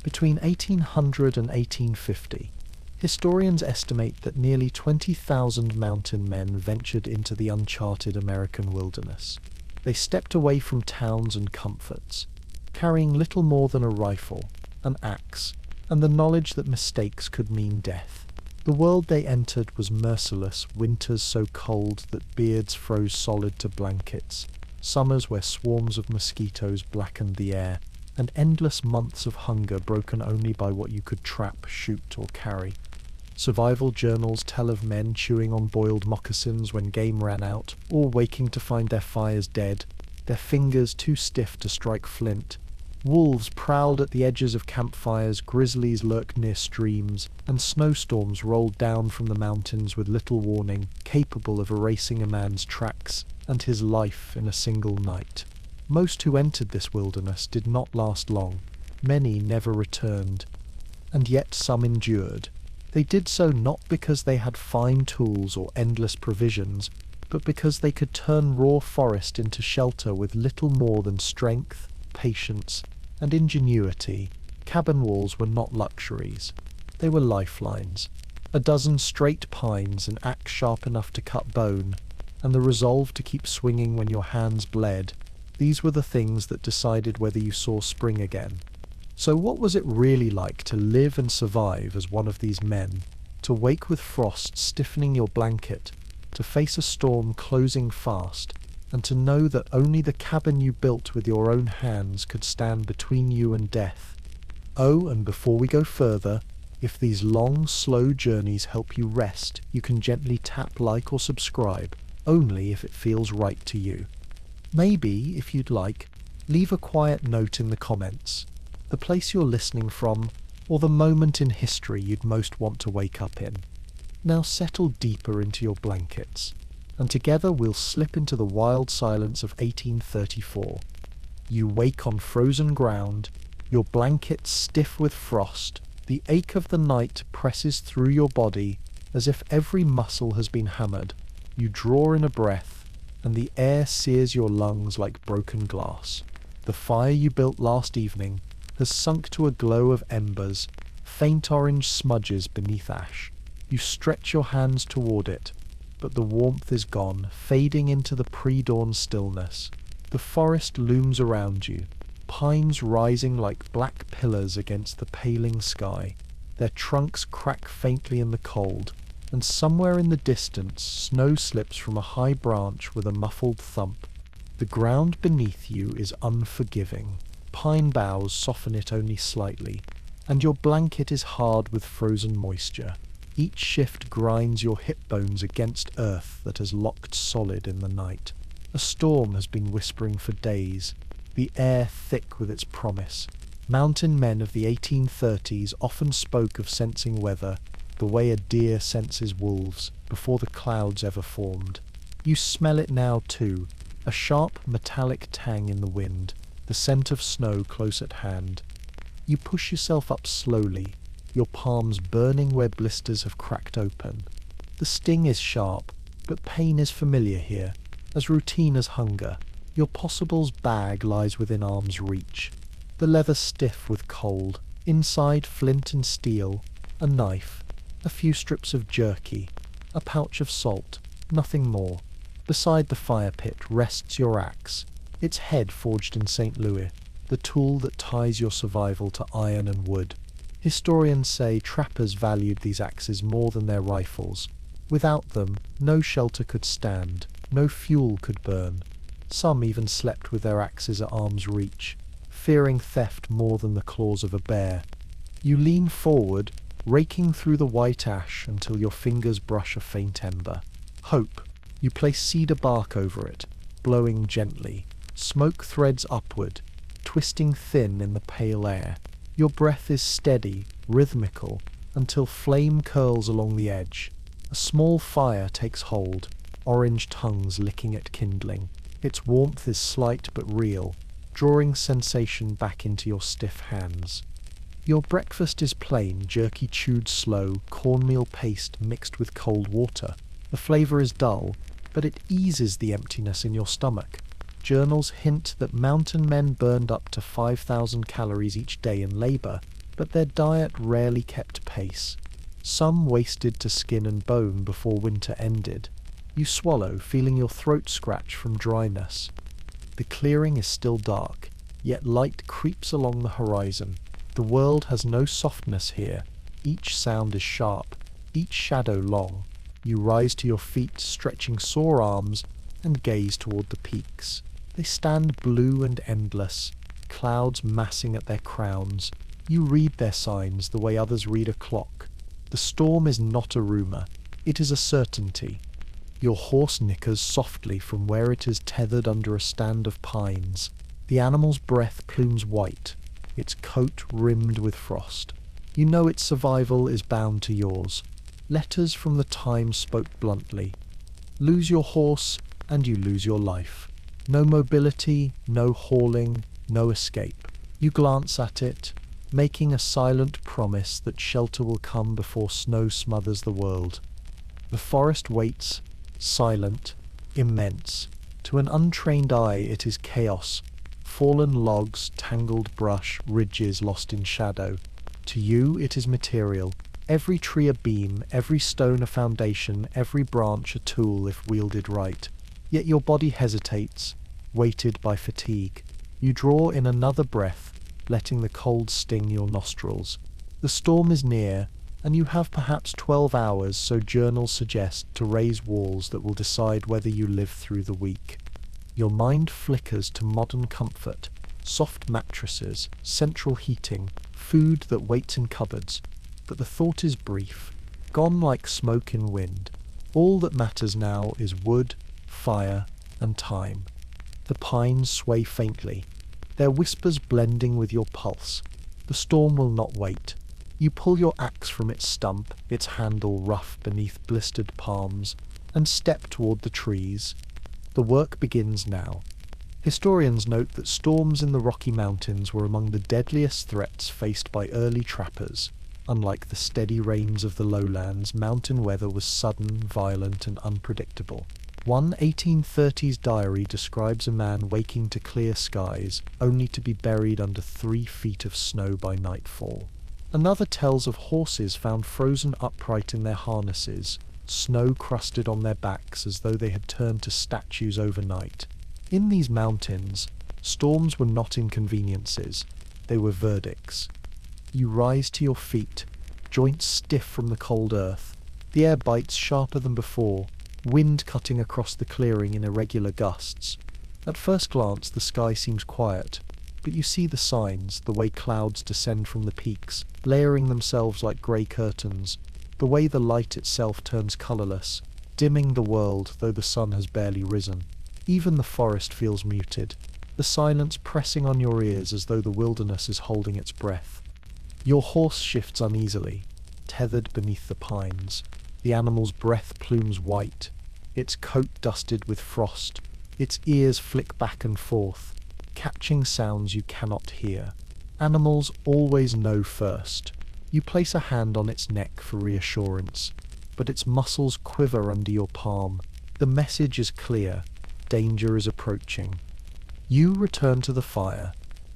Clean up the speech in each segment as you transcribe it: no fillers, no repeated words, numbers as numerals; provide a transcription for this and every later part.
Between 1800 and 1850, historians estimate that nearly 20,000 mountain men ventured into the uncharted American wilderness. They stepped away from towns and comforts, carrying little more than a rifle, an axe, and the knowledge that mistakes could mean death. The world they entered was merciless, winters so cold that beards froze solid to blankets, summers where swarms of mosquitoes blackened the air, and endless months of hunger broken only by what you could trap, shoot, or carry. Survival journals tell of men chewing on boiled moccasins when game ran out, or waking to find their fires dead, their fingers too stiff to strike flint. Wolves prowled at the edges of campfires, grizzlies lurked near streams, and snowstorms rolled down from the mountains with little warning, capable of erasing a man's tracks and his life in a single night. Most who entered this wilderness did not last long. Many never returned, and yet some endured. They did so not because they had fine tools or endless provisions, but because they could turn raw forest into shelter with little more than strength, patience, and ingenuity. Cabin walls were not luxuries. They were lifelines. A dozen straight pines, an axe sharp enough to cut bone, and the resolve to keep swinging when your hands bled. These were the things that decided whether you saw spring again. So what was it really like to live and survive as one of these men? To wake with frost stiffening your blanket, to face a storm closing fast, and to know that only the cabin you built with your own hands could stand between you and death. Oh, and before we go further, if these long, slow journeys help you rest, you can gently tap like or subscribe, only if it feels right to you. Maybe, if you'd like, leave a quiet note in the comments, the place you're listening from, or the moment in history you'd most want to wake up in. Now settle deeper into your blankets, and together we'll slip into the wild silence of 1834. You wake on frozen ground, your blankets stiff with frost, the ache of the night presses through your body as if every muscle has been hammered. You draw in a breath, and the air sears your lungs like broken glass. The fire you built last evening has sunk to a glow of embers, faint orange smudges beneath ash. You stretch your hands toward it, but the warmth is gone, fading into the pre-dawn stillness. The forest looms around you, pines rising like black pillars against the paling sky. Their trunks crack faintly in the cold, and somewhere in the distance snow slips from a high branch with a muffled thump. The ground beneath you is unforgiving. Pine boughs soften it only slightly, and your blanket is hard with frozen moisture. Each shift grinds your hip bones against earth that has locked solid in the night. A storm has been whispering for days, the air thick with its promise. Mountain men of the 1830s often spoke of sensing weather, the way a deer senses wolves, before the clouds ever formed. You smell it now too, a sharp metallic tang in the wind, the scent of snow close at hand. You push yourself up slowly, your palms burning where blisters have cracked open. The sting is sharp, but pain is familiar here, as routine as hunger. Your possibles bag lies within arm's reach, the leather stiff with cold, inside flint and steel, a knife, a few strips of jerky, a pouch of salt, nothing more. Beside the fire pit rests your axe, its head forged in St. Louis, the tool that ties your survival to iron and wood. Historians say trappers valued these axes more than their rifles. Without them, no shelter could stand, no fuel could burn. Some even slept with their axes at arm's reach, fearing theft more than the claws of a bear. You lean forward, raking through the white ash until your fingers brush a faint ember. Hope. You place cedar bark over it, blowing gently. Smoke threads upward, twisting thin in the pale air. Your breath is steady, rhythmical, until flame curls along the edge. A small fire takes hold, orange tongues licking at kindling. Its warmth is slight but real, drawing sensation back into your stiff hands. Your breakfast is plain, jerky chewed slow, cornmeal paste mixed with cold water. The flavor is dull, but it eases the emptiness in your stomach. Journals hint that mountain men burned up to 5,000 calories each day in labor, but their diet rarely kept pace. Some wasted to skin and bone before winter ended. You swallow, feeling your throat scratch from dryness. The clearing is still dark, yet light creeps along the horizon. The world has no softness here. Each sound is sharp, each shadow long. You rise to your feet, stretching sore arms, and gaze toward the peaks. They stand blue and endless, clouds massing at their crowns. You read their signs the way others read a clock. The storm is not a rumour, it is a certainty. Your horse nickers softly from where it is tethered under a stand of pines. The animal's breath plumes white, its coat rimmed with frost. You know its survival is bound to yours. Letters from the time spoke bluntly. Lose your horse, and you lose your life. No mobility, no hauling, no escape. You glance at it, making a silent promise that shelter will come before snow smothers the world. The forest waits, silent, immense. To an untrained eye it is chaos. Fallen logs, tangled brush, ridges lost in shadow. To you it is material. Every tree a beam, every stone a foundation, every branch a tool if wielded right. Yet your body hesitates, weighted by fatigue. You draw in another breath, letting the cold sting your nostrils. The storm is near, and you have perhaps 12 hours, so journals suggest, to raise walls that will decide whether you live through the week. Your mind flickers to modern comfort, soft mattresses, central heating, food that waits in cupboards. But the thought is brief, gone like smoke in wind. All that matters now is wood, fire, and time. The pines sway faintly, their whispers blending with your pulse. The storm will not wait. You pull your axe from its stump, its handle rough beneath blistered palms, and step toward the trees. The work begins now. Historians note that storms in the Rocky Mountains were among the deadliest threats faced by early trappers. Unlike the steady rains of the lowlands, mountain weather was sudden, violent, and unpredictable. One 1830s diary describes a man waking to clear skies, only to be buried under 3 feet of snow by nightfall. Another tells of horses found frozen upright in their harnesses, snow crusted on their backs as though they had turned to statues overnight. In these mountains, storms were not inconveniences, they were verdicts. You rise to your feet, joints stiff from the cold earth. The air bites sharper than before, wind cutting across the clearing in irregular gusts. At first glance, the sky seems quiet, but you see the signs, the way clouds descend from the peaks, layering themselves like grey curtains, the way the light itself turns colourless, dimming the world though the sun has barely risen. Even the forest feels muted, the silence pressing on your ears as though the wilderness is holding its breath. Your horse shifts uneasily, tethered beneath the pines. The animal's breath plumes white, its coat dusted with frost, its ears flick back and forth, catching sounds you cannot hear. Animals always know first. You place a hand on its neck for reassurance, but its muscles quiver under your palm. The message is clear. Danger is approaching. You return to the fire,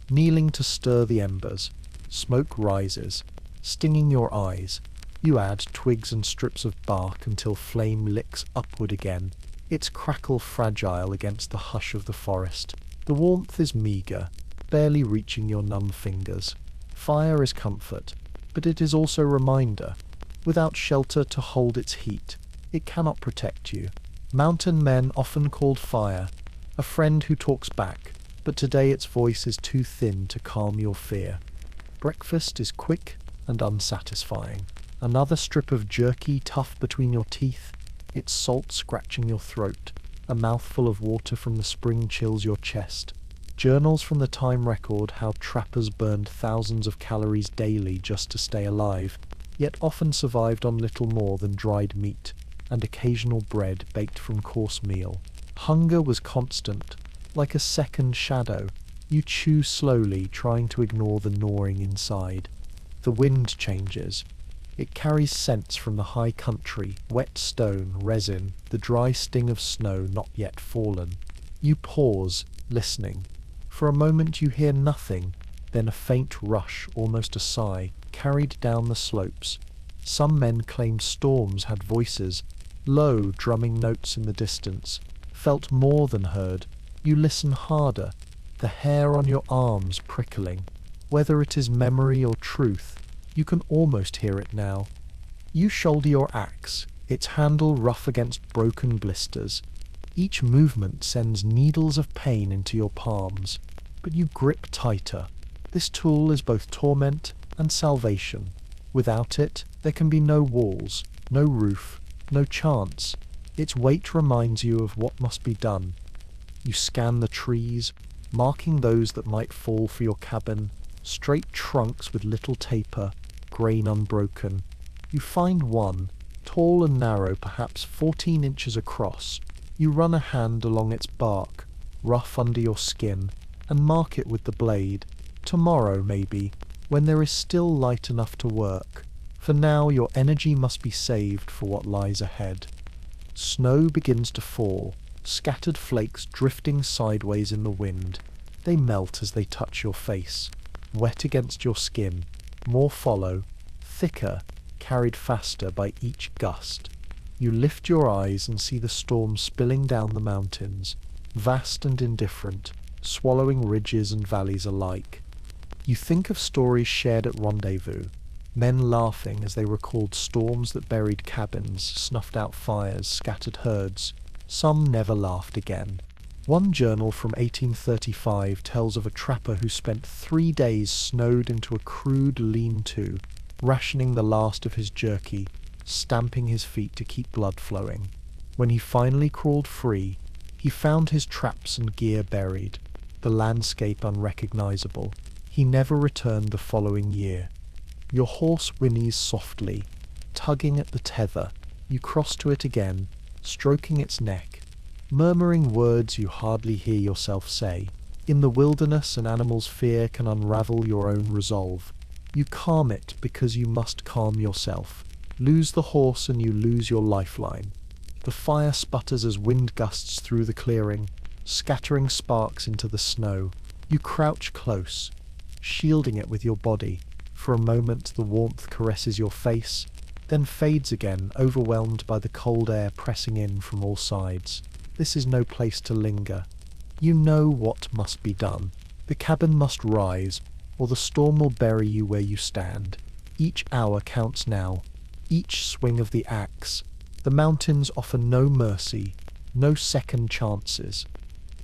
kneeling to stir the embers. Smoke rises, stinging your eyes. You add twigs and strips of bark until flame licks upward again, its crackle fragile against the hush of the forest. The warmth is meagre, barely reaching your numb fingers. Fire is comfort, but it is also reminder. Without shelter to hold its heat, it cannot protect you. Mountain men often called fire a friend who talks back, but today its voice is too thin to calm your fear. Breakfast is quick and unsatisfying. Another strip of jerky tough between your teeth, its salt scratching your throat. A mouthful of water from the spring chills your chest. Journals from the time record how trappers burned thousands of calories daily just to stay alive, yet often survived on little more than dried meat and occasional bread baked from coarse meal. Hunger was constant, like a second shadow. You chew slowly, trying to ignore the gnawing inside. The wind changes. It carries scents from the high country, wet stone, resin, the dry sting of snow not yet fallen. You pause, listening. For a moment you hear nothing, then a faint rush, almost a sigh, carried down the slopes. Some men claimed storms had voices, low, drumming notes in the distance, felt more than heard. You listen harder, the hair on your arms prickling. Whether it is memory or truth, you can almost hear it now. You shoulder your axe, its handle rough against broken blisters. Each movement sends needles of pain into your palms, but you grip tighter. This tool is both torment and salvation. Without it, there can be no walls, no roof, no chance. Its weight reminds you of what must be done. You scan the trees, marking those that might fall for your cabin, straight trunks with little taper, grain unbroken. You find one, tall and narrow, perhaps 14 inches across. You run a hand along its bark, rough under your skin, and mark it with the blade. Tomorrow, maybe, when there is still light enough to work. For now, your energy must be saved for what lies ahead. Snow begins to fall, scattered flakes drifting sideways in the wind. They melt as they touch your face, wet against your skin. More follow, thicker, carried faster by each gust. You lift your eyes and see the storm spilling down the mountains, vast and indifferent, swallowing ridges and valleys alike. You think of stories shared at rendezvous, men laughing as they recalled storms that buried cabins, snuffed out fires, scattered herds. Some never laughed again. One journal from 1835 tells of a trapper who spent 3 days snowed into a crude lean-to, rationing the last of his jerky, stamping his feet to keep blood flowing. When he finally crawled free, he found his traps and gear buried, the landscape unrecognizable. He never returned the following year. Your horse whinnies softly, tugging at the tether. You cross to it again, stroking its neck, murmuring words you hardly hear yourself say. In the wilderness, an animal's fear can unravel your own resolve. You calm it because you must calm yourself. Lose the horse and you lose your lifeline. The fire sputters as wind gusts through the clearing, scattering sparks into the snow. You crouch close, shielding it with your body. For a moment the warmth caresses your face, then fades again, overwhelmed by the cold air pressing in from all sides. This is no place to linger. You know what must be done. The cabin must rise, or the storm will bury you where you stand. Each hour counts now, each swing of the axe. The mountains offer no mercy, no second chances.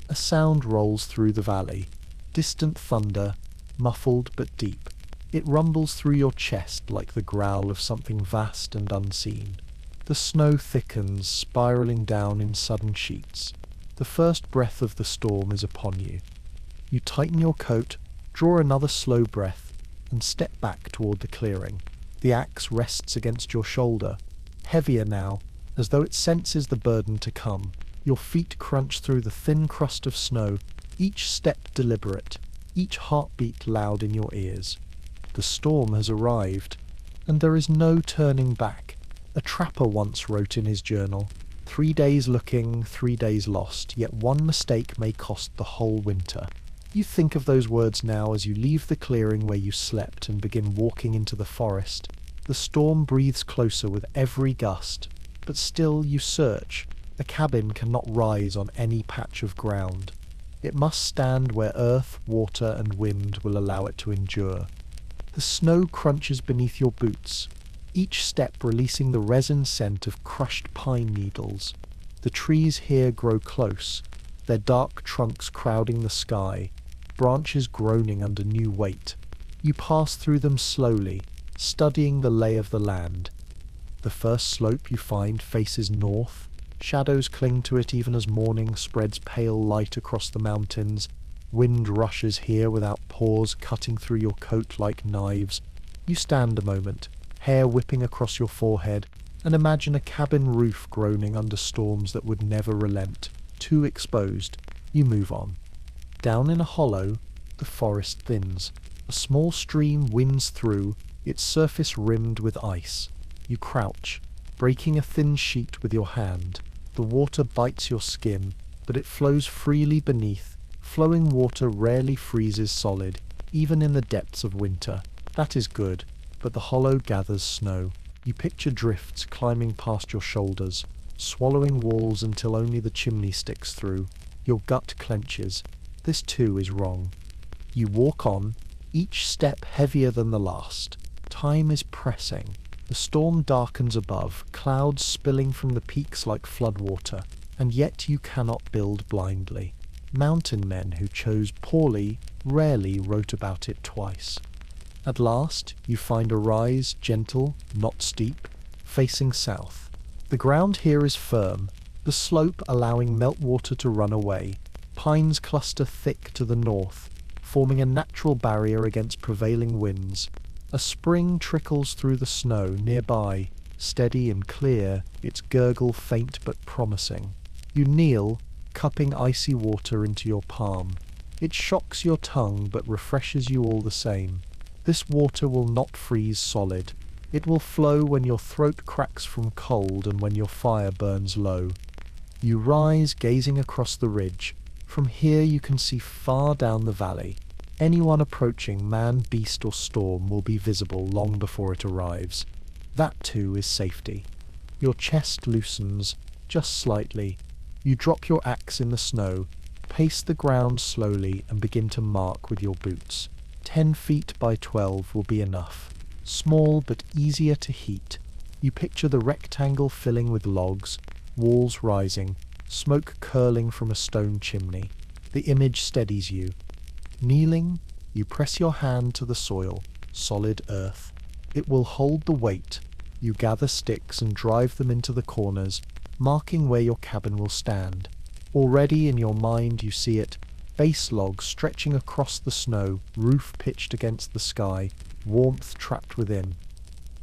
A sound rolls through the valley, distant thunder, muffled but deep. It rumbles through your chest like the growl of something vast and unseen. The snow thickens, spiraling down in sudden sheets. The first breath of the storm is upon you. You tighten your coat, draw another slow breath, and step back toward the clearing. The axe rests against your shoulder, heavier now, as though it senses the burden to come. Your feet crunch through the thin crust of snow, each step deliberate, each heartbeat loud in your ears. The storm has arrived, and there is no turning back. A trapper once wrote in his journal, 3 days looking, 3 days lost, yet one mistake may cost the whole winter. You think of those words now as you leave the clearing where you slept and begin walking into the forest. The storm breathes closer with every gust, but still you search. The cabin cannot rise on any patch of ground. It must stand where earth, water, and wind will allow it to endure. The snow crunches beneath your boots, each step releasing the resin scent of crushed pine needles. The trees here grow close, their dark trunks crowding the sky, branches groaning under new weight. You pass through them slowly, studying the lay of the land. The first slope you find faces north. Shadows cling to it even as morning spreads pale light across the mountains. Wind rushes here without pause, cutting through your coat like knives. You stand a moment, hair whipping across your forehead, and imagine a cabin roof groaning under storms that would never relent. Too exposed, you move on. Down in a hollow, the forest thins. A small stream winds through, its surface rimmed with ice. You crouch, breaking a thin sheet with your hand. The water bites your skin, but it flows freely beneath. Flowing water rarely freezes solid. even in the depths of winter. That is good, but the hollow gathers snow. You picture drifts climbing past your shoulders, swallowing walls until only the chimney sticks through. Your gut clenches. This too is wrong. You walk on, each step heavier than the last. Time is pressing. The storm darkens above, clouds spilling from the peaks like floodwater, and yet you cannot build blindly. Mountain men who chose poorly rarely wrote about it twice. At last, you find a rise, gentle, not steep, facing south. The ground here is firm, the slope allowing meltwater to run away. Pines cluster thick to the north, forming a natural barrier against prevailing winds. A spring trickles through the snow nearby, steady and clear, its gurgle faint but promising. You kneel, cupping icy water into your palm. It shocks your tongue but refreshes you all the same. This water will not freeze solid. It will flow when your throat cracks from cold and when your fire burns low. You rise, gazing across the ridge. From here you can see far down the valley. Anyone approaching, man, beast or storm, will be visible long before it arrives. That too is safety. Your chest loosens, just slightly. You drop your axe in the snow, pace the ground slowly and begin to mark with your boots. 10 feet by 12 will be enough. Small but easier to heat. You picture the rectangle filling with logs, walls rising, smoke curling from a stone chimney. The image steadies you. Kneeling, you press your hand to the soil, solid earth. It will hold the weight. You gather sticks and drive them into the corners, marking where your cabin will stand. Already in your mind you see it, base logs stretching across the snow, roof pitched against the sky, warmth trapped within.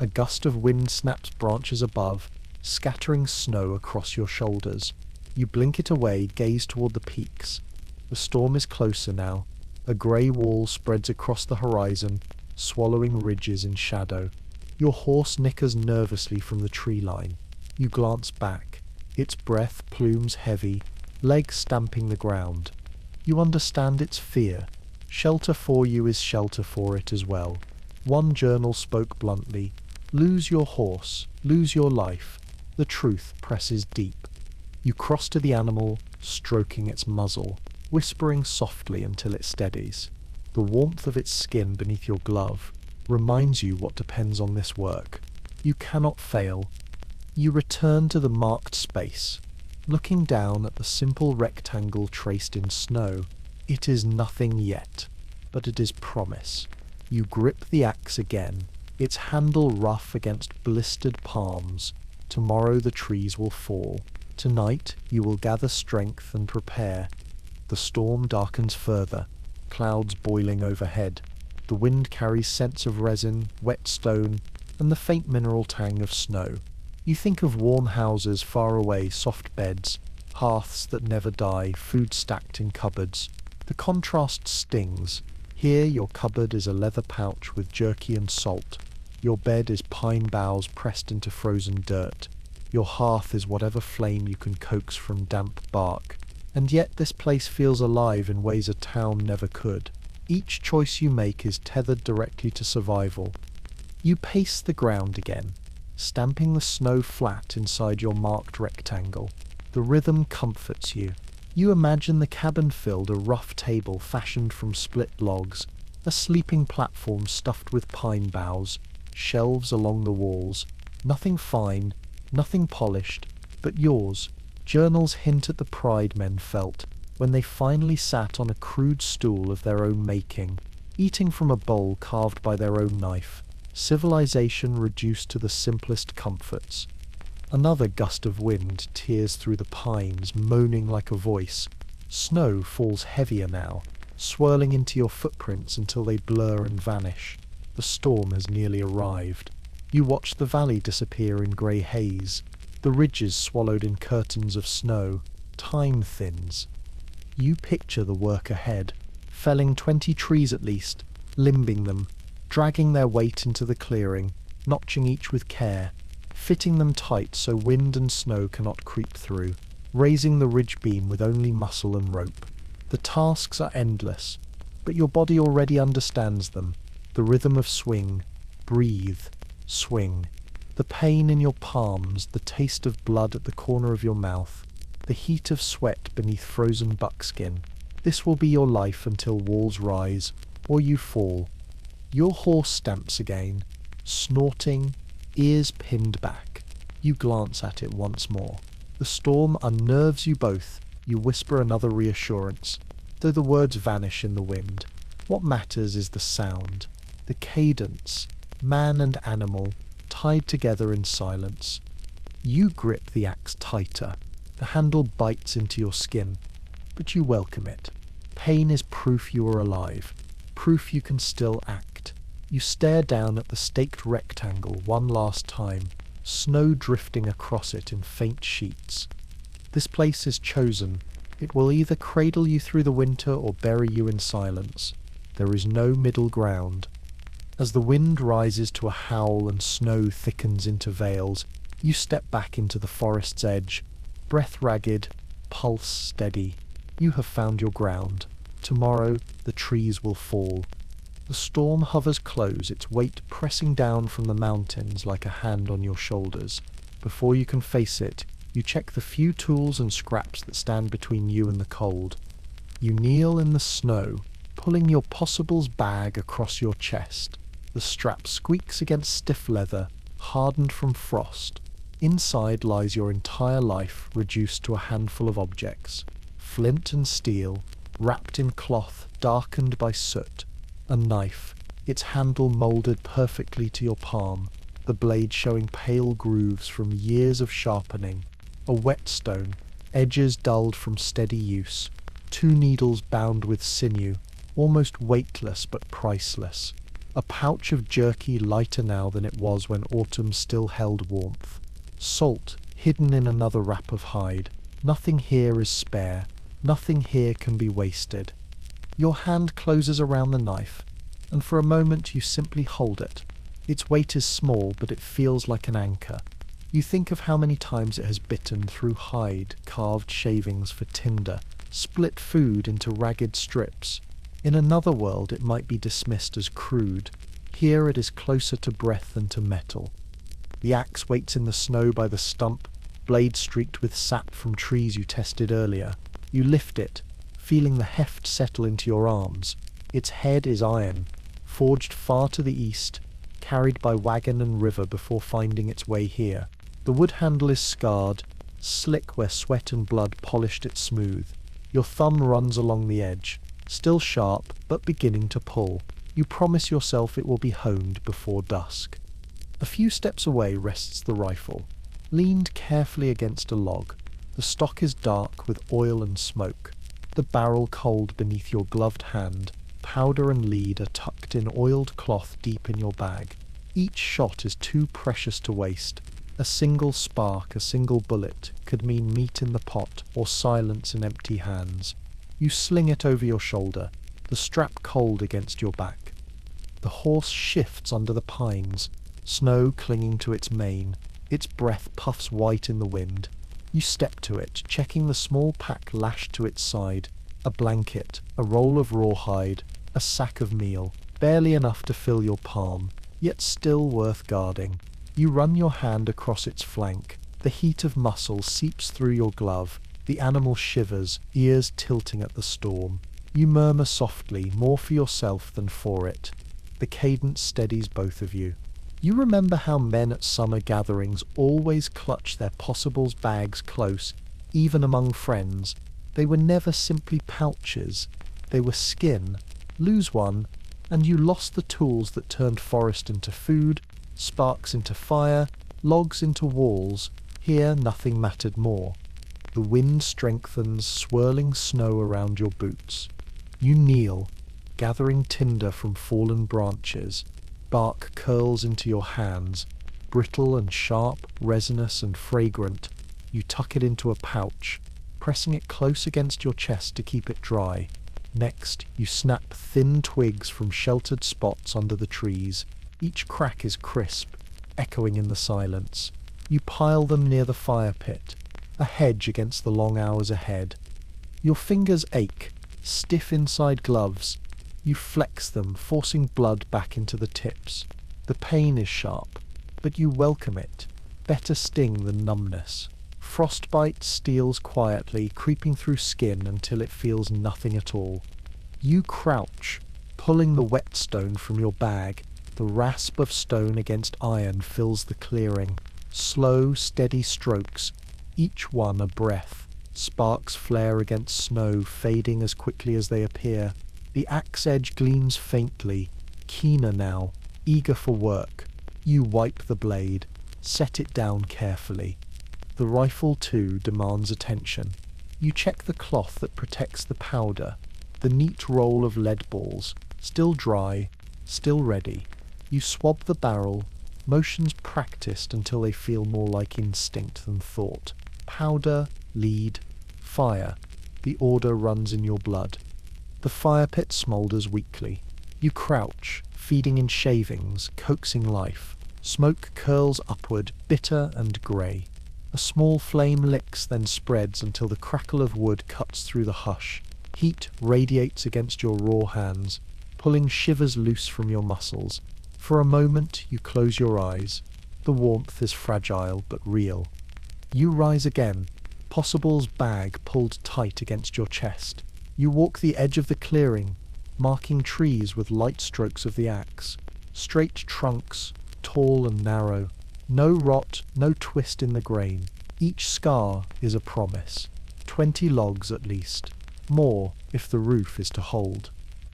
A gust of wind snaps branches above, scattering snow across your shoulders. You blink it away, gaze toward the peaks. The storm is closer now. A grey wall spreads across the horizon, swallowing ridges in shadow. Your horse nickers nervously from the tree line. You glance back. Its breath plumes heavy, legs stamping the ground. You understand its fear. Shelter for you is shelter for it as well. One journal spoke bluntly. Lose your horse, lose your life. The truth presses deep. You cross to the animal, stroking its muzzle, whispering softly until it steadies. The warmth of its skin beneath your glove reminds you what depends on this work. You cannot fail. You return to the marked space, looking down at the simple rectangle traced in snow. It is nothing yet, but it is promise. You grip the axe again, its handle rough against blistered palms. Tomorrow the trees will fall. Tonight you will gather strength and prepare. The storm darkens further, clouds boiling overhead. The wind carries scents of resin, wet stone, and the faint mineral tang of snow. You think of warm houses far away, soft beds, hearths that never die, food stacked in cupboards. The contrast stings. Here your cupboard is a leather pouch with jerky and salt. Your bed is pine boughs pressed into frozen dirt. Your hearth is whatever flame you can coax from damp bark. And yet this place feels alive in ways a town never could. Each choice you make is tethered directly to survival. You pace the ground again, stamping the snow flat inside your marked rectangle. The rhythm comforts you. You imagine the cabin filled a rough table fashioned from split logs, a sleeping platform stuffed with pine boughs, shelves along the walls, nothing fine, nothing polished, but yours. Journals hint at the pride men felt when they finally sat on a crude stool of their own making, eating from a bowl carved by their own knife. Civilization reduced to the simplest comforts. Another gust of wind tears through the pines, moaning like a voice. Snow falls heavier now, swirling into your footprints until they blur and vanish. The storm has nearly arrived. You watch the valley disappear in grey haze, the ridges swallowed in curtains of snow. Time thins. You picture the work ahead, felling 20 trees at least, limbing them, dragging their weight into the clearing, notching each with care, fitting them tight so wind and snow cannot creep through, raising the ridge beam with only muscle and rope. The tasks are endless. but your body already understands them. The rhythm of swing, breathe, swing. The pain in your palms, the taste of blood at the corner of your mouth, the heat of sweat beneath frozen buckskin. This will be your life until walls rise, or you fall. Your horse stamps again, snorting, ears pinned back. You glance at it once more. The storm unnerves you both. You whisper another reassurance, though the words vanish in the wind. What matters is the sound, the cadence, man and animal, tied together in silence. You grip the axe tighter. The handle bites into your skin, but you welcome it. Pain is proof you are alive, proof you can still act. You stare down at the staked rectangle one last time, snow drifting across it in faint sheets. This place is chosen. It will either cradle you through the winter or bury you in silence. There is no middle ground. As the wind rises to a howl and snow thickens into veils, you step back into the forest's edge, breath ragged, pulse steady. You have found your ground. Tomorrow the trees will fall. The storm hovers close, its weight pressing down from the mountains like a hand on your shoulders. Before you can face it, you check the few tools and scraps that stand between you and the cold. You kneel in the snow, pulling your possibles bag across your chest. The strap squeaks against stiff leather, hardened from frost. Inside lies your entire life, reduced to a handful of objects. Flint and steel, wrapped in cloth, darkened by soot. A knife, its handle moulded perfectly to your palm, the blade showing pale grooves from years of sharpening. A whetstone, edges dulled from steady use. 2 needles bound with sinew, almost weightless but priceless. A pouch of jerky lighter now than it was when autumn still held warmth. Salt, hidden in another wrap of hide. Nothing here is spare. Nothing here can be wasted. Your hand closes around the knife, and for a moment you simply hold it. Its weight is small, but it feels like an anchor. You think of how many times it has bitten through hide, carved shavings for tinder, split food into ragged strips. In another world it might be dismissed as crude. Here it is closer to breath than to metal. The axe waits in the snow by the stump, blade streaked with sap from trees you tested earlier. You lift it, feeling the heft settle into your arms. Its head is iron, forged far to the east, carried by wagon and river before finding its way here. The wood handle is scarred, slick where sweat and blood polished it smooth. Your thumb runs along the edge, still sharp, but beginning to pull. You promise yourself it will be honed before dusk. A few steps away rests the rifle, leaned carefully against a log. The stock is dark with oil and smoke. The barrel cold beneath your gloved hand. Powder and lead are tucked in oiled cloth deep in your bag. Each shot is too precious to waste. A single spark, a single bullet, could mean meat in the pot or silence in empty hands. You sling it over your shoulder, the strap cold against your back. The horse shifts under the pines, snow clinging to its mane. Its breath puffs white in the wind. You step to it, checking the small pack lashed to its side. A blanket, a roll of rawhide, a sack of meal, barely enough to fill your palm, yet still worth guarding. You run your hand across its flank. The heat of muscle seeps through your glove. The animal shivers, ears tilting at the storm. You murmur softly, more for yourself than for it. The cadence steadies both of you. You remember how men at summer gatherings always clutch their possibles bags close, even among friends. They were never simply pouches. They were skin. Lose one, and you lost the tools that turned forest into food, sparks into fire, logs into walls. Here nothing mattered more. The wind strengthens, swirling snow around your boots. You kneel, gathering tinder from fallen branches. Bark curls into your hands, brittle and sharp, resinous and fragrant. You tuck it into a pouch, pressing it close against your chest to keep it dry. Next, you snap thin twigs from sheltered spots under the trees. Each crack is crisp, echoing in the silence. You pile them near the fire pit, a hedge against the long hours ahead. Your fingers ache, stiff inside gloves. You flex them, forcing blood back into the tips. The pain is sharp, but you welcome it. Better sting than numbness. Frostbite steals quietly, creeping through skin until it feels nothing at all. You crouch, pulling the whetstone from your bag. The rasp of stone against iron fills the clearing. Slow, steady strokes, each one a breath. Sparks flare against snow, fading as quickly as they appear. The axe edge gleams faintly, keener now, eager for work. You wipe the blade, set it down carefully. The rifle, too, demands attention. You check the cloth that protects the powder, the neat roll of lead balls, still dry, still ready. You swab the barrel, motions practiced until they feel more like instinct than thought. Powder, lead, fire. The order runs in your blood. The fire pit smoulders weakly. You crouch, feeding in shavings, coaxing life. Smoke curls upward, bitter and grey. A small flame licks, then spreads until the crackle of wood cuts through the hush. Heat radiates against your raw hands, pulling shivers loose from your muscles. For a moment, you close your eyes. The warmth is fragile but real. You rise again, Possible's bag pulled tight against your chest. You walk the edge of the clearing, marking trees with light strokes of the axe. Straight trunks, tall and narrow. No rot, no twist in the grain. Each scar is a promise. 20 logs at least. More, if the roof is to hold.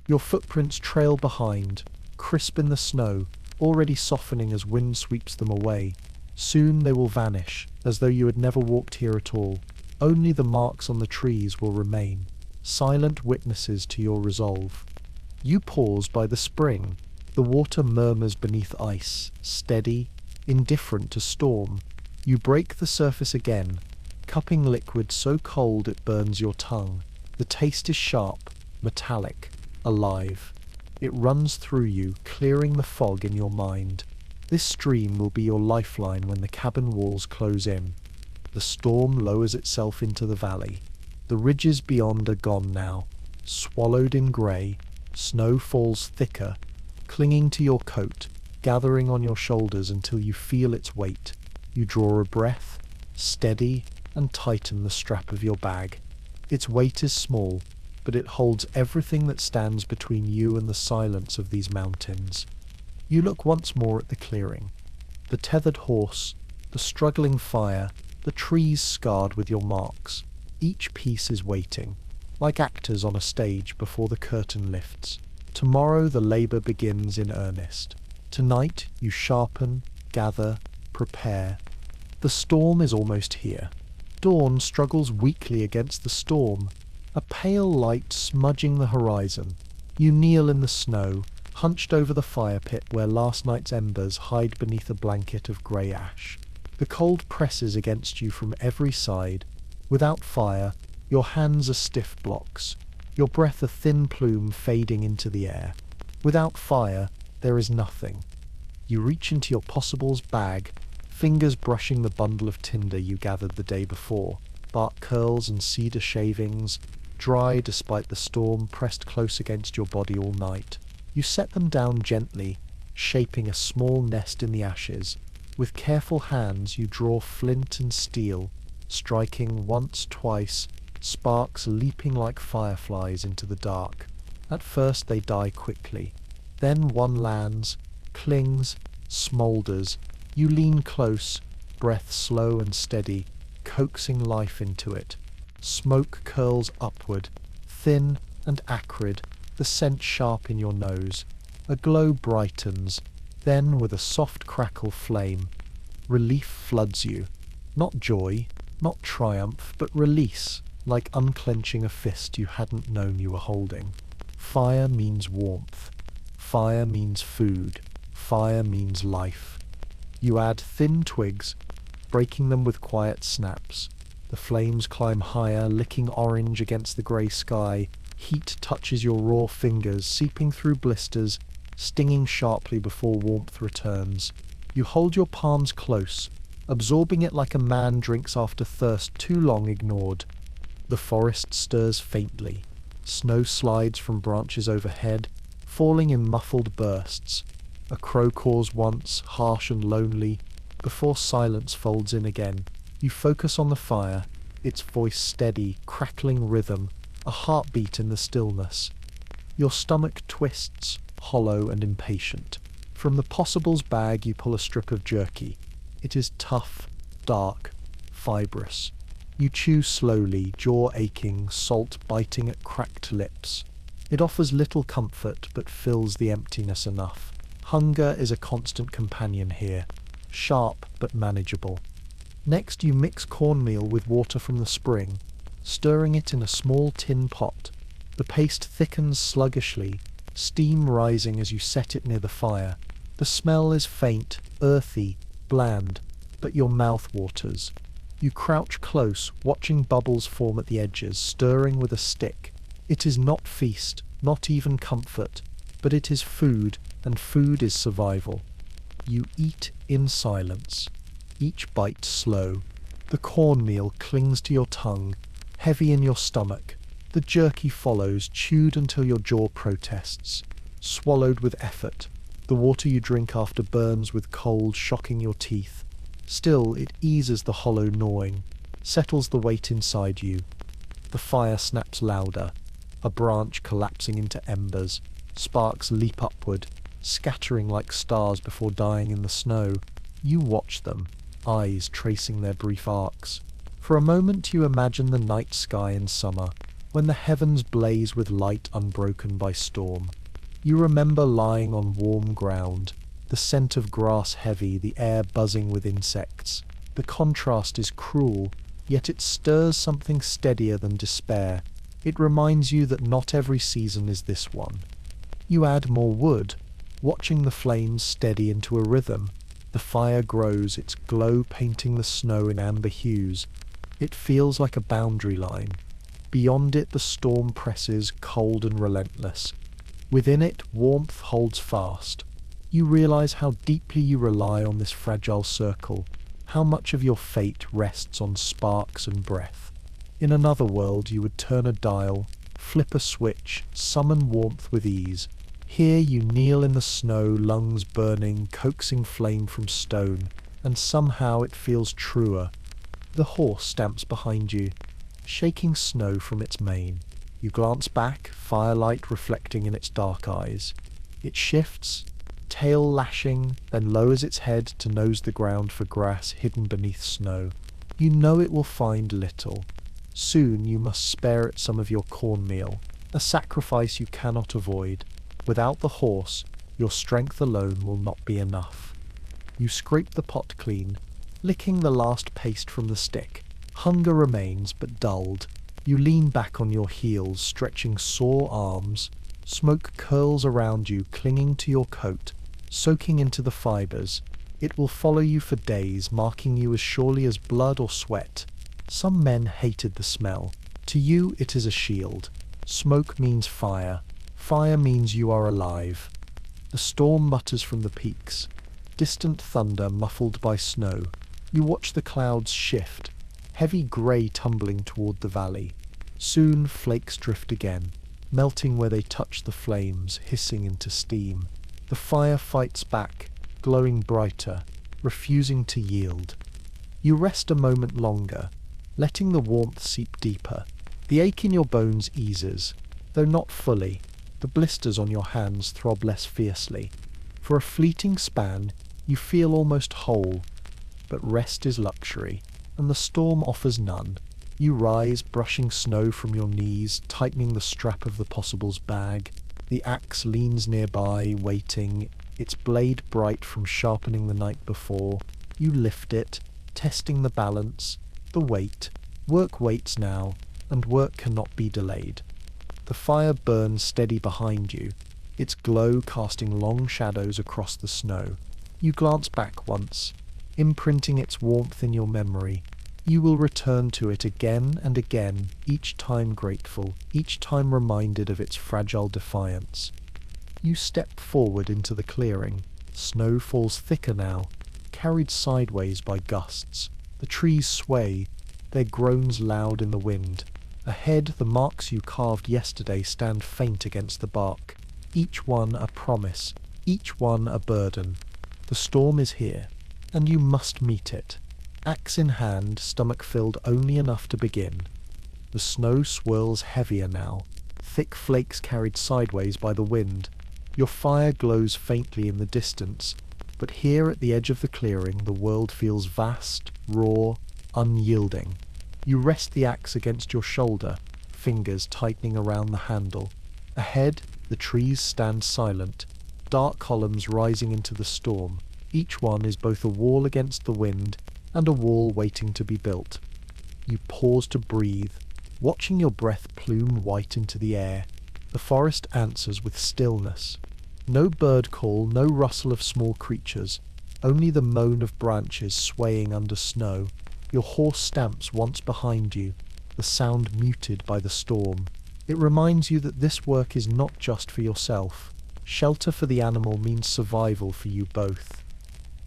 Your footprints trail behind, crisp in the snow, already softening as wind sweeps them away. Soon they will vanish, as though you had never walked here at all. Only the marks on the trees will remain, silent witnesses to your resolve. You pause by the spring. The water murmurs beneath ice, steady, indifferent to storm. You break the surface again, cupping liquid so cold it burns your tongue. The taste is sharp, metallic, alive. It runs through you, clearing the fog in your mind. This stream will be your lifeline when the cabin walls close in. The storm lowers itself into the valley. The ridges beyond are gone now, swallowed in grey. Snow falls thicker, clinging to your coat, gathering on your shoulders until you feel its weight. You draw a breath, steady, and tighten the strap of your bag. Its weight is small, but it holds everything that stands between you and the silence of these mountains. You look once more at the clearing. The tethered horse, the struggling fire, the trees scarred with your marks. Each piece is waiting, like actors on a stage before the curtain lifts. Tomorrow the labour begins in earnest. Tonight you sharpen, gather, prepare. The storm is almost here. Dawn struggles weakly against the storm, a pale light smudging the horizon. You kneel in the snow, hunched over the fire pit where last night's embers hide beneath a blanket of grey ash. The cold presses against you from every side. Without fire, your hands are stiff blocks, your breath a thin plume fading into the air. Without fire, there is nothing. You reach into your possibles bag, fingers brushing the bundle of tinder you gathered the day before. Bark curls and cedar shavings, dry despite the storm pressed close against your body all night. You set them down gently, shaping a small nest in the ashes. With careful hands you draw flint and steel, striking once, twice, sparks leaping like fireflies into the dark. At first they die quickly. Then one lands, clings, smoulders. You lean close, breath slow and steady, coaxing life into it. Smoke curls upward, thin and acrid, the scent sharp in your nose. A glow brightens, then with a soft crackle flame. Relief floods you. Not joy, not triumph, but release, like unclenching a fist you hadn't known you were holding. Fire means warmth. Fire means food. Fire means life. You add thin twigs, breaking them with quiet snaps. The flames climb higher, licking orange against the grey sky. Heat touches your raw fingers, seeping through blisters, stinging sharply before warmth returns. You hold your palms close, absorbing it like a man drinks after thirst too long ignored. The forest stirs faintly. Snow slides from branches overhead, falling in muffled bursts. A crow caws once, harsh and lonely, before silence folds in again. You focus on the fire, its voice steady, crackling rhythm, a heartbeat in the stillness. Your stomach twists, hollow and impatient. From the possibles bag you pull a strip of jerky. It is tough, dark, fibrous. You chew slowly, jaw aching, salt biting at cracked lips. It offers little comfort, but fills the emptiness enough. Hunger is a constant companion here, sharp but manageable. Next you mix cornmeal with water from the spring, stirring it in a small tin pot. The paste thickens sluggishly, steam rising as you set it near the fire. The smell is faint, earthy, bland, but your mouth waters. You crouch close, watching bubbles form at the edges, stirring with a stick. It is not feast, not even comfort, but it is food, and food is survival. You eat in silence, each bite slow. The cornmeal clings to your tongue, heavy in your stomach. The jerky follows, chewed until your jaw protests, swallowed with effort. The water you drink after burns with cold, shocking your teeth. Still, it eases the hollow gnawing, settles the weight inside you. The fire snaps louder, a branch collapsing into embers. Sparks leap upward, scattering like stars before dying in the snow. You watch them, eyes tracing their brief arcs. For a moment you imagine the night sky in summer, when the heavens blaze with light unbroken by storm. You remember lying on warm ground, the scent of grass heavy, the air buzzing with insects. The contrast is cruel, yet it stirs something steadier than despair. It reminds you that not every season is this one. You add more wood, watching the flames steady into a rhythm. The fire grows, its glow painting the snow in amber hues. It feels like a boundary line. Beyond it the storm presses, cold and relentless. Within it, warmth holds fast. You realize how deeply you rely on this fragile circle, how much of your fate rests on sparks and breath. In another world you would turn a dial, flip a switch, summon warmth with ease. Here you kneel in the snow, lungs burning, coaxing flame from stone, and somehow it feels truer. The horse stamps behind you, shaking snow from its mane. You glance back, firelight reflecting in its dark eyes. It shifts, tail lashing, then lowers its head to nose the ground for grass hidden beneath snow. You know it will find little. Soon you must spare it some of your cornmeal, a sacrifice you cannot avoid. Without the horse, your strength alone will not be enough. You scrape the pot clean, licking the last paste from the stick. Hunger remains, but dulled. You lean back on your heels, stretching sore arms. Smoke curls around you, clinging to your coat, soaking into the fibers. It will follow you for days, marking you as surely as blood or sweat. Some men hated the smell. To you, it is a shield. Smoke means fire. Fire means you are alive. The storm mutters from the peaks, distant thunder muffled by snow. You watch the clouds shift, heavy grey tumbling toward the valley. Soon flakes drift again, melting where they touch the flames, hissing into steam. The fire fights back, glowing brighter, refusing to yield. You rest a moment longer, letting the warmth seep deeper. The ache in your bones eases, though not fully. The blisters on your hands throb less fiercely. For a fleeting span, you feel almost whole, but rest is luxury, and the storm offers none. You rise, brushing snow from your knees, tightening the strap of the possibles bag. The axe leans nearby, waiting, its blade bright from sharpening the night before. You lift it, testing the balance, the weight. Work waits now, and work cannot be delayed. The fire burns steady behind you, its glow casting long shadows across the snow. You glance back once, imprinting its warmth in your memory. You will return to it again and again, each time grateful, each time reminded of its fragile defiance. You step forward into the clearing. Snow falls thicker now, carried sideways by gusts. The trees sway, their groans loud in the wind. Ahead, the marks you carved yesterday stand faint against the bark. each one a promise, each one a burden. The storm is here, and you must meet it. Axe in hand, stomach filled only enough to begin. The snow swirls heavier now, thick flakes carried sideways by the wind. Your fire glows faintly in the distance, but here at the edge of the clearing the world feels vast, raw, unyielding. You rest the axe against your shoulder, fingers tightening around the handle. Ahead, the trees stand silent, dark columns rising into the storm. Each one is both a wall against the wind and a wall waiting to be built. You pause to breathe, watching your breath plume white into the air. The forest answers with stillness. No bird call, no rustle of small creatures, only the moan of branches swaying under snow. Your horse stamps once behind you, the sound muted by the storm. It reminds you that this work is not just for yourself. Shelter for the animal means survival for you both.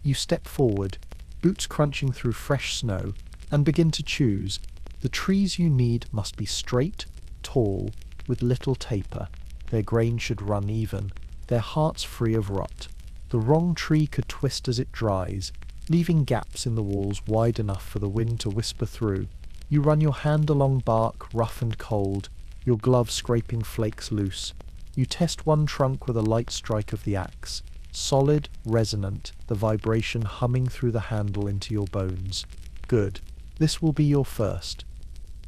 You step forward, boots crunching through fresh snow, and begin to choose. The trees you need must be straight, tall, with little taper. Their grain should run even, their hearts free of rot. The wrong tree could twist as it dries, leaving gaps in the walls wide enough for the wind to whisper through. You run your hand along bark, rough and cold, your glove scraping flakes loose. You test one trunk with a light strike of the axe. Solid, resonant, the vibration humming through the handle into your bones. Good. This will be your first.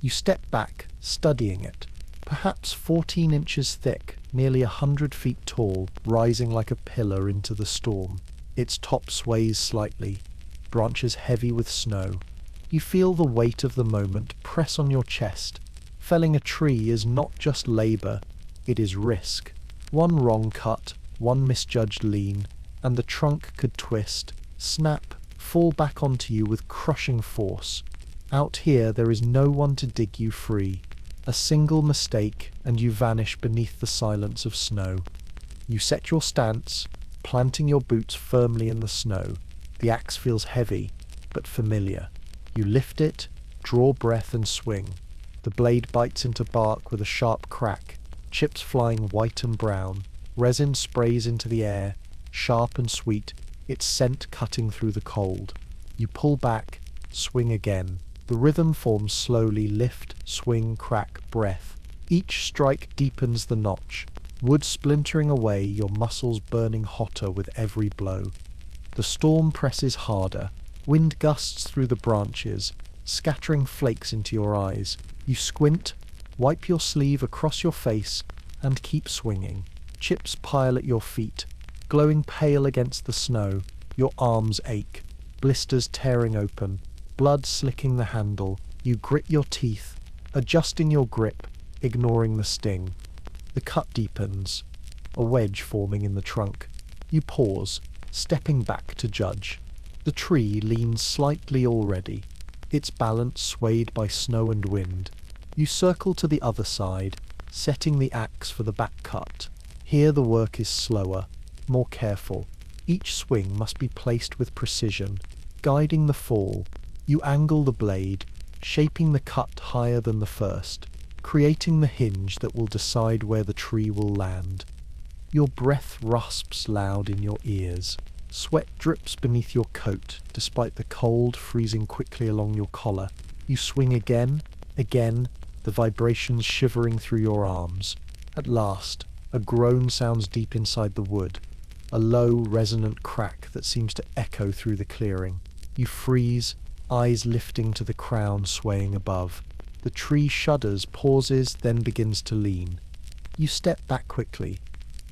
You step back, studying it. Perhaps 14 inches thick, nearly 100 feet tall, rising like a pillar into the storm. Its top sways slightly, branches heavy with snow. You feel the weight of the moment press on your chest. Felling a tree is not just labor, it is risk. One wrong cut, one misjudged lean, and the trunk could twist, snap, fall back onto you with crushing force. Out here there is no one to dig you free. A single mistake and you vanish beneath the silence of snow. You set your stance, planting your boots firmly in the snow. The axe feels heavy, but familiar. You lift it, draw breath and swing. The blade bites into bark with a sharp crack, chips flying white and brown. Resin sprays into the air, sharp and sweet, its scent cutting through the cold. You pull back, swing again. The rhythm forms slowly, lift, swing, crack, breath. Each strike deepens the notch, wood splintering away, your muscles burning hotter with every blow. The storm presses harder, wind gusts through the branches, scattering flakes into your eyes. You squint, wipe your sleeve across your face, and keep swinging. Chips pile at your feet, glowing pale against the snow. Your arms ache, blisters tearing open, blood slicking the handle. You grit your teeth, adjusting your grip, ignoring the sting. The cut deepens, a wedge forming in the trunk. You pause, stepping back to judge. The tree leans slightly already, its balance swayed by snow and wind. You circle to the other side, setting the axe for the back cut. Here the work is slower, more careful. Each swing must be placed with precision, guiding the fall. You angle the blade, shaping the cut higher than the first, creating the hinge that will decide where the tree will land. Your breath rasps loud in your ears. Sweat drips beneath your coat, despite the cold freezing quickly along your collar. You swing again, the vibrations shivering through your arms. At last, a groan sounds deep inside the wood, a low, resonant crack that seems to echo through the clearing. You freeze, eyes lifting to the crown swaying above. The tree shudders, pauses, then begins to lean. You step back quickly,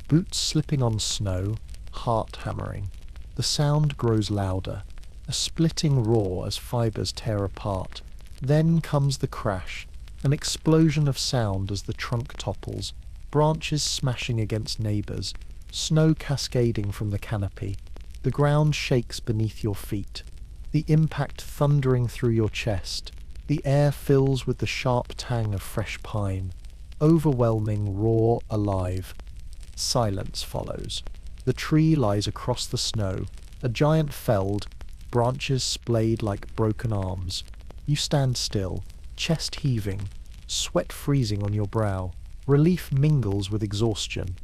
boots slipping on snow, heart hammering. The sound grows louder, a splitting roar as fibers tear apart. Then comes the crash, an explosion of sound as the trunk topples, branches smashing against neighbors, snow cascading from the canopy. The ground shakes beneath your feet, the impact thundering through your chest. The air fills with the sharp tang of fresh pine, overwhelming, raw, alive. Silence follows. The tree lies across the snow, a giant felled, branches splayed like broken arms. You stand still, chest heaving, sweat freezing on your brow. Relief mingles with exhaustion.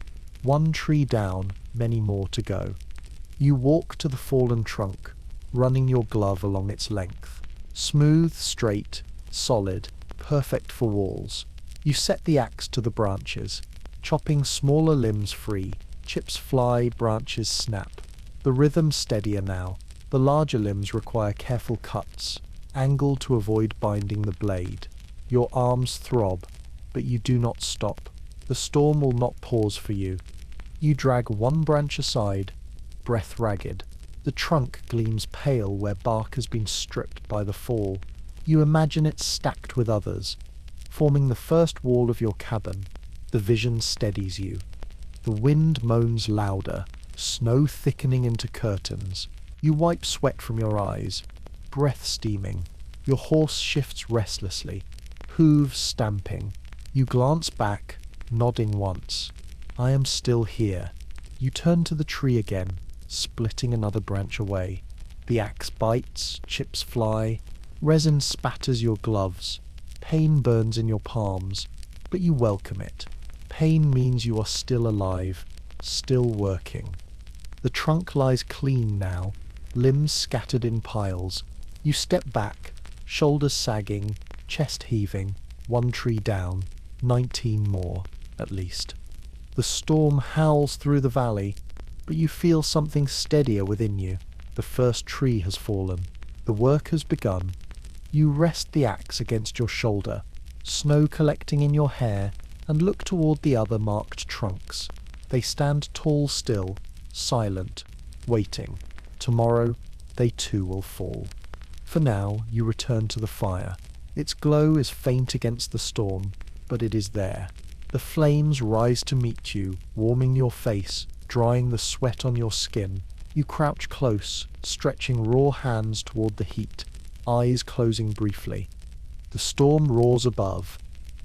One tree down, many more to go. You walk to the fallen trunk, running your glove along its length. Smooth, straight, solid, perfect for walls. You set the axe to the branches, chopping smaller limbs free. Chips fly, branches snap. The rhythm's steadier now. The larger limbs require careful cuts, angled to avoid binding the blade. Your arms throb, but you do not stop. The storm will not pause for you. You drag one branch aside, breath ragged. The trunk gleams pale where bark has been stripped by the fall. You imagine it stacked with others, forming the first wall of your cabin. The vision steadies you. The wind moans louder, snow thickening into curtains. You wipe sweat from your eyes, breath steaming. Your horse shifts restlessly, hooves stamping. You glance back, nodding once. I am still here. You turn to the tree again, splitting another branch away. The axe bites, chips fly, resin spatters your gloves. Pain burns in your palms, but you welcome it. Pain means you are still alive, still working. The trunk lies clean now, limbs scattered in piles. You step back, shoulders sagging, chest heaving. One tree down, 19 more, at least. The storm howls through the valley, but you feel something steadier within you. The first tree has fallen. The work has begun. You rest the axe against your shoulder, snow collecting in your hair, and look toward the other marked trunks. They stand tall still, silent, waiting. Tomorrow, they too will fall. For now, you return to the fire. Its glow is faint against the storm, but it is there. The flames rise to meet you, warming your face, drying the sweat on your skin. You crouch close, stretching raw hands toward the heat, eyes closing briefly. The storm roars above,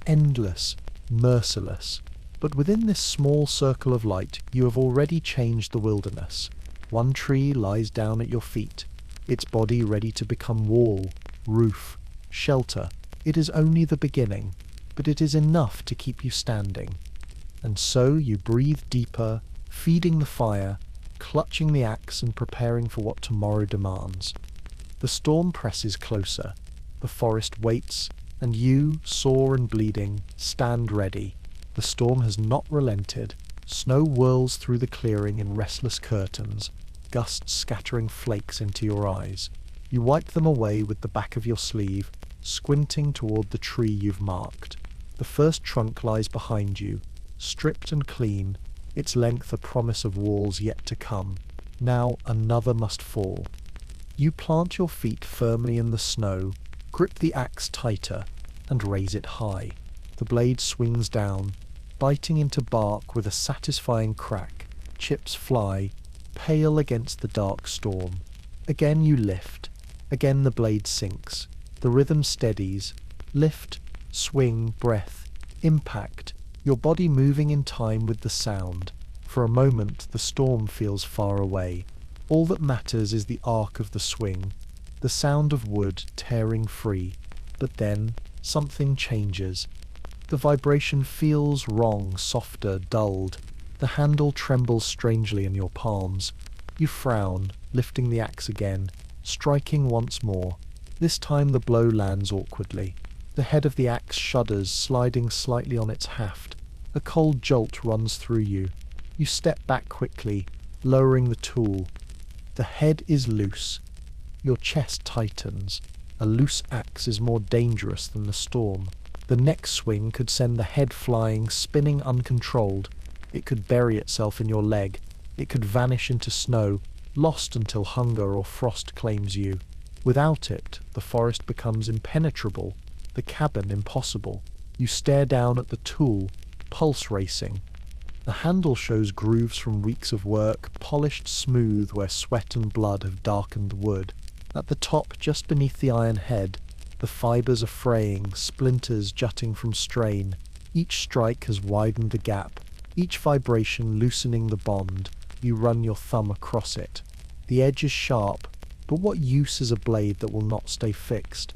endless, merciless. But within this small circle of light, you have already changed the wilderness. One tree lies down at your feet, its body ready to become wall, roof, shelter. It is only the beginning, but it is enough to keep you standing. And so you breathe deeper, feeding the fire, clutching the axe and preparing for what tomorrow demands. The storm presses closer. The forest waits, and you, sore and bleeding, stand ready. The storm has not relented. Snow whirls through the clearing in restless curtains, gusts scattering flakes into your eyes. You wipe them away with the back of your sleeve, squinting toward the tree you've marked. The first trunk lies behind you, stripped and clean, its length a promise of walls yet to come. Now another must fall. You plant your feet firmly in the snow, grip the axe tighter, and raise it high. The blade swings down, biting into bark with a satisfying crack. Chips fly, pale against the dark storm. Again you lift. Again the blade sinks. The rhythm steadies. Lift, swing, breath, impact, your body moving in time with the sound. For a moment the storm feels far away. All that matters is the arc of the swing, the sound of wood tearing free. But then, something changes. The vibration feels wrong, softer, dulled. The handle trembles strangely in your palms. You frown, lifting the axe again, striking once more. This time the blow lands awkwardly. The head of the axe shudders, sliding slightly on its haft. A cold jolt runs through you. You step back quickly, lowering the tool. The head is loose. Your chest tightens. A loose axe is more dangerous than the storm. The next swing could send the head flying, spinning uncontrolled. It could bury itself in your leg. It could vanish into snow, lost until hunger or frost claims you. Without it, the forest becomes impenetrable, the cabin impossible. You stare down at the tool, pulse racing. The handle shows grooves from weeks of work, polished smooth where sweat and blood have darkened the wood. At the top, just beneath the iron head, the fibers are fraying, splinters jutting from strain. Each strike has widened the gap, each vibration loosening the bond. You run your thumb across it. The edge is sharp, but what use is a blade that will not stay fixed?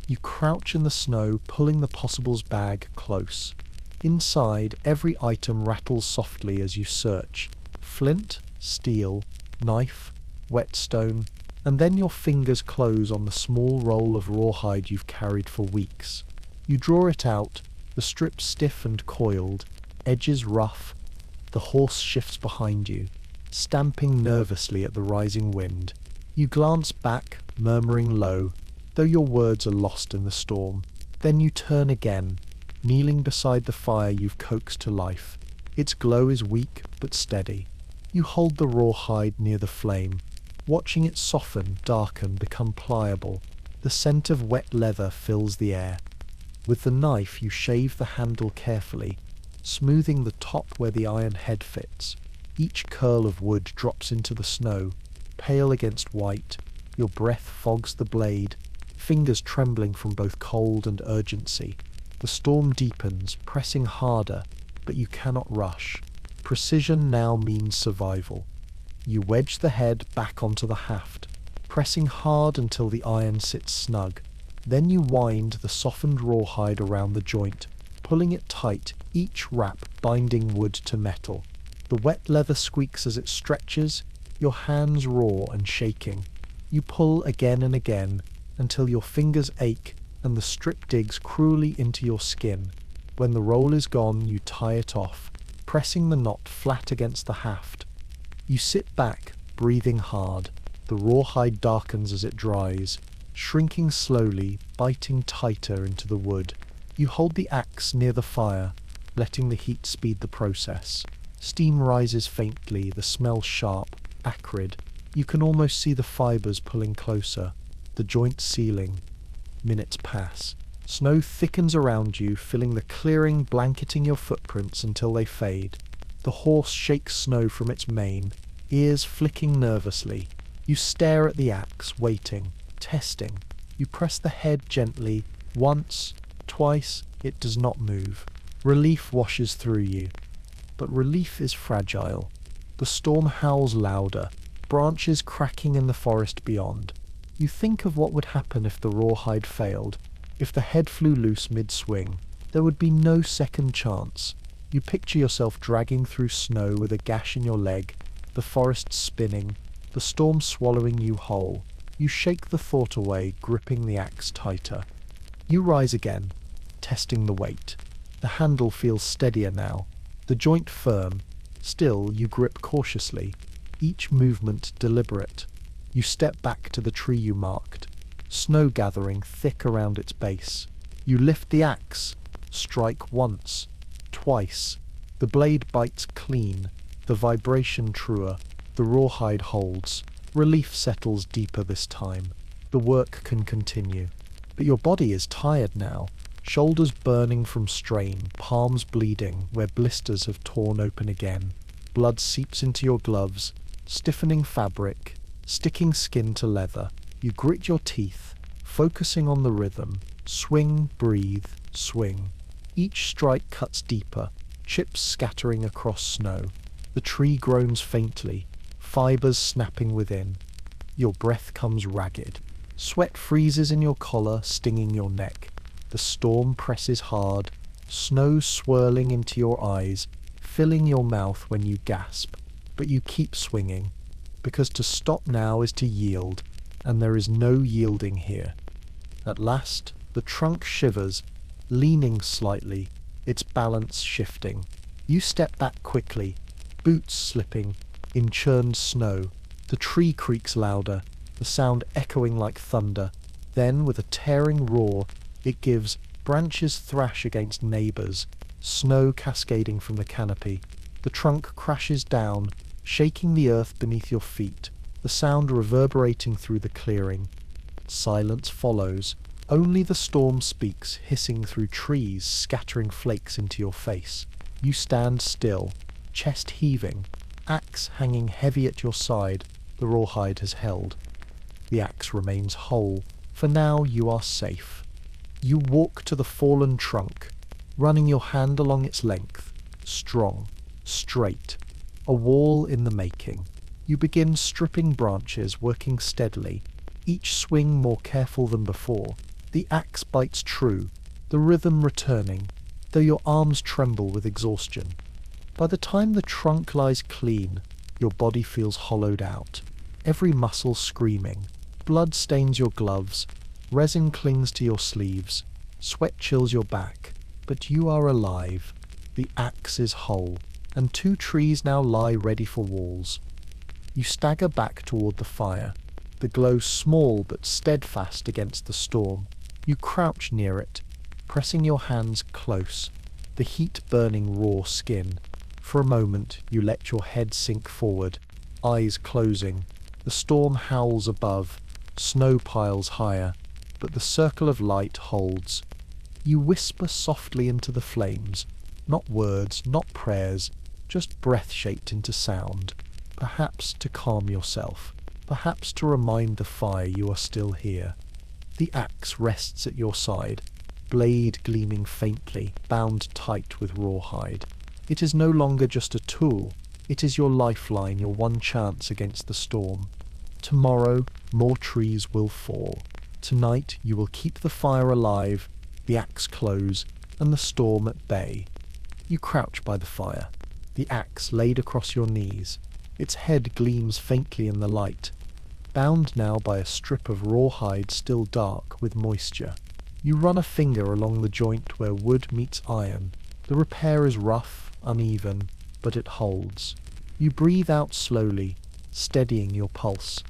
You crouch in the snow, pulling the possibles bag close. Inside, every item rattles softly as you search. Flint, steel, knife, whetstone, and then your fingers close on the small roll of rawhide you've carried for weeks. You draw it out, the strip stiff and coiled, edges rough. The horse shifts behind you, stamping nervously at the rising wind. You glance back, murmuring low, though your words are lost in the storm. Then you turn again, kneeling beside the fire you've coaxed to life. Its glow is weak but steady. You hold the rawhide near the flame, watching it soften, darken, become pliable. The scent of wet leather fills the air. With the knife you shave the handle carefully, smoothing the top where the iron head fits. Each curl of wood drops into the snow, pale against white. Your breath fogs the blade, fingers trembling from both cold and urgency. The storm deepens, pressing harder, but you cannot rush. Precision now means survival. You wedge the head back onto the haft, pressing hard until the iron sits snug. Then you wind the softened rawhide around the joint, pulling it tight, each wrap binding wood to metal. The wet leather squeaks as it stretches, your hands raw and shaking. You pull again and again, until your fingers ache and the strip digs cruelly into your skin. When the roll is gone, you tie it off, pressing the knot flat against the haft. You sit back, breathing hard. The rawhide darkens as it dries, shrinking slowly, biting tighter into the wood. You hold the axe near the fire, letting the heat speed the process. Steam rises faintly, the smell sharp, acrid. You can almost see the fibers pulling closer, the joint sealing. Minutes pass. Snow thickens around you, filling the clearing, blanketing your footprints until they fade. The horse shakes snow from its mane, ears flicking nervously. You stare at the axe, waiting, testing. You press the head gently, once, twice, it does not move. Relief washes through you. But relief is fragile. The storm howls louder, branches cracking in the forest beyond. You think of what would happen if the rawhide failed. If the head flew loose mid-swing, there would be no second chance. You picture yourself dragging through snow with a gash in your leg, the forest spinning, the storm swallowing you whole. You shake the thought away, gripping the axe tighter. You rise again, testing the weight. The handle feels steadier now, the joint firm. Still, you grip cautiously, each movement deliberate. You step back to the tree you marked, snow gathering thick around its base. You lift the axe, strike once, twice. The blade bites clean, the vibration truer. The rawhide holds. Relief settles deeper this time. The work can continue. But your body is tired now, shoulders burning from strain, palms bleeding where blisters have torn open again. Blood seeps into your gloves, stiffening fabric, sticking skin to leather. You grit your teeth, focusing on the rhythm. Swing, breathe, swing. Each strike cuts deeper, chips scattering across snow. The tree groans faintly, fibers snapping within. Your breath comes ragged. Sweat freezes in your collar, stinging your neck. The storm presses hard, snow swirling into your eyes, filling your mouth when you gasp. But you keep swinging, because to stop now is to yield, and there is no yielding here. At last, the trunk shivers, leaning slightly, its balance shifting. You step back quickly, boots slipping, in churned snow. The tree creaks louder, the sound echoing like thunder. Then, with a tearing roar, it gives. Branches thrash against neighbours, snow cascading from the canopy. The trunk crashes down, shaking the earth beneath your feet, the sound reverberating through the clearing. Silence follows. Only the storm speaks, hissing through trees, scattering flakes into your face. You stand still, chest heaving, axe hanging heavy at your side. The rawhide has held. The axe remains whole. For now you are safe. You walk to the fallen trunk, running your hand along its length, strong, straight, a wall in the making. You begin stripping branches, working steadily, each swing more careful than before. The axe bites true, the rhythm returning. though your arms tremble with exhaustion. By the time the trunk lies clean, your body feels hollowed out, every muscle screaming. Blood stains your gloves, resin clings to your sleeves, sweat chills your back, but you are alive. The axe is whole, and 2 trees now lie ready for walls. You stagger back toward the fire, the glow small but steadfast against the storm. You crouch near it, pressing your hands close, the heat burning raw skin. For a moment you let your head sink forward, eyes closing. The storm howls above, snow piles higher, but the circle of light holds. You whisper softly into the flames, not words, not prayers, just breath shaped into sound, perhaps to calm yourself, perhaps to remind the fire you are still here. The axe rests at your side, blade gleaming faintly, bound tight with rawhide. It is no longer just a tool, it is your lifeline, your one chance against the storm. Tomorrow, more trees will fall. Tonight, you will keep the fire alive, the axe close, and the storm at bay. You crouch by the fire, the axe laid across your knees. Its head gleams faintly in the light, bound now by a strip of rawhide still dark with moisture. You run a finger along the joint where wood meets iron. The repair is rough, uneven, but it holds. You breathe out slowly, steadying your pulse.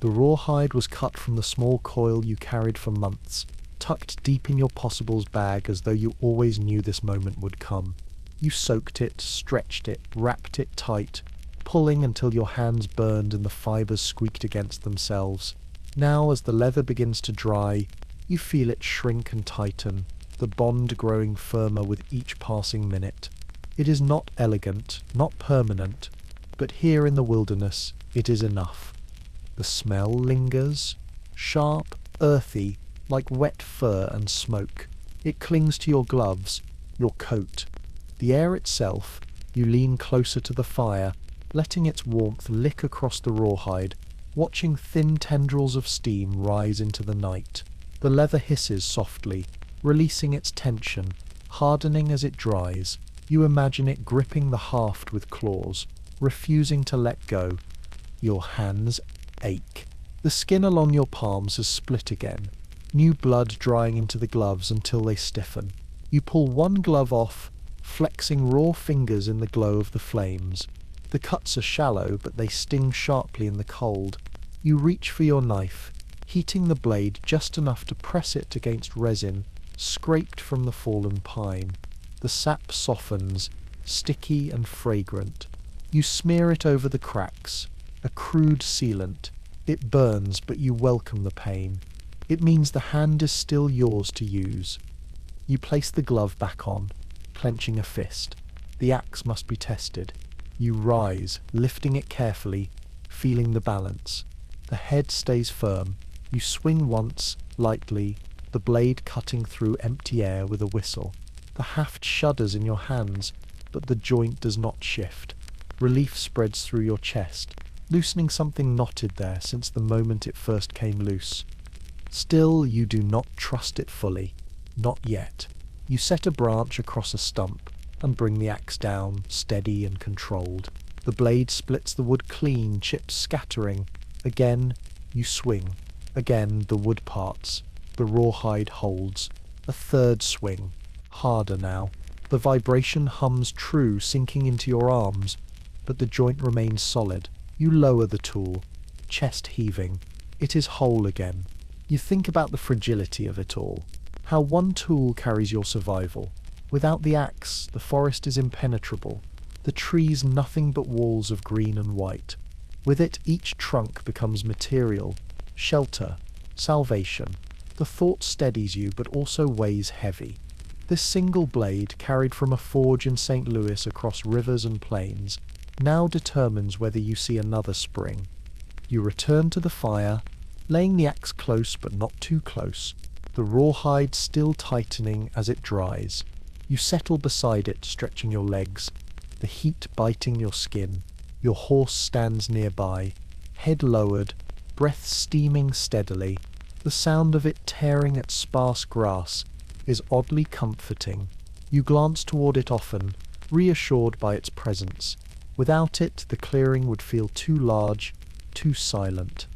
The rawhide was cut from the small coil you carried for months, tucked deep in your possibles bag as though you always knew this moment would come. You soaked it, stretched it, wrapped it tight, pulling until your hands burned and the fibers squeaked against themselves. Now, as the leather begins to dry, you feel it shrink and tighten, the bond growing firmer with each passing minute. It is not elegant, not permanent, but here in the wilderness it is enough. The smell lingers, sharp, earthy, like wet fur and smoke. It clings to your gloves, your coat. The air itself, you lean closer to the fire, letting its warmth lick across the rawhide, watching thin tendrils of steam rise into the night. The leather hisses softly, releasing its tension, hardening as it dries. You imagine it gripping the haft with claws, refusing to let go. Your hands ache. The skin along your palms has split again, new blood drying into the gloves until they stiffen. You pull one glove off, flexing raw fingers in the glow of the flames. The cuts are shallow, but they sting sharply in the cold. You reach for your knife, heating the blade just enough to press it against resin, scraped from the fallen pine. The sap softens, sticky and fragrant. You smear it over the cracks, a crude sealant. It burns, but you welcome the pain. It means the hand is still yours to use. You place the glove back on, clenching a fist. The axe must be tested. You rise, lifting it carefully, feeling the balance. The head stays firm. You swing once, lightly, the blade cutting through empty air with a whistle. The haft shudders in your hands, but the joint does not shift. Relief spreads through your chest, loosening something knotted there since the moment it first came loose. Still, you do not trust it fully. Not yet. You set a branch across a stump and bring the axe down, steady and controlled. The blade splits the wood clean, chips scattering. Again, you swing. Again, the wood parts. The rawhide holds. A third swing. Harder now. The vibration hums true, sinking into your arms, but the joint remains solid. You lower the tool, chest heaving. It is whole again. You think about the fragility of it all, how one tool carries your survival. Without the axe, the forest is impenetrable, the trees nothing but walls of green and white. With it, each trunk becomes material, shelter, salvation. The thought steadies you, but also weighs heavy. This single blade, carried from a forge in St. Louis across rivers and plains, now determines whether you see another spring. You return to the fire, laying the axe close but not too close, the rawhide still tightening as it dries. You settle beside it, stretching your legs, the heat biting your skin. Your horse stands nearby, head lowered, breath steaming steadily. The sound of it tearing at sparse grass is oddly comforting. You glance toward it often, reassured by its presence. Without it, the clearing would feel too large, too silent.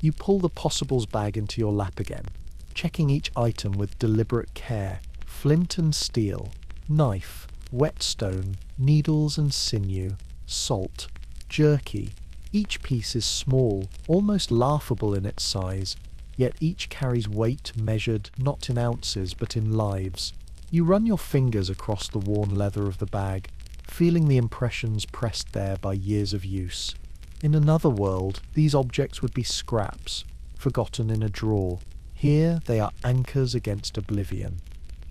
You pull the possibles bag into your lap again, checking each item with deliberate care. Flint and steel, knife, whetstone, needles and sinew, salt, jerky. Each piece is small, almost laughable in its size, yet each carries weight measured not in ounces but in lives. You run your fingers across the worn leather of the bag, feeling the impressions pressed there by years of use. In another world, these objects would be scraps, forgotten in a drawer. Here they are anchors against oblivion.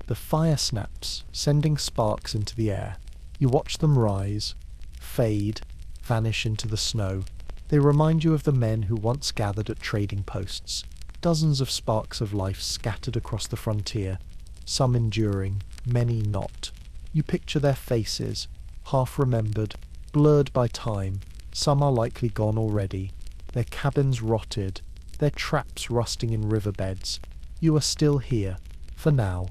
The fire snaps, sending sparks into the air. You watch them rise, fade, vanish into the snow. They remind you of the men who once gathered at trading posts. Dozens of sparks of life scattered across the frontier, some enduring, many not. You picture their faces, half remembered, blurred by time. Some are likely gone already, their cabins rotted, their traps rusting in riverbeds. You are still here, for now.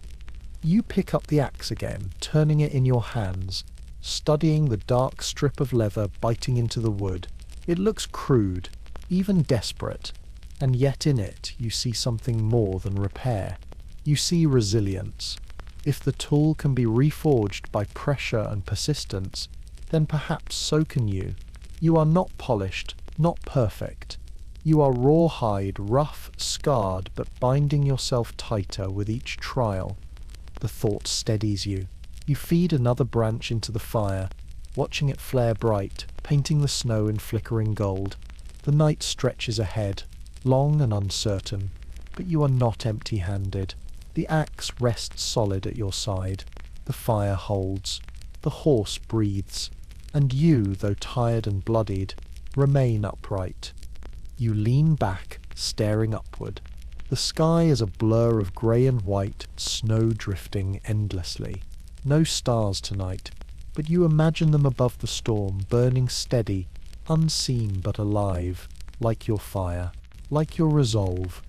You pick up the axe again, turning it in your hands, studying the dark strip of leather biting into the wood. It looks crude, even desperate, and yet in it you see something more than repair. You see resilience. If the tool can be reforged by pressure and persistence, then perhaps so can you. You are not polished, not perfect. You are rawhide, rough, scarred, but binding yourself tighter with each trial. The thought steadies you. You feed another branch into the fire, watching it flare bright, painting the snow in flickering gold. The night stretches ahead, long and uncertain, but you are not empty-handed. The axe rests solid at your side. The fire holds. The horse breathes. And you, though tired and bloodied, remain upright. You lean back, staring upward. The sky is a blur of grey and white, snow drifting endlessly. No stars tonight, but you imagine them above the storm, burning steady, unseen but alive, like your fire, like your resolve.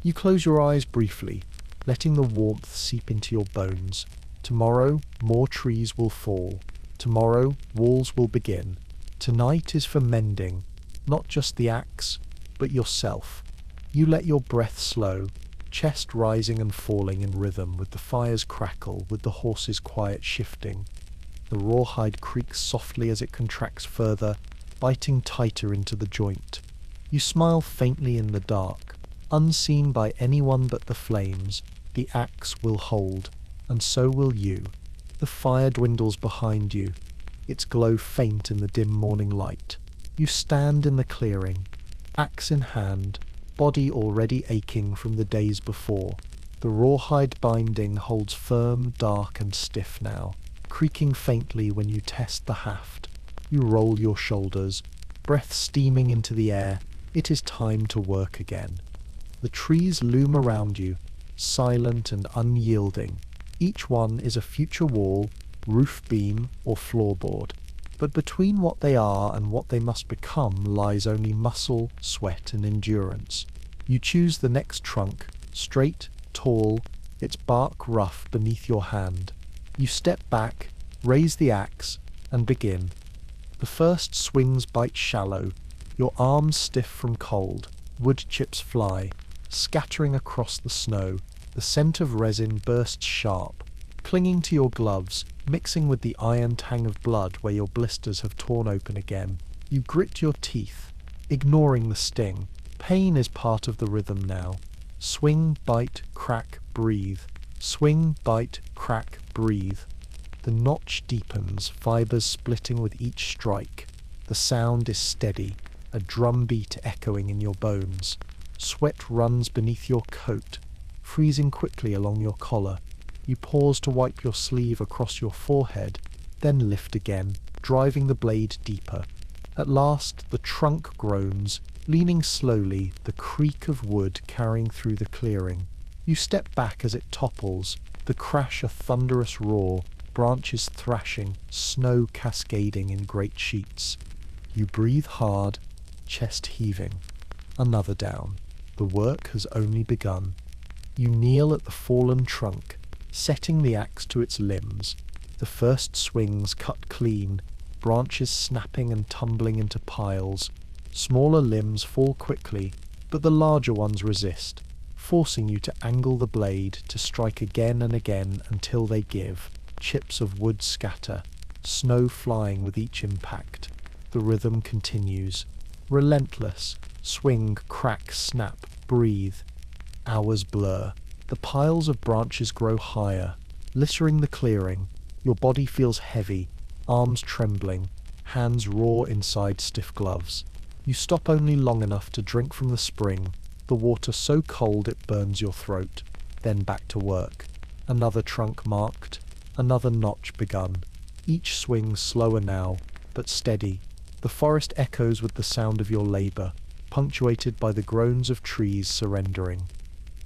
You close your eyes briefly, letting the warmth seep into your bones. Tomorrow, more trees will fall. Tomorrow, walls will begin. Tonight is for mending, not just the axe, but yourself. You let your breath slow, chest rising and falling in rhythm with the fire's crackle, with the horse's quiet shifting. The rawhide creaks softly as it contracts further, biting tighter into the joint. You smile faintly in the dark. Unseen by anyone but the flames, the axe will hold, and so will you. The fire dwindles behind you, its glow faint in the dim morning light. You stand in the clearing, axe in hand, body already aching from the days before. The rawhide binding holds firm, dark and stiff now, creaking faintly when you test the haft. You roll your shoulders, breath steaming into the air. It is time to work again. The trees loom around you, silent and unyielding. Each one is a future wall, roof beam, or floorboard. But between what they are and what they must become lies only muscle, sweat, and endurance. You choose the next trunk, straight, tall, its bark rough beneath your hand. You step back, raise the axe, and begin. The first swings bite shallow, your arms stiff from cold. Wood chips fly, scattering across the snow. The scent of resin bursts sharp, clinging to your gloves, mixing with the iron tang of blood where your blisters have torn open again. You grit your teeth, ignoring the sting. Pain is part of the rhythm now. Swing, bite, crack, breathe. Swing, bite, crack, breathe. The notch deepens, fibers splitting with each strike. The sound is steady, a drumbeat echoing in your bones. Sweat runs beneath your coat, freezing quickly along your collar. You pause to wipe your sleeve across your forehead, then lift again, driving the blade deeper. At last, the trunk groans, leaning slowly, the creak of wood carrying through the clearing. You step back as it topples, the crash a thunderous roar, branches thrashing, snow cascading in great sheets. You breathe hard, chest heaving. Another down. The work has only begun. You kneel at the fallen trunk, setting the axe to its limbs. The first swings cut clean, branches snapping and tumbling into piles. Smaller limbs fall quickly, but the larger ones resist, forcing you to angle the blade to strike again and again until they give. Chips of wood scatter, snow flying with each impact. The rhythm continues. Relentless. Swing, crack, snap, breathe. Hours blur. The piles of branches grow higher, littering the clearing. Your body feels heavy, arms trembling, hands raw inside stiff gloves. You stop only long enough to drink from the spring, the water so cold it burns your throat. Then back to work. Another trunk marked, another notch begun. Each swing slower now, but steady. The forest echoes with the sound of your labor, punctuated by the groans of trees surrendering.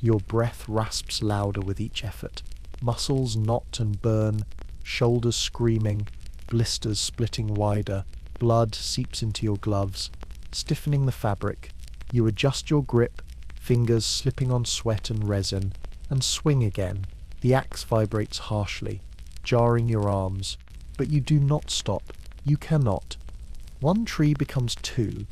Your breath rasps louder with each effort. Muscles knot and burn, shoulders screaming, blisters splitting wider. Blood seeps into your gloves, stiffening the fabric. You adjust your grip, fingers slipping on sweat and resin, and swing again. The axe vibrates harshly, jarring your arms. But you do not stop. You cannot. One tree becomes two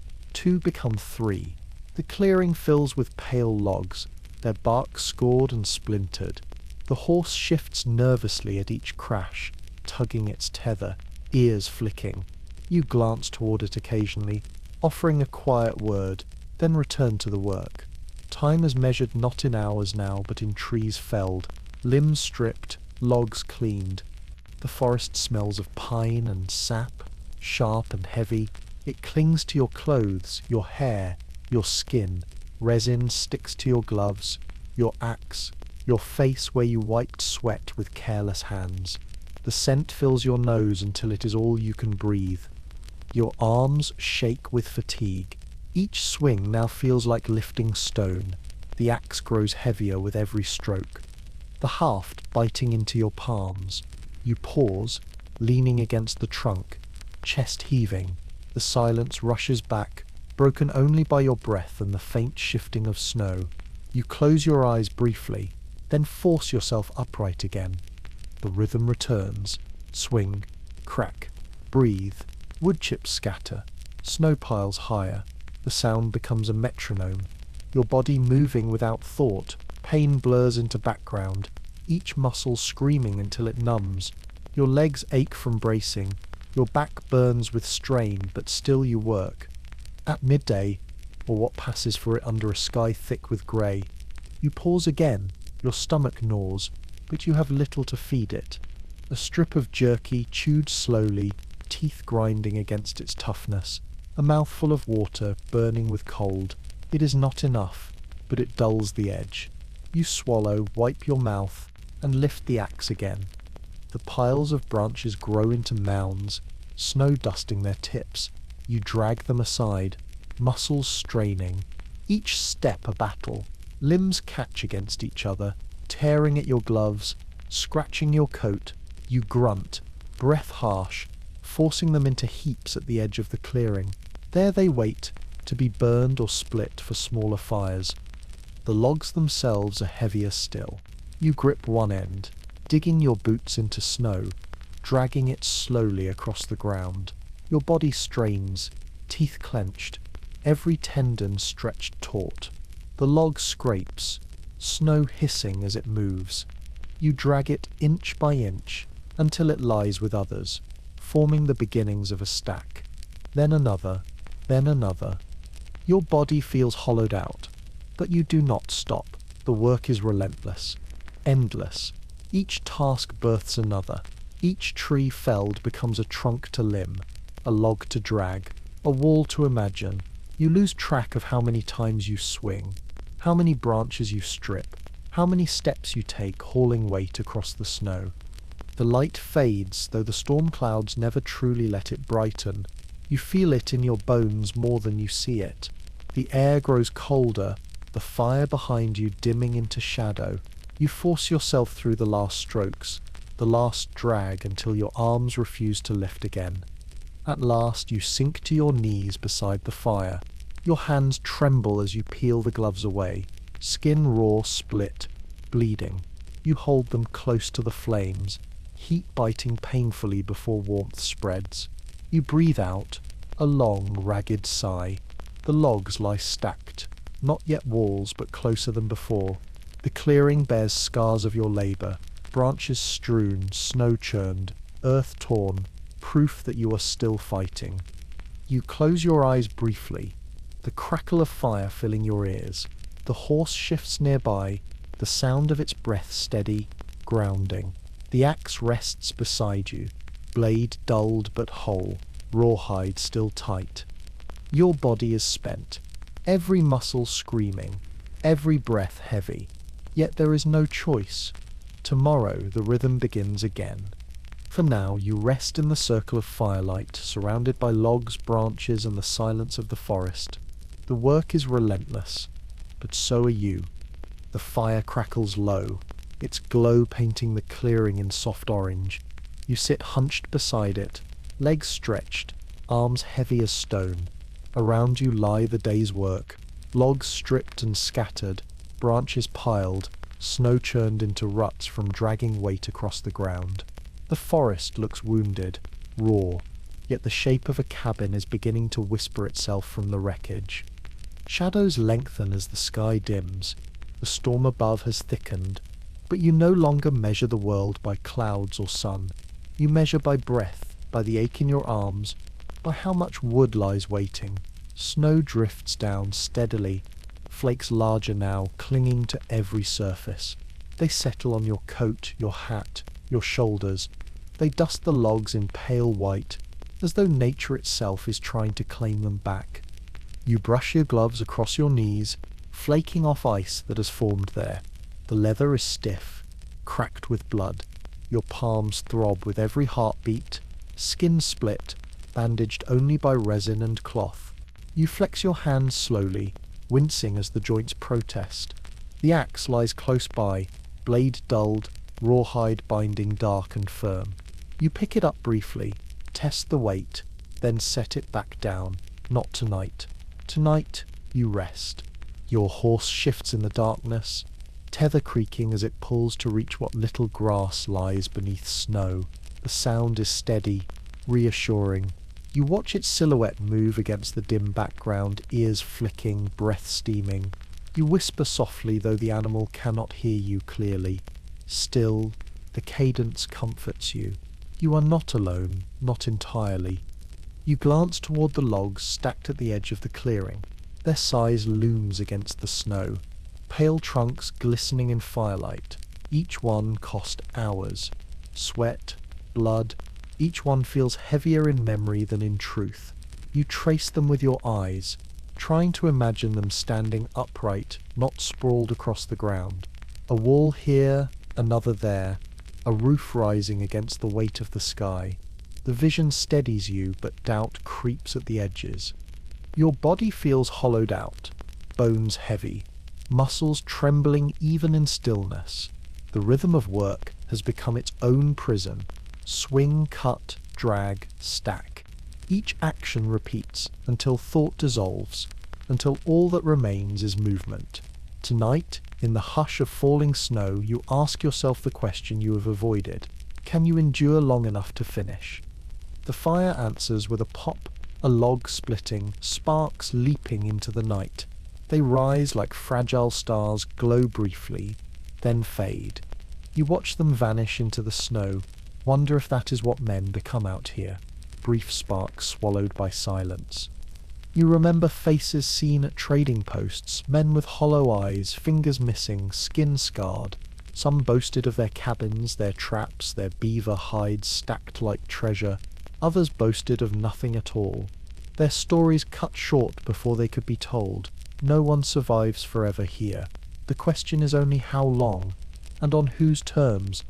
become three. The clearing fills with pale logs, their bark scored and splintered. The horse shifts nervously at each crash, tugging its tether, ears flicking. You glance toward it occasionally, offering a quiet word, then return to the work. Time is measured not in hours now, but in trees felled, limbs stripped, logs cleaned. The forest smells of pine and sap, sharp and heavy. It clings to your clothes, your hair, your skin. Resin sticks to your gloves, your axe, your face where you wiped sweat with careless hands. The scent fills your nose until it is all you can breathe. Your arms shake with fatigue. Each swing now feels like lifting stone. The axe grows heavier with every stroke, the haft biting into your palms. You pause, leaning against the trunk, chest heaving. The silence rushes back, broken only by your breath and the faint shifting of snow. You close your eyes briefly, then force yourself upright again. The rhythm returns. Swing, crack, breathe. Wood chips scatter, snow piles higher. The sound becomes a metronome. Your body moving without thought. Pain blurs into background, each muscle screaming until it numbs. Your legs ache from bracing. Your back burns with strain, but still you work. At midday, or what passes for it under a sky thick with grey, you pause again. Your stomach gnaws, but you have little to feed it. A strip of jerky chewed slowly, teeth grinding against its toughness. A mouthful of water burning with cold. It is not enough, but it dulls the edge. You swallow, wipe your mouth, and lift the axe again. The piles of branches grow into mounds, snow dusting their tips. You drag them aside, muscles straining. Each step a battle. Limbs catch against each other, tearing at your gloves, scratching your coat. You grunt, breath harsh, forcing them into heaps at the edge of the clearing. There they wait, to be burned or split for smaller fires. The logs themselves are heavier still. You grip one end, digging your boots into snow, dragging it slowly across the ground. Your body strains, teeth clenched, every tendon stretched taut. The log scrapes, snow hissing as it moves. You drag it inch by inch until it lies with others, forming the beginnings of a stack. Then another, then another. Your body feels hollowed out, but you do not stop. The work is relentless, endless. Each task births another. Each tree felled becomes a trunk to limb, a log to drag, a wall to imagine. You lose track of how many times you swing, how many branches you strip, how many steps you take hauling weight across the snow. The light fades, though the storm clouds never truly let it brighten. You feel it in your bones more than you see it. The air grows colder, the fire behind you dimming into shadow. You force yourself through the last strokes, the last drag until your arms refuse to lift again. At last you sink to your knees beside the fire. Your hands tremble as you peel the gloves away, skin raw, split, bleeding. You You hold them close to the flames, heat biting painfully before warmth spreads. You breathe out, a long, ragged sigh. The logs lie stacked, not yet walls but closer than before. The clearing bears scars of your labour, branches strewn, snow-churned, earth-torn, proof that you are still fighting. You close your eyes briefly, the crackle of fire filling your ears. The horse shifts nearby, the sound of its breath steady, grounding. The axe rests beside you, blade dulled but whole, rawhide still tight. Your body is spent, every muscle screaming, every breath heavy. Yet there is no choice. Tomorrow the rhythm begins again. For now you rest in the circle of firelight, surrounded by logs, branches, and the silence of the forest. The work is relentless, but so are you. The fire crackles low, its glow painting the clearing in soft orange. You sit hunched beside it, legs stretched, arms heavy as stone. Around you lie the day's work, logs stripped and scattered, branches piled, snow churned into ruts from dragging weight across the ground. The forest looks wounded, raw, yet the shape of a cabin is beginning to whisper itself from the wreckage. Shadows lengthen as the sky dims. The storm above has thickened, but you no longer measure the world by clouds or sun. You measure by breath, by the ache in your arms, by how much wood lies waiting. Snow drifts down steadily, flakes larger now, clinging to every surface. They settle on your coat, your hat, your shoulders. They dust the logs in pale white, as though nature itself is trying to claim them back. You brush your gloves across your knees, flaking off ice that has formed there. The leather is stiff, cracked with blood. Your palms throb with every heartbeat, skin split, bandaged only by resin and cloth. You flex your hands slowly, wincing as the joints protest. The axe lies close by, blade dulled, rawhide binding dark and firm. You pick it up briefly, test the weight, then set it back down. Not tonight. Tonight, you rest. Your horse shifts in the darkness, tether creaking as it pulls to reach what little grass lies beneath snow. The sound is steady, reassuring. You watch its silhouette move against the dim background, ears flicking, breath steaming. You whisper softly, though the animal cannot hear you clearly. Still, the cadence comforts you. You are not alone, not entirely. You glance toward the logs stacked at the edge of the clearing. Their size looms against the snow, pale trunks glistening in firelight. Each one cost hours. Sweat, blood, each one feels heavier in memory than in truth. You trace them with your eyes, trying to imagine them standing upright, not sprawled across the ground. A wall here, another there, a roof rising against the weight of the sky. The vision steadies you, but doubt creeps at the edges. Your body feels hollowed out, bones heavy, muscles trembling even in stillness. The rhythm of work has become its own prison. Swing, cut, drag, stack. Each action repeats until thought dissolves, until all that remains is movement. Tonight, in the hush of falling snow, you ask yourself the question you have avoided. Can you endure long enough to finish? The fire answers with a pop, a log splitting, sparks leaping into the night. They rise like fragile stars, glow briefly, then fade. You watch them vanish into the snow, wonder if that is what men become out here. Brief sparks swallowed by silence. You remember faces seen at trading posts, men with hollow eyes, fingers missing, skin scarred. Some boasted of their cabins, their traps, their beaver hides stacked like treasure. Others boasted of nothing at all. Their stories cut short before they could be told. No one survives forever here. The question is only how long, and on whose terms.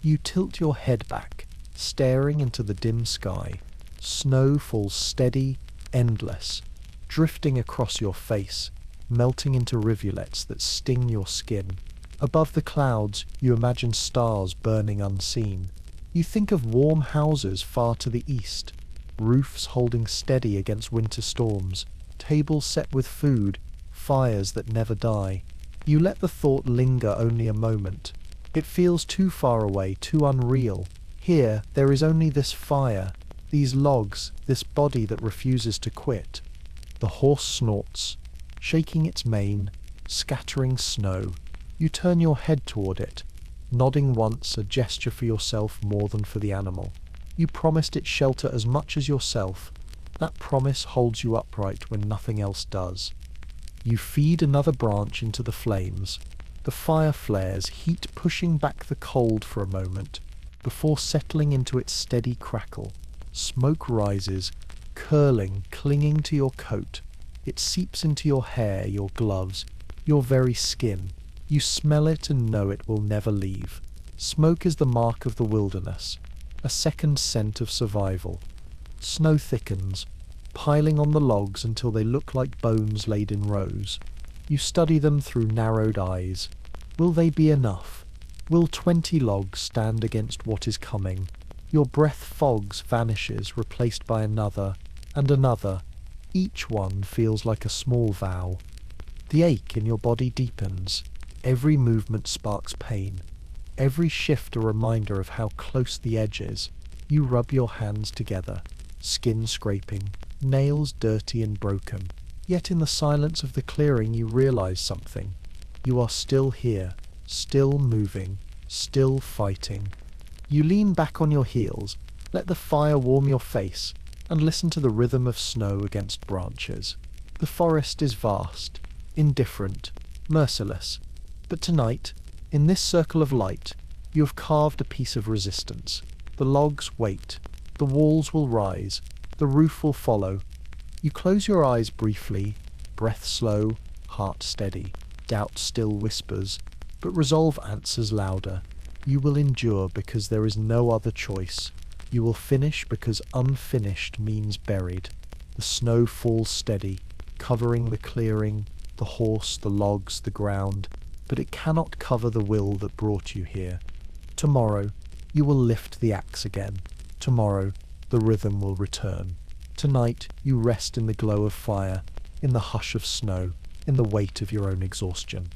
You tilt your head back, staring into the dim sky. Snow falls steady, endless, drifting across your face, melting into rivulets that sting your skin. Above the clouds, you imagine stars burning unseen. You think of warm houses far to the east, roofs holding steady against winter storms, tables set with food, fires that never die. You let the thought linger only a moment, It feels too far away, too unreal. Here, there is only this fire, these logs, this body that refuses to quit. The horse snorts, shaking its mane, scattering snow. You turn your head toward it, nodding once, a gesture for yourself more than for the animal. You promised it shelter as much as yourself. That promise holds you upright when nothing else does. You feed another branch into the flames. The fire flares, heat pushing back the cold for a moment, before settling into its steady crackle. Smoke rises, curling, clinging to your coat. It seeps into your hair, your gloves, your very skin. You smell it and know it will never leave. Smoke is the mark of the wilderness, a second scent of survival. Snow thickens, piling on the logs until they look like bones laid in rows. You study them through narrowed eyes. Will they be enough? Will 20 logs stand against what is coming? Your breath fogs, vanishes, replaced by another, and another. Each one feels like a small vow. The ache in your body deepens. Every movement sparks pain. Every shift a reminder of how close the edge is. You rub your hands together, skin scraping, nails dirty and broken. Yet in the silence of the clearing you realize something. You are still here, still moving, still fighting. You lean back on your heels, let the fire warm your face, and listen to the rhythm of snow against branches. The forest is vast, indifferent, merciless. But tonight, in this circle of light, you have carved a piece of resistance. The logs wait. The walls will rise. The roof will follow. You close your eyes briefly, breath slow, heart steady. Doubt still whispers, but resolve answers louder. You will endure because there is no other choice. You will finish because unfinished means buried. The snow falls steady, covering the clearing, the horse, the logs, the ground, but it cannot cover the will that brought you here. Tomorrow, you will lift the axe again. Tomorrow, the rhythm will return. Tonight, you rest in the glow of fire, in the hush of snow, in the weight of your own exhaustion.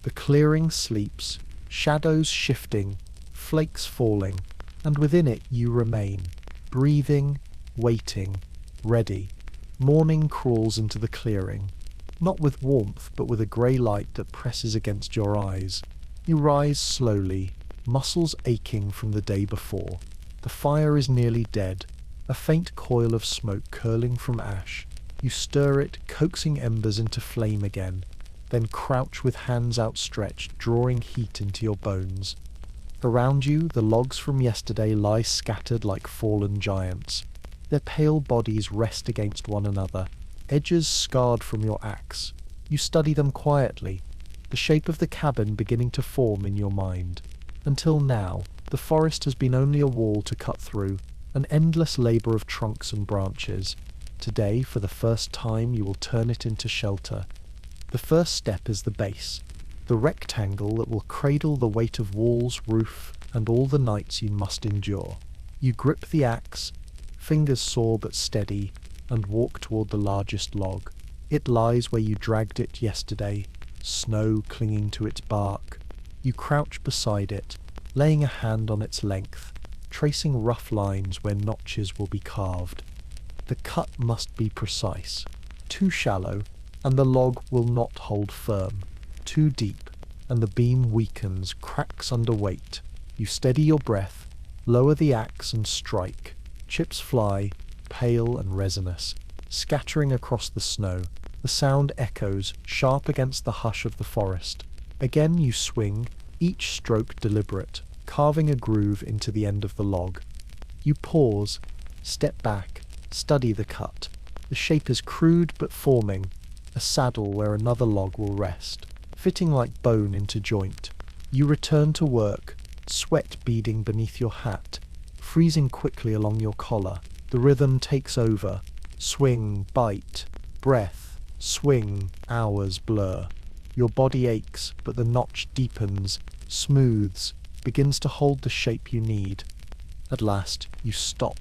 The clearing sleeps, shadows shifting, flakes falling, and within it you remain, breathing, waiting, ready. Morning crawls into the clearing, not with warmth, but with a grey light that presses against your eyes. You rise slowly, muscles aching from the day before. The fire is nearly dead, a faint coil of smoke curling from ash. You stir it, coaxing embers into flame again, then crouch with hands outstretched, drawing heat into your bones. Around you, the logs from yesterday lie scattered like fallen giants. Their pale bodies rest against one another, edges scarred from your axe. You study them quietly, the shape of the cabin beginning to form in your mind. Until now, the forest has been only a wall to cut through, an endless labour of trunks and branches. Today, for the first time, you will turn it into shelter. The first step is the base, the rectangle that will cradle the weight of walls, roof, and all the nights you must endure. You grip the axe, fingers sore but steady, and walk toward the largest log. It lies where you dragged it yesterday, snow clinging to its bark. You crouch beside it, laying a hand on its length, tracing rough lines where notches will be carved. The cut must be precise. Too shallow, and the log will not hold firm. Too deep, and the beam weakens, cracks under weight. You steady your breath, lower the axe and strike. Chips fly, pale and resinous, scattering across the snow. The sound echoes, sharp against the hush of the forest. Again you swing, each stroke deliberate, carving a groove into the end of the log. You pause, step back, study the cut. The shape is crude but forming, a saddle where another log will rest, fitting like bone into joint. You return to work, sweat beading beneath your hat, freezing quickly along your collar. The rhythm takes over. Swing, bite, breath, swing, hours blur. Your body aches, but the notch deepens, smooths, begins to hold the shape you need. At last, you stop,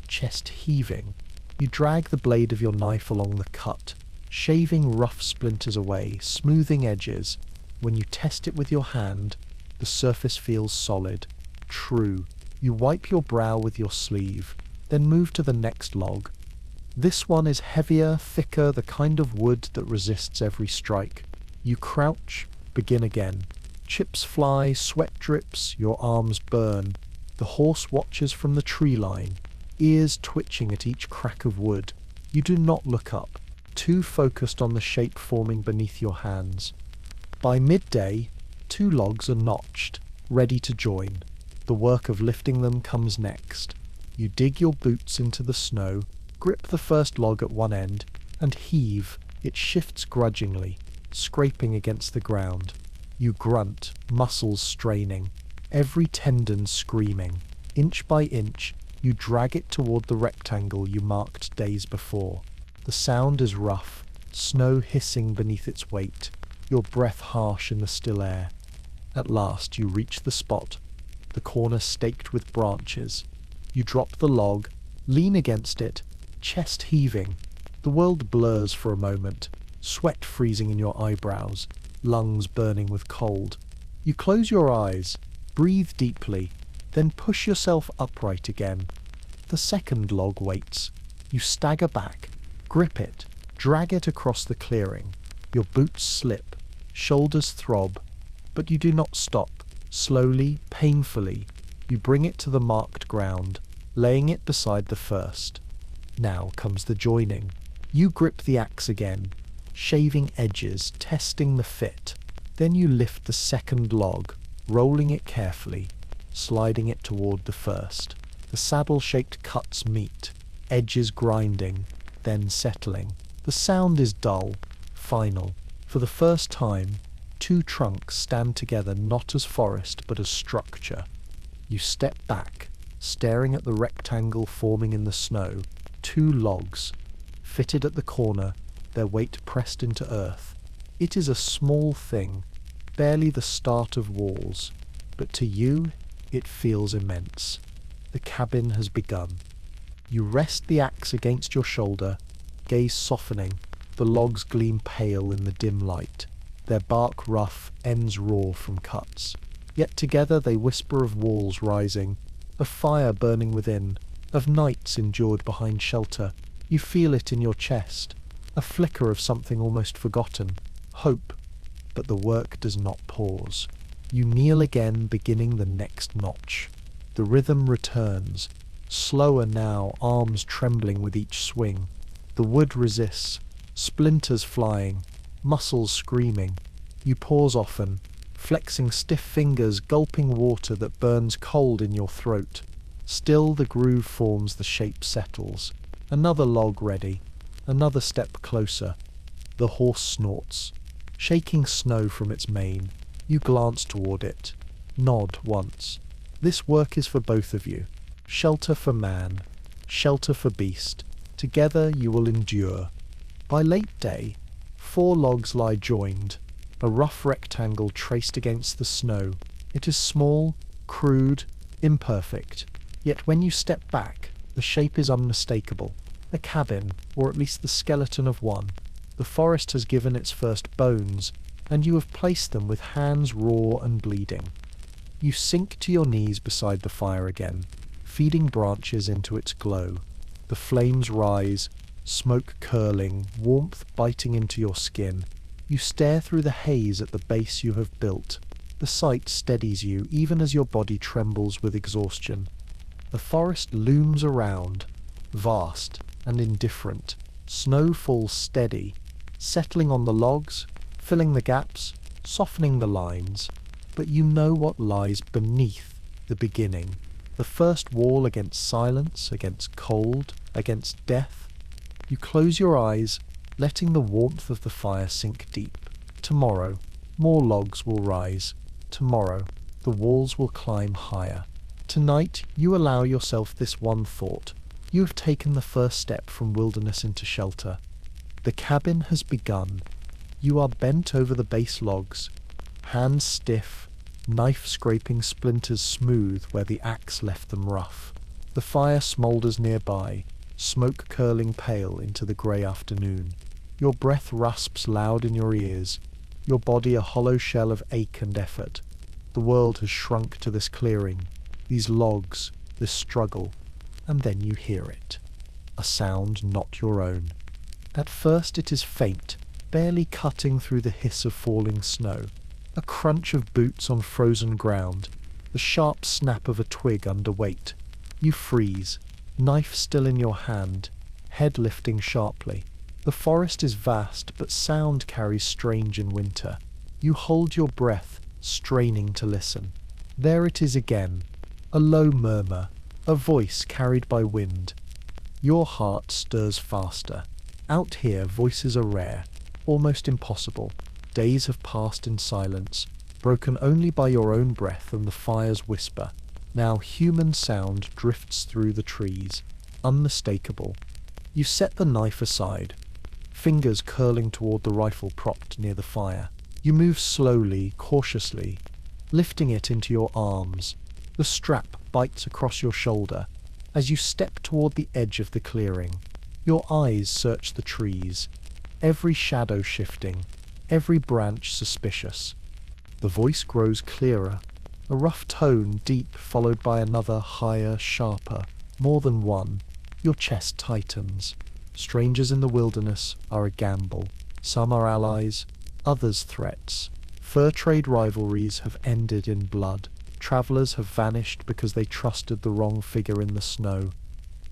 chest heaving. You drag the blade of your knife along the cut, shaving rough splinters away, smoothing edges. When you test it with your hand, The surface feels solid, true. You wipe your brow with your sleeve, then move to the next log. This one is heavier, thicker, the kind of wood that resists every strike. You crouch, begin again. Chips fly, sweat drips, your arms burn. The horse watches from the tree line, ears twitching at each crack of wood. You do not look up, too focused on the shape forming beneath your hands. By midday, 2 logs are notched, ready to join. The work of lifting them comes next. You dig your boots into the snow, grip the first log at one end, and heave. It shifts grudgingly, scraping against the ground. You grunt, muscles straining, every tendon screaming. Inch by inch, you drag it toward the rectangle you marked days before. The sound is rough, snow hissing beneath its weight, your breath harsh in the still air. At last you reach the spot, the corner staked with branches. You drop the log, lean against it, chest heaving. The world blurs for a moment, sweat freezing in your eyebrows, lungs burning with cold. You close your eyes, breathe deeply, then push yourself upright again. The second log waits. You stagger back, grip it, drag it across the clearing. Your boots slip, shoulders throb, but you do not stop. Slowly, painfully, you bring it to the marked ground, laying it beside the first. Now comes the joining. You grip the axe again, shaving edges, testing the fit. Then you lift the second log, rolling it carefully, sliding it toward the first. The saddle-shaped cuts meet, edges grinding, then settling. The sound is dull, final. For the first time, 2 trunks stand together not as forest but as structure. You step back, staring at the rectangle forming in the snow. 2 logs, fitted at the corner, their weight pressed into earth. It is a small thing, barely the start of walls, but to you it feels immense. The cabin has begun. You rest the axe against your shoulder, gaze softening. The logs gleam pale in the dim light, their bark rough, ends raw from cuts. Yet together they whisper of walls rising, of fire burning within, of nights endured behind shelter. You feel it in your chest, a flicker of something almost forgotten, hope. But the work does not pause. You kneel again, beginning the next notch. The rhythm returns, slower now, arms trembling with each swing. The wood resists, splinters flying, muscles screaming. You pause often, flexing stiff fingers, gulping water that burns cold in your throat. Still the groove forms, the shape settles. Another log ready, another step closer. The horse snorts, shaking snow from its mane. You glance toward it, nod once. This work is for both of you. Shelter for man, shelter for beast. Together you will endure. By late day, 4 logs lie joined, a rough rectangle traced against the snow. It is small, crude, imperfect. Yet when you step back, the shape is unmistakable. A cabin, or at least the skeleton of one. The forest has given its first bones, and you have placed them with hands raw and bleeding. You sink to your knees beside the fire again, feeding branches into its glow. The flames rise, smoke curling, warmth biting into your skin. You stare through the haze at the base you have built. The sight steadies you even as your body trembles with exhaustion. The forest looms around, vast and indifferent. Snow falls steady, settling on the logs, filling the gaps, softening the lines. But you know what lies beneath the beginning. The first wall against silence, against cold, against death. You close your eyes, letting the warmth of the fire sink deep. Tomorrow, more logs will rise. Tomorrow, the walls will climb higher. Tonight, you allow yourself this one thought. You have taken the first step from wilderness into shelter. The cabin has begun. You are bent over the base logs, hands stiff, knife scraping splinters smooth where the axe left them rough. The fire smoulders nearby, smoke curling pale into the grey afternoon. Your breath rasps loud in your ears, your body a hollow shell of ache and effort. The world has shrunk to this clearing, these logs, this struggle, and then you hear it. A sound not your own. At first it is faint, barely cutting through the hiss of falling snow. A crunch of boots on frozen ground, the sharp snap of a twig under weight. You freeze, knife still in your hand, head lifting sharply. The forest is vast, but sound carries strange in winter. You hold your breath, straining to listen. There it is again, a low murmur, a voice carried by wind. Your heart stirs faster. Out here, voices are rare, almost impossible. Days have passed in silence, broken only by your own breath and the fire's whisper. Now human sound drifts through the trees, unmistakable. You set the knife aside, fingers curling toward the rifle propped near the fire. You move slowly, cautiously, lifting it into your arms. The strap bites across your shoulder as you step toward the edge of the clearing. Your eyes search the trees, every shadow shifting, every branch suspicious. The voice grows clearer, a rough tone deep followed by another higher, sharper, more than one. Your chest tightens. Strangers in the wilderness are a gamble. Some are allies, others threats. Fur trade rivalries have ended in blood. Travelers have vanished because they trusted the wrong figure in the snow.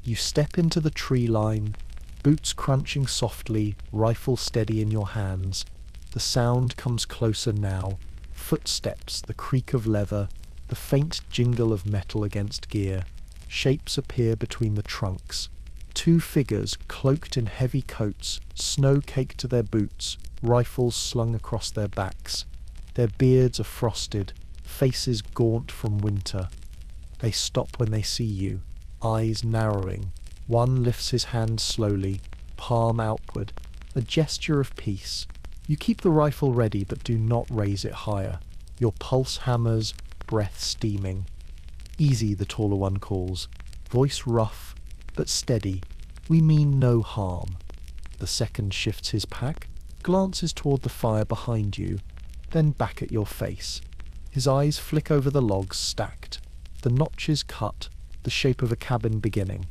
You step into the tree line, boots crunching softly, rifle steady in your hands. The sound comes closer now. Footsteps, the creak of leather, the faint jingle of metal against gear. Shapes appear between the trunks. Two figures, cloaked in heavy coats, snow caked to their boots, rifles slung across their backs. Their beards are frosted, faces gaunt from winter. They stop when they see you, eyes narrowing. One lifts his hand slowly, palm outward, a gesture of peace. You keep the rifle ready but do not raise it higher. Your pulse hammers, breath steaming. Easy, the taller one calls, voice rough but steady. We mean no harm. The second shifts his pack, glances toward the fire behind you, then back at your face. His eyes flick over the logs stacked, the notches cut, the shape of a cabin beginning.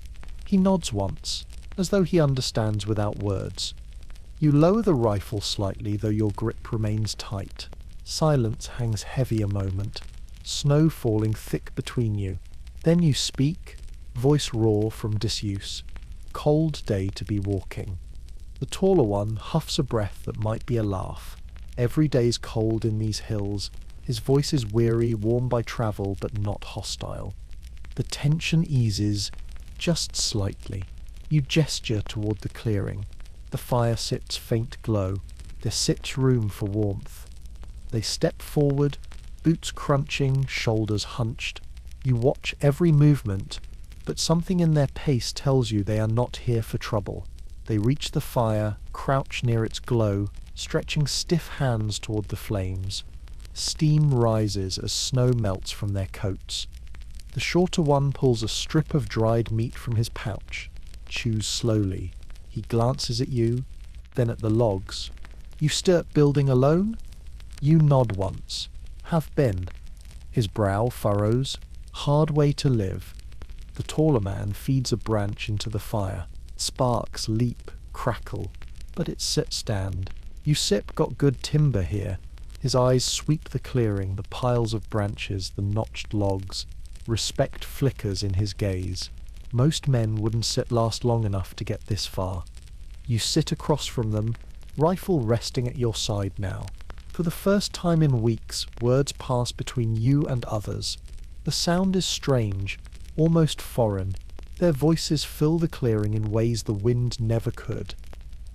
He nods once, as though he understands without words. You lower the rifle slightly, though your grip remains tight. Silence hangs heavy a moment, snow falling thick between you. Then you speak, voice raw from disuse. Cold day to be walking. The taller one huffs a breath that might be a laugh. Every day's cold in these hills. His voice is weary, warm by travel, but not hostile. The tension eases, just slightly. You gesture toward the clearing. The fire sits faint glow. There sits room for warmth. They step forward, boots crunching, shoulders hunched. You watch every movement, but something in their pace tells you they are not here for trouble. They reach the fire, crouch near its glow, stretching stiff hands toward the flames. Steam rises as snow melts from their coats. The shorter one pulls a strip of dried meat from his pouch, chews slowly. He glances at you, then at the logs. You start building alone? You nod once. Have been. His brow furrows. Hard way to live. The taller man feeds a branch into the fire. Sparks leap, crackle, but it sits stand. You sip got good timber here. His eyes sweep the clearing, the piles of branches, the notched logs. Respect flickers in his gaze. Most men wouldn't last long enough to get this far. You sit across from them, rifle resting at your side now. For the first time in weeks, words pass between you and others. The sound is strange, almost foreign. Their voices fill the clearing in ways the wind never could.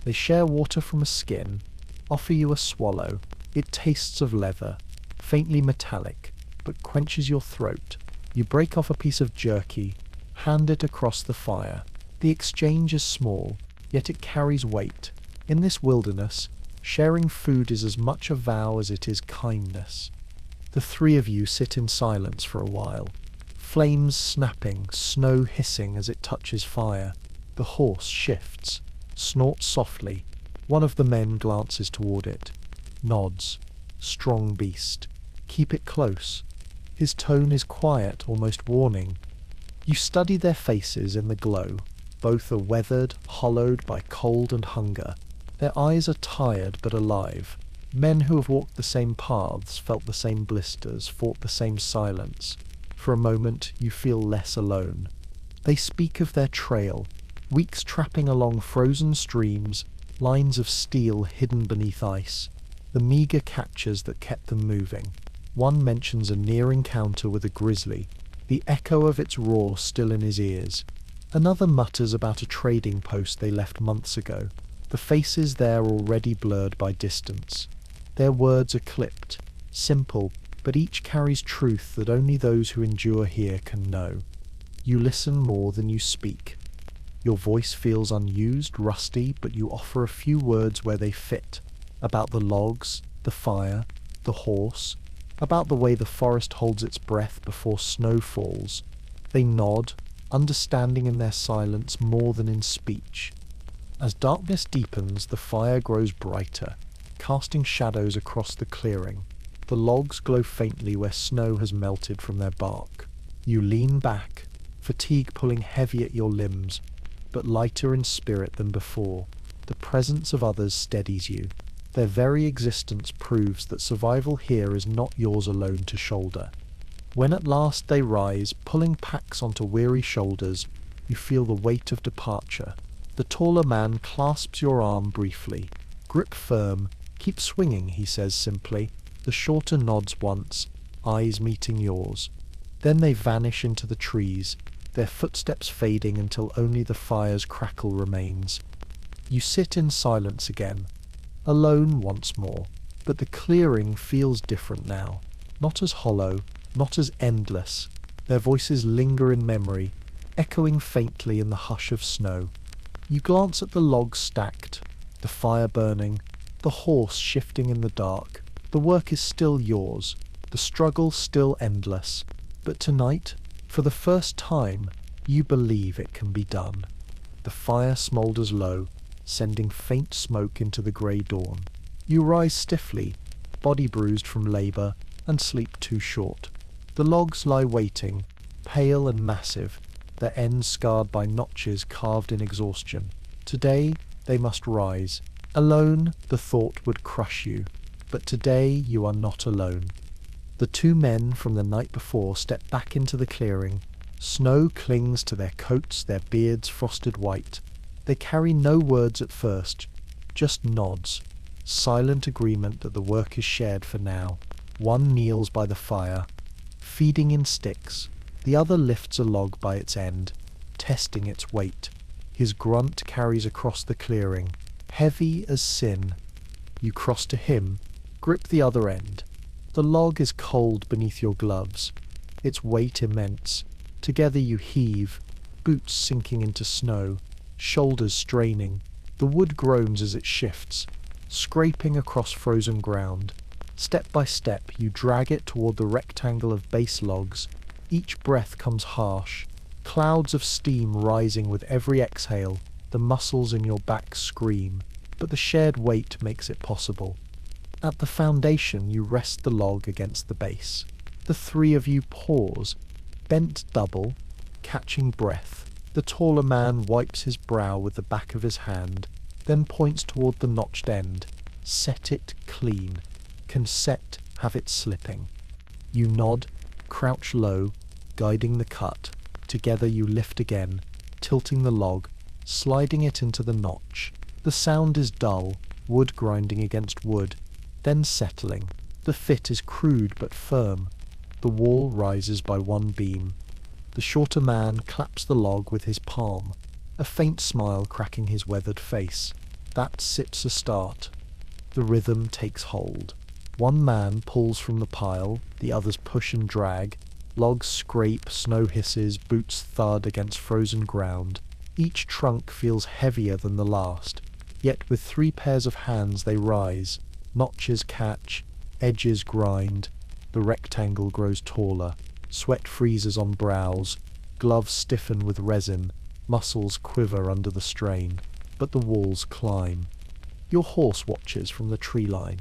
They share water from a skin, offer you a swallow. It tastes of leather, faintly metallic, but quenches your throat. You break off a piece of jerky, hand it across the fire. The exchange is small, yet it carries weight. In this wilderness, sharing food is as much a vow as it is kindness. The three of you sit in silence for a while. Flames snapping, snow hissing as it touches fire. The horse shifts, snorts softly. One of the men glances toward it. Nods. Strong beast. Keep it close. His tone is quiet, almost warning. You study their faces in the glow. Both are weathered, hollowed by cold and hunger. Their eyes are tired but alive. Men who have walked the same paths, felt the same blisters, fought the same silence. For a moment, you feel less alone. They speak of their trail, weeks trapping along frozen streams, lines of steel hidden beneath ice, the meager captures that kept them moving. One mentions a near encounter with a grizzly, the echo of its roar still in his ears. Another mutters about a trading post they left months ago, the faces there already blurred by distance. Their words are clipped, simple, but each carries truth that only those who endure here can know. You listen more than you speak. Your voice feels unused, rusty, but you offer a few words where they fit. About the logs, the fire, the horse, about the way the forest holds its breath before snow falls. They nod, understanding in their silence more than in speech. As darkness deepens, the fire grows brighter, casting shadows across the clearing. The logs glow faintly where snow has melted from their bark. You lean back, fatigue pulling heavy at your limbs, but lighter in spirit than before. The presence of others steadies you. Their very existence proves that survival here is not yours alone to shoulder. When at last they rise, pulling packs onto weary shoulders, you feel the weight of departure. The taller man clasps your arm briefly. Grip firm, keep swinging, he says simply. The shorter nods once, eyes meeting yours. Then they vanish into the trees, their footsteps fading until only the fire's crackle remains. You sit in silence again, alone once more, but the clearing feels different now. Not as hollow, not as endless. Their voices linger in memory, echoing faintly in the hush of snow. You glance at the logs stacked, the fire burning, the horse shifting in the dark. The work is still yours, the struggle still endless. But tonight, for the first time, you believe it can be done. The fire smoulders low, sending faint smoke into the grey dawn. You rise stiffly, body bruised from labour, and sleep too short. The logs lie waiting, pale and massive, their ends scarred by notches carved in exhaustion. Today, they must rise. Alone, the thought would crush you. But today, you are not alone. The two men from the night before step back into the clearing. Snow clings to their coats, their beards frosted white. They carry no words at first, just nods. Silent agreement that the work is shared for now. One kneels by the fire, feeding in sticks. The other lifts a log by its end, testing its weight. His grunt carries across the clearing, heavy as sin. You cross to him, grip the other end. The log is cold beneath your gloves, its weight immense. Together you heave, boots sinking into snow, shoulders straining. The wood groans as it shifts, scraping across frozen ground. Step by step, you drag it toward the rectangle of base logs. Each breath comes harsh, clouds of steam rising with every exhale. The muscles in your back scream, but the shared weight makes it possible. At the foundation, you rest the log against the base. The three of you pause, bent double, catching breath. The taller man wipes his brow with the back of his hand, then points toward the notched end. Set it clean. Can set have it slipping. You nod, crouch low, guiding the cut. Together you lift again, tilting the log, sliding it into the notch. The sound is dull, wood grinding against wood, then settling. The fit is crude but firm. The wall rises by one beam. The shorter man claps the log with his palm, a faint smile cracking his weathered face. That sits a start. The rhythm takes hold. One man pulls from the pile, the others push and drag. Logs scrape, snow hisses, boots thud against frozen ground. Each trunk feels heavier than the last. Yet with 3 pairs of hands they rise. Notches catch, edges grind. The rectangle grows taller. Sweat freezes on brows. Gloves stiffen with resin. Muscles quiver under the strain. But the walls climb. Your horse watches from the tree line,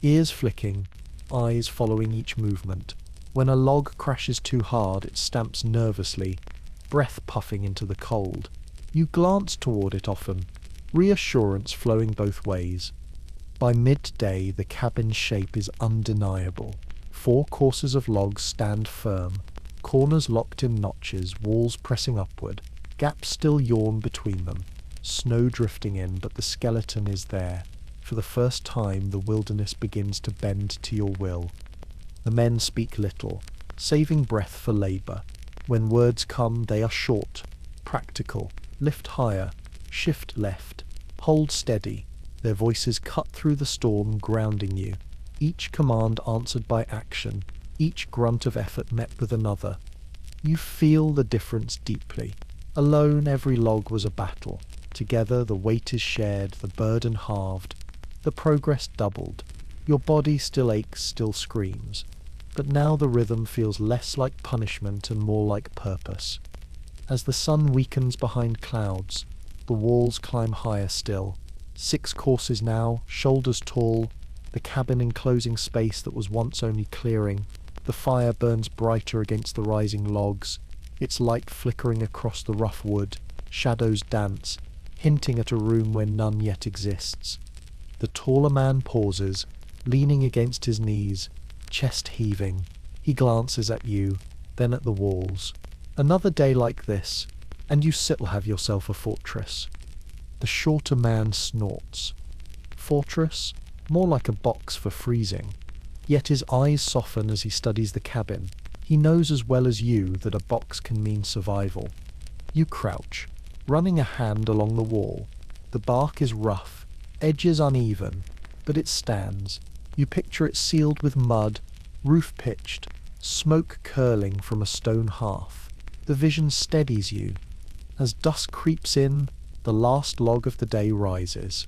ears flicking, eyes following each movement. When a log crashes too hard, it stamps nervously, breath puffing into the cold. You glance toward it often, reassurance flowing both ways. By midday, the cabin's shape is undeniable. 4 courses of logs stand firm, corners locked in notches, walls pressing upward, gaps still yawn between them, snow drifting in, but the skeleton is there. For the first time, the wilderness begins to bend to your will. The men speak little, saving breath for labor. When words come, they are short, practical. Lift higher, shift left, hold steady. Their voices cut through the storm, grounding you. Each command answered by action, each grunt of effort met with another. You feel the difference deeply. Alone, every log was a battle. Together, the weight is shared, the burden halved, the progress doubled. Your body still aches, still screams. But now the rhythm feels less like punishment and more like purpose. As the sun weakens behind clouds, the walls climb higher still. 6 courses now, shoulders tall, the cabin enclosing space that was once only clearing. The fire burns brighter against the rising logs, its light flickering across the rough wood. Shadows dance, hinting at a room where none yet exists. The taller man pauses, leaning against his knees, chest heaving. He glances at you, then at the walls. Another day like this, and you still have yourself a fortress. The shorter man snorts. Fortress? More like a box for freezing. Yet his eyes soften as he studies the cabin. He knows as well as you that a box can mean survival. You crouch, running a hand along the wall. The bark is rough, edges uneven, but it stands. You picture it sealed with mud, roof pitched, smoke curling from a stone hearth. The vision steadies you. As dusk creeps in, the last log of the day rises.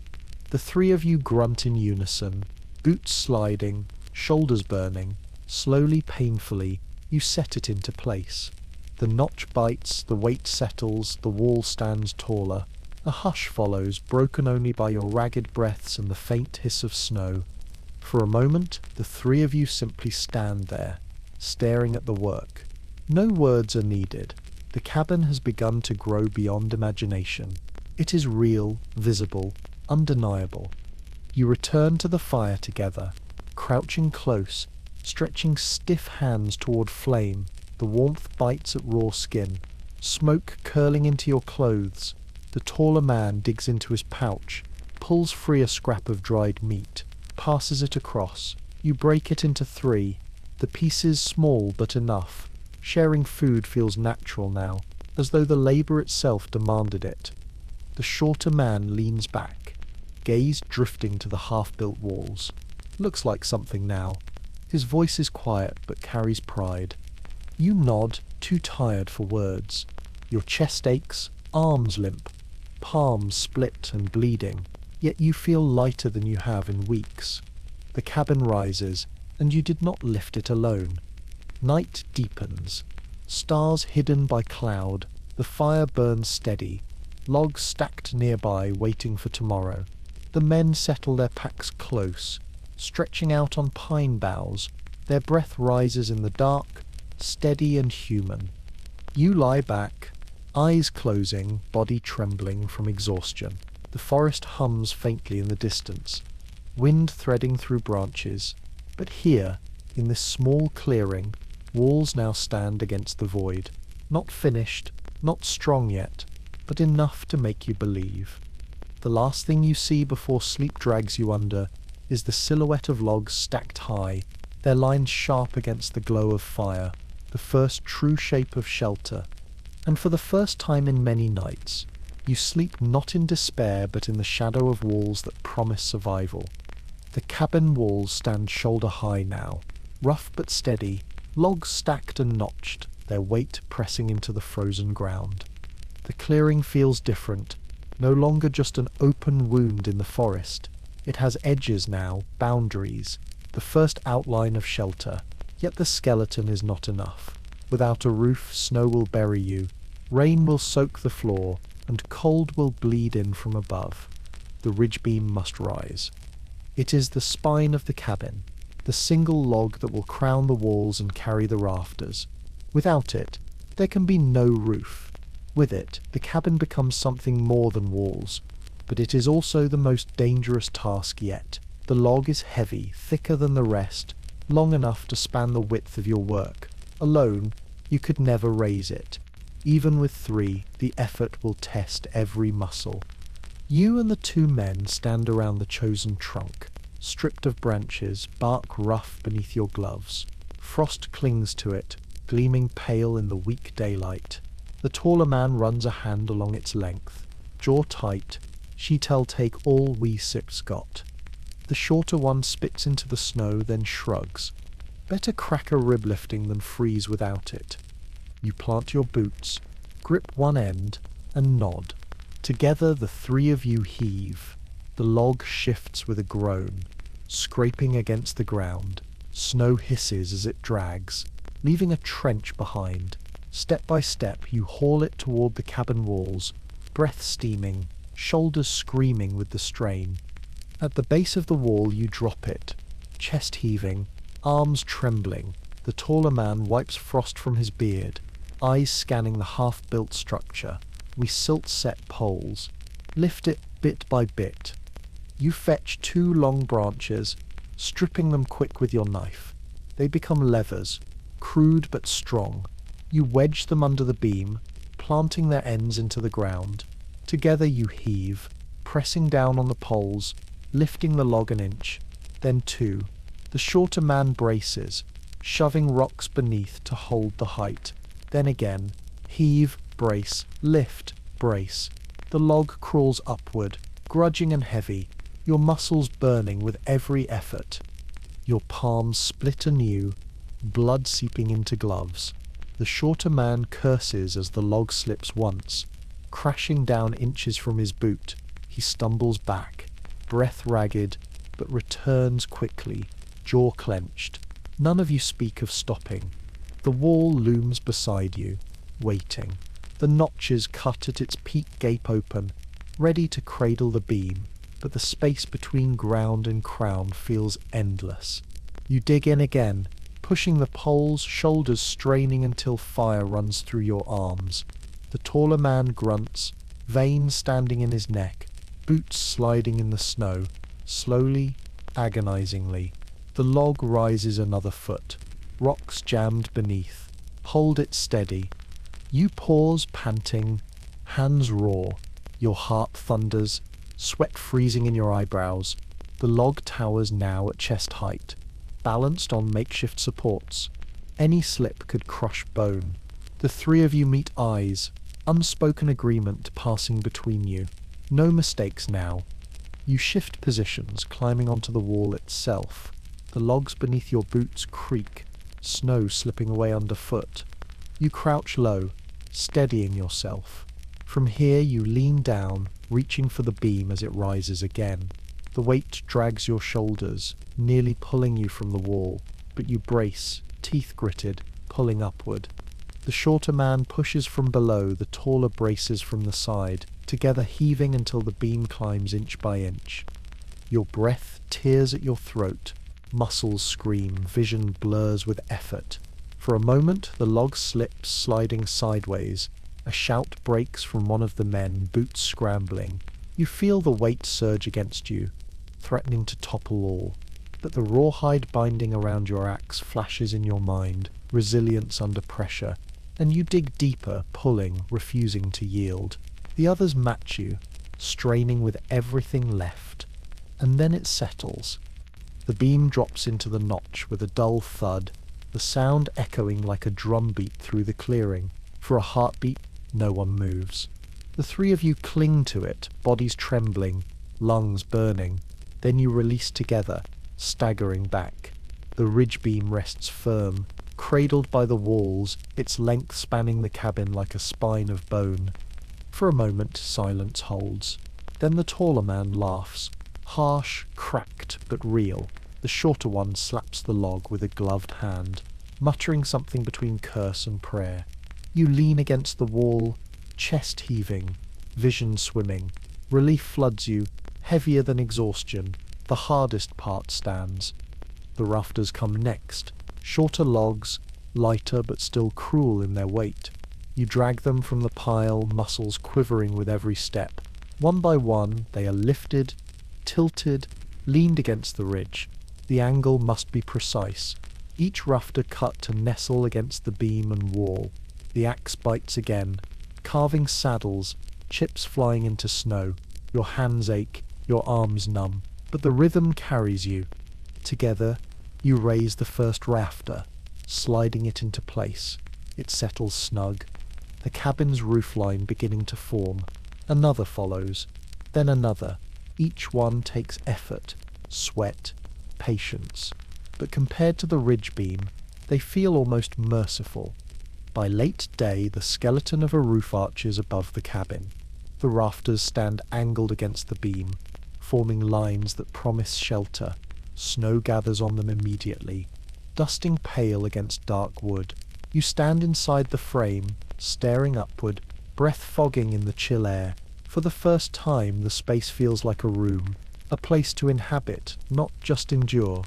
The 3 of you grunt in unison, boots sliding, shoulders burning. Slowly, painfully, you set it into place. The notch bites, the weight settles, the wall stands taller. A hush follows, broken only by your ragged breaths and the faint hiss of snow. For a moment, the 3 of you simply stand there, staring at the work. No words are needed. The cabin has begun to grow beyond imagination. It is real, visible, undeniable. You return to the fire together, crouching close, stretching stiff hands toward flame. The warmth bites at raw skin, smoke curling into your clothes. The taller man digs into his pouch, pulls free a scrap of dried meat, passes it across. You break it into 3, the pieces small but enough. Sharing food feels natural now, as though the labor itself demanded it. The shorter man leans back, gaze drifting to the half-built walls. Looks like something now. His voice is quiet but carries pride. You nod, too tired for words. Your chest aches, arms limp, palms split and bleeding, yet you feel lighter than you have in weeks. The cabin rises, and you did not lift it alone. Night deepens. Stars hidden by cloud. The fire burns steady. Logs stacked nearby, waiting for tomorrow. The men settle their packs close, stretching out on pine boughs. Their breath rises in the dark, steady and human. You lie back, eyes closing, body trembling from exhaustion. The forest hums faintly in the distance, wind threading through branches. But here, in this small clearing, walls now stand against the void. Not finished, not strong yet, but enough to make you believe. The last thing you see before sleep drags you under is the silhouette of logs stacked high, their lines sharp against the glow of fire, the first true shape of shelter. And for the first time in many nights, you sleep not in despair but in the shadow of walls that promise survival. The cabin walls stand shoulder high now, rough but steady, logs stacked and notched, their weight pressing into the frozen ground. The clearing feels different, no longer just an open wound in the forest. It has edges now, boundaries, the first outline of shelter. Yet the skeleton is not enough. Without a roof, snow will bury you, rain will soak the floor, and cold will bleed in from above. The ridge beam must rise. It is the spine of the cabin, the single log that will crown the walls and carry the rafters. Without it, there can be no roof. With it, the cabin becomes something more than walls. But it is also the most dangerous task yet. The log is heavy, thicker than the rest, long enough to span the width of your work. Alone, you could never raise it. Even with three, the effort will test every muscle. You and the two men stand around the chosen trunk, stripped of branches, bark rough beneath your gloves. Frost clings to it, gleaming pale in the weak daylight. The taller man runs a hand along its length. Jaw tight, she'll take all we six got. The shorter one spits into the snow, then shrugs. Better crack a rib lifting than freeze without it. You plant your boots, grip one end, and nod. Together the three of you heave. The log shifts with a groan, scraping against the ground. Snow hisses as it drags, leaving a trench behind. Step by step you haul it toward the cabin walls, breath steaming, shoulders screaming with the strain. At the base of the wall you drop it, chest heaving, arms trembling. The taller man wipes frost from his beard, eyes scanning the half-built structure. We silt-set poles. Lift it bit by bit. You fetch two long branches, stripping them quick with your knife. They become levers, crude but strong. You wedge them under the beam, planting their ends into the ground. Together you heave, pressing down on the poles, lifting the log an inch, then two. The shorter man braces, shoving rocks beneath to hold the height. Then again, heave, brace, lift, brace. The log crawls upward, grudging and heavy, your muscles burning with every effort. Your palms split anew, blood seeping into gloves. The shorter man curses as the log slips once, crashing down inches from his boot. He stumbles back, breath ragged, but returns quickly, jaw clenched. None of you speak of stopping. The wall looms beside you, waiting. The notches cut at its peak gape open, ready to cradle the beam, but the space between ground and crown feels endless. You dig in again, pushing the poles, shoulders straining until fire runs through your arms. The taller man grunts, veins standing in his neck, boots sliding in the snow, slowly, agonizingly. The log rises another foot, rocks jammed beneath. Hold it steady. You pause, panting, hands raw. Your heart thunders, sweat freezing in your eyebrows. The log towers now at chest height, balanced on makeshift supports. Any slip could crush bone. The three of you meet eyes, unspoken agreement passing between you. No mistakes now. You shift positions, climbing onto the wall itself. The logs beneath your boots creak, snow slipping away underfoot. You crouch low, steadying yourself. From here you lean down, reaching for the beam as it rises again. The weight drags your shoulders, nearly pulling you from the wall, but you brace, teeth gritted, pulling upward. The shorter man pushes from below, the taller braces from the side, together heaving until the beam climbs inch by inch. Your breath tears at your throat, muscles scream, vision blurs with effort. For a moment the log slips, sliding sideways. A shout breaks from one of the men, boots scrambling. You feel the weight surge against you, threatening to topple all. But the rawhide binding around your axe flashes in your mind, resilience under pressure, and you dig deeper, pulling, refusing to yield. The others match you, straining with everything left. And then it settles. The beam drops into the notch with a dull thud, the sound echoing like a drumbeat through the clearing. For a heartbeat, no one moves. The three of you cling to it, bodies trembling, lungs burning. Then you release together, staggering back. The ridge beam rests firm, cradled by the walls, its length spanning the cabin like a spine of bone. For a moment silence holds. Then the taller man laughs, harsh, cracked, but real. The shorter one slaps the log with a gloved hand, muttering something between curse and prayer. You lean against the wall, chest heaving, vision swimming. Relief floods you, heavier than exhaustion. The hardest part stands. The rafters come next. Shorter logs, lighter but still cruel in their weight. You drag them from the pile, muscles quivering with every step. One by one, they are lifted, tilted, leaned against the ridge. The angle must be precise. Each rafter cut to nestle against the beam and wall. The axe bites again, carving saddles, chips flying into snow. Your hands ache, your arms numb, but the rhythm carries you. Together, you raise the first rafter, sliding it into place. It settles snug, the cabin's roofline beginning to form. Another follows, then another. Each one takes effort, sweat, patience. But compared to the ridge beam, they feel almost merciful. By late day, the skeleton of a roof arches above the cabin. The rafters stand angled against the beam, forming lines that promise shelter. Snow gathers on them immediately, dusting pale against dark wood. You stand inside the frame, staring upward, breath fogging in the chill air. For the first time, the space feels like a room, a place to inhabit, not just endure.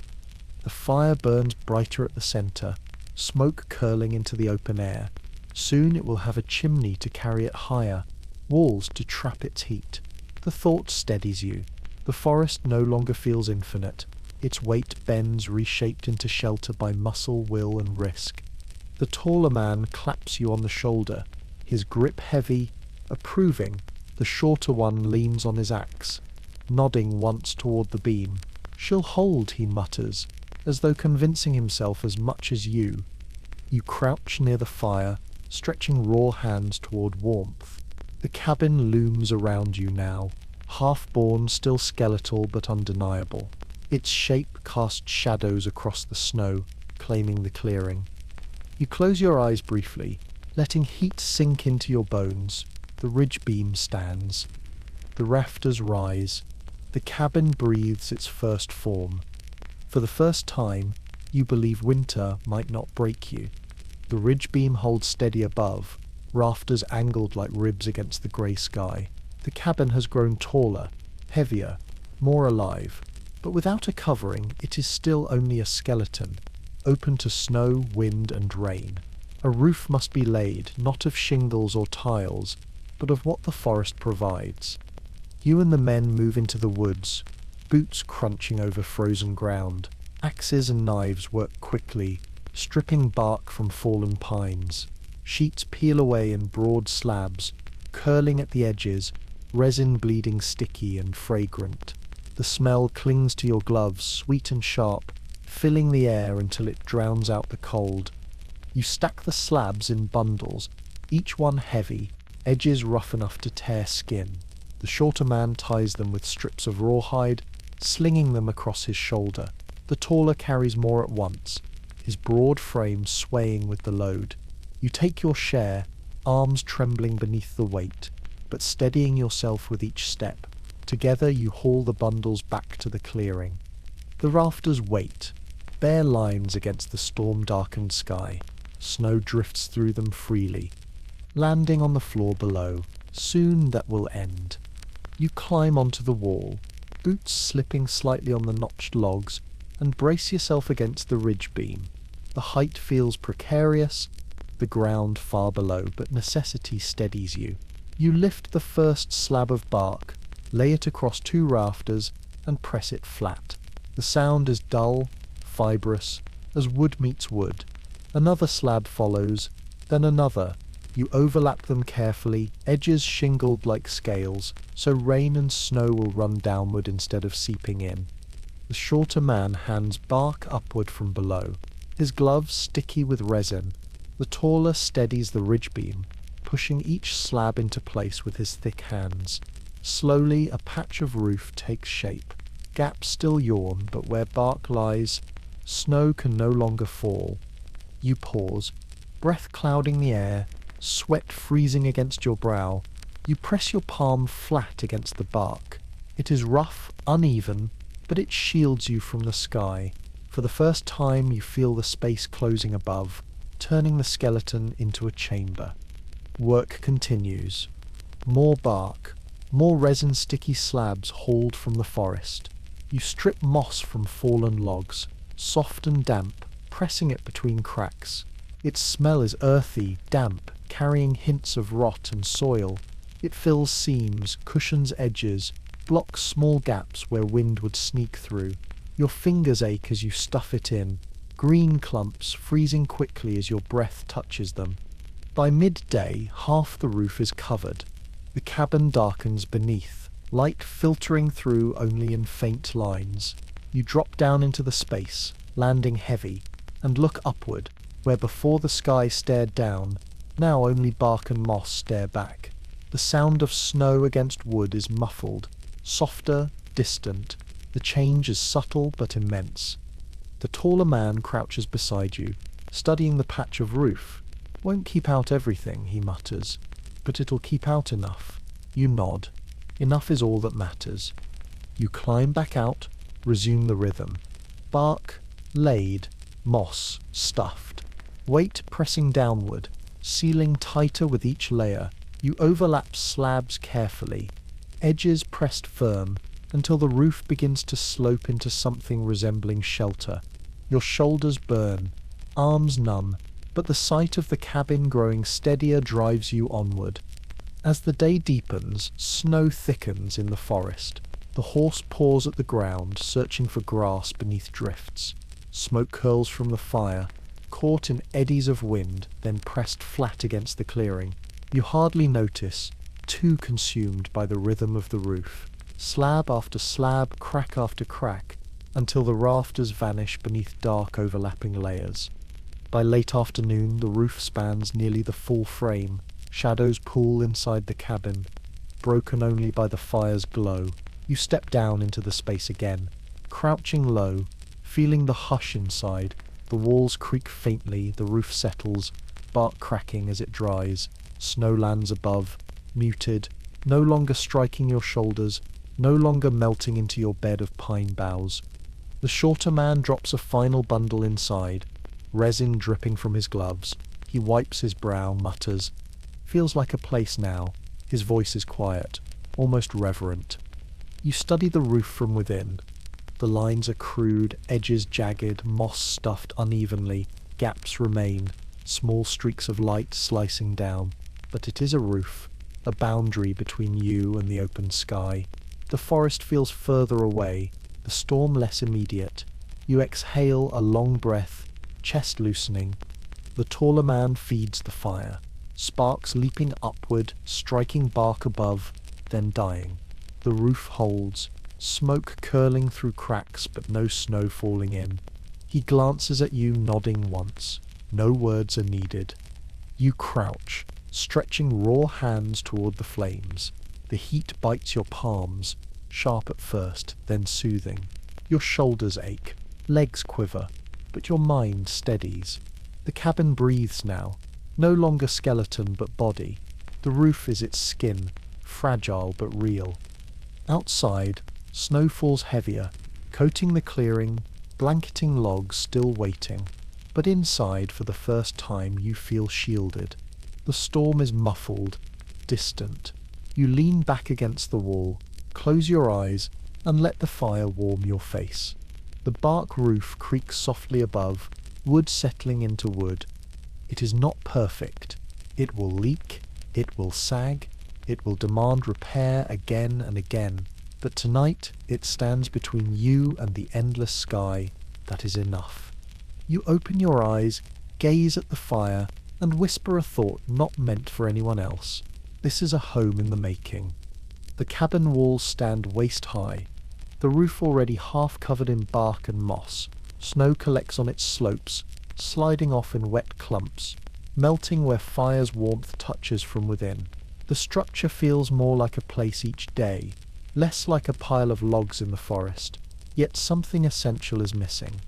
The fire burns brighter at the center, smoke curling into the open air. Soon it will have a chimney to carry it higher, walls to trap its heat. The thought steadies you. The forest no longer feels infinite. Its weight bends, reshaped into shelter by muscle, will, and risk. The taller man claps you on the shoulder, his grip heavy, approving. The shorter one leans on his axe, nodding once toward the beam. "She'll hold," he mutters, as though convincing himself as much as you. You crouch near the fire, stretching raw hands toward warmth. The cabin looms around you now, half-born, still skeletal but undeniable. Its shape casts shadows across the snow, claiming the clearing. You close your eyes briefly, letting heat sink into your bones. The ridge beam stands. The rafters rise. The cabin breathes its first form. For the first time, you believe winter might not break you. The ridge beam holds steady above, rafters angled like ribs against the grey sky. The cabin has grown taller, heavier, more alive. But without a covering, it is still only a skeleton, open to snow, wind, and rain. A roof must be laid, not of shingles or tiles, but of what the forest provides. You and the men move into the woods, boots crunching over frozen ground. Axes and knives work quickly, stripping bark from fallen pines. Sheets peel away in broad slabs, curling at the edges, resin bleeding sticky and fragrant. The smell clings to your gloves, sweet and sharp, filling the air until it drowns out the cold. You stack the slabs in bundles, each one heavy, edges rough enough to tear skin. The shorter man ties them with strips of rawhide, slinging them across his shoulder. The taller carries more at once, his broad frame swaying with the load. You take your share, arms trembling beneath the weight, but steadying yourself with each step. Together you haul the bundles back to the clearing. The rafters wait, bare lines against the storm-darkened sky. Snow drifts through them freely, landing on the floor below. Soon that will end. You climb onto the wall, boots slipping slightly on the notched logs, and brace yourself against the ridge beam. The height feels precarious, the ground far below, but necessity steadies you. You lift the first slab of bark, lay it across two rafters, and press it flat. The sound is dull, fibrous, as wood meets wood. Another slab follows, then another. You overlap them carefully, edges shingled like scales, so rain and snow will run downward instead of seeping in. The shorter man hands bark upward from below, his gloves sticky with resin. The taller steadies the ridge beam, pushing each slab into place with his thick hands. Slowly, a patch of roof takes shape. Gaps still yawn, but where bark lies, snow can no longer fall. You pause, breath clouding the air, sweat freezing against your brow. You press your palm flat against the bark. It is rough, uneven, but it shields you from the sky. For the first time, you feel the space closing above, turning the skeleton into a chamber. Work continues. More bark, more resin-sticky slabs hauled from the forest. You strip moss from fallen logs, soft and damp, pressing it between cracks. Its smell is earthy, damp, carrying hints of rot and soil. It fills seams, cushions edges, blocks small gaps where wind would sneak through. Your fingers ache as you stuff it in, green clumps freezing quickly as your breath touches them. By midday, half the roof is covered. The cabin darkens beneath, light filtering through only in faint lines. You drop down into the space, landing heavy, and look upward, where before the sky stared down, now only bark and moss stare back. The sound of snow against wood is muffled, softer, distant. The change is subtle but immense. The taller man crouches beside you, studying the patch of roof. "Won't keep out everything," he mutters, "but it'll keep out enough." You nod. Enough is all that matters. You climb back out, resume the rhythm. Bark, laid, moss, stuffed. Weight pressing downward, sealing tighter with each layer. You overlap slabs carefully, edges pressed firm, until the roof begins to slope into something resembling shelter. Your shoulders burn, arms numb, but the sight of the cabin growing steadier drives you onward. As the day deepens, snow thickens in the forest. The horse paws at the ground, searching for grass beneath drifts. Smoke curls from the fire, caught in eddies of wind, then pressed flat against the clearing. You hardly notice, too consumed by the rhythm of the roof. Slab after slab, crack after crack, until the rafters vanish beneath dark overlapping layers. By late afternoon, the roof spans nearly the full frame. Shadows pool inside the cabin, broken only by the fire's glow. You step down into the space again, crouching low, feeling the hush inside. The walls creak faintly, the roof settles, bark cracking as it dries. Snow lands above, muted, no longer striking your shoulders, no longer melting into your bed of pine boughs. The shorter man drops a final bundle inside, resin dripping from his gloves. He wipes his brow, mutters, "Feels like a place now." His voice is quiet, almost reverent. You study the roof from within. The lines are crude, edges jagged, moss stuffed unevenly, gaps remain, small streaks of light slicing down. But it is a roof, a boundary between you and the open sky. The forest feels further away, the storm less immediate. You exhale a long breath, chest loosening. The taller man feeds the fire, sparks leaping upward, striking bark above, then dying. The roof holds, smoke curling through cracks but no snow falling in. He glances at you, nodding once. No words are needed. You crouch, stretching raw hands toward the flames. The heat bites your palms, sharp at first, then soothing. Your shoulders ache, legs quiver, but your mind steadies. The cabin breathes now, no longer skeleton but body. The roof is its skin, fragile but real. Outside, snow falls heavier, coating the clearing, blanketing logs still waiting. But inside, for the first time, you feel shielded. The storm is muffled, distant. You lean back against the wall, close your eyes, and let the fire warm your face. The bark roof creaks softly above, wood settling into wood. It is not perfect. It will leak, it will sag, it will demand repair again and again. But tonight it stands between you and the endless sky. That is enough. You open your eyes, gaze at the fire, and whisper a thought not meant for anyone else. This is a home in the making. The cabin walls stand waist high, the roof already half covered in bark and moss. Snow collects on its slopes, sliding off in wet clumps, melting where fire's warmth touches from within. The structure feels more like a place each day, less like a pile of logs in the forest, yet something essential is missing.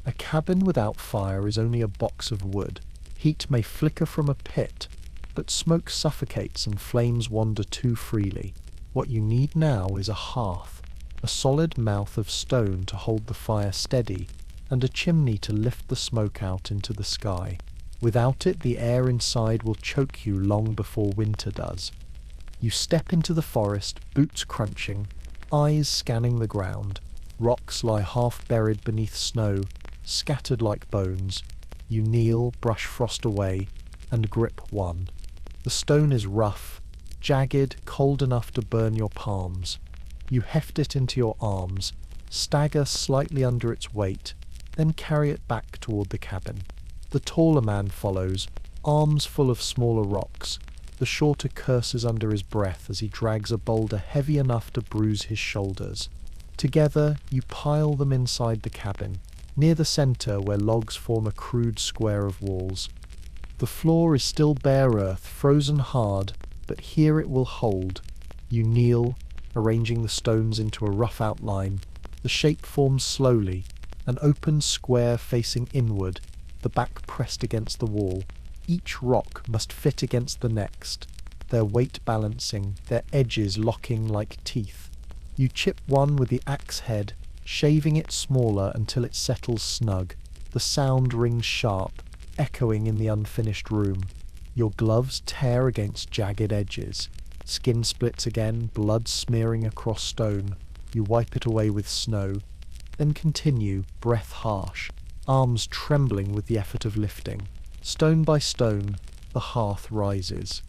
A cabin without fire is only a box of wood. Heat may flicker from a pit, but smoke suffocates and flames wander too freely. What you need now is a hearth, a solid mouth of stone to hold the fire steady, and a chimney to lift the smoke out into the sky. Without it, the air inside will choke you long before winter does. You step into the forest, boots crunching, eyes scanning the ground. Rocks lie half buried beneath snow, scattered like bones. You kneel, brush frost away, and grip one. The stone is rough, jagged, cold enough to burn your palms. You heft it into your arms, stagger slightly under its weight, then carry it back toward the cabin. The taller man follows, arms full of smaller rocks. The shorter curses under his breath as he drags a boulder heavy enough to bruise his shoulders. Together, you pile them inside the cabin, near the center where logs form a crude square of walls. The floor is still bare earth, frozen hard, but here it will hold. You kneel, arranging the stones into a rough outline. The shape forms slowly, an open square facing inward, the back pressed against the wall. Each rock must fit against the next, their weight balancing, their edges locking like teeth. You chip one with the axe head, shaving it smaller until it settles snug. The sound rings sharp, echoing in the unfinished room. Your gloves tear against jagged edges. Skin splits again, blood smearing across stone. You wipe it away with snow. Then continue, breath harsh, arms trembling with the effort of lifting. Stone by stone, the hearth rises.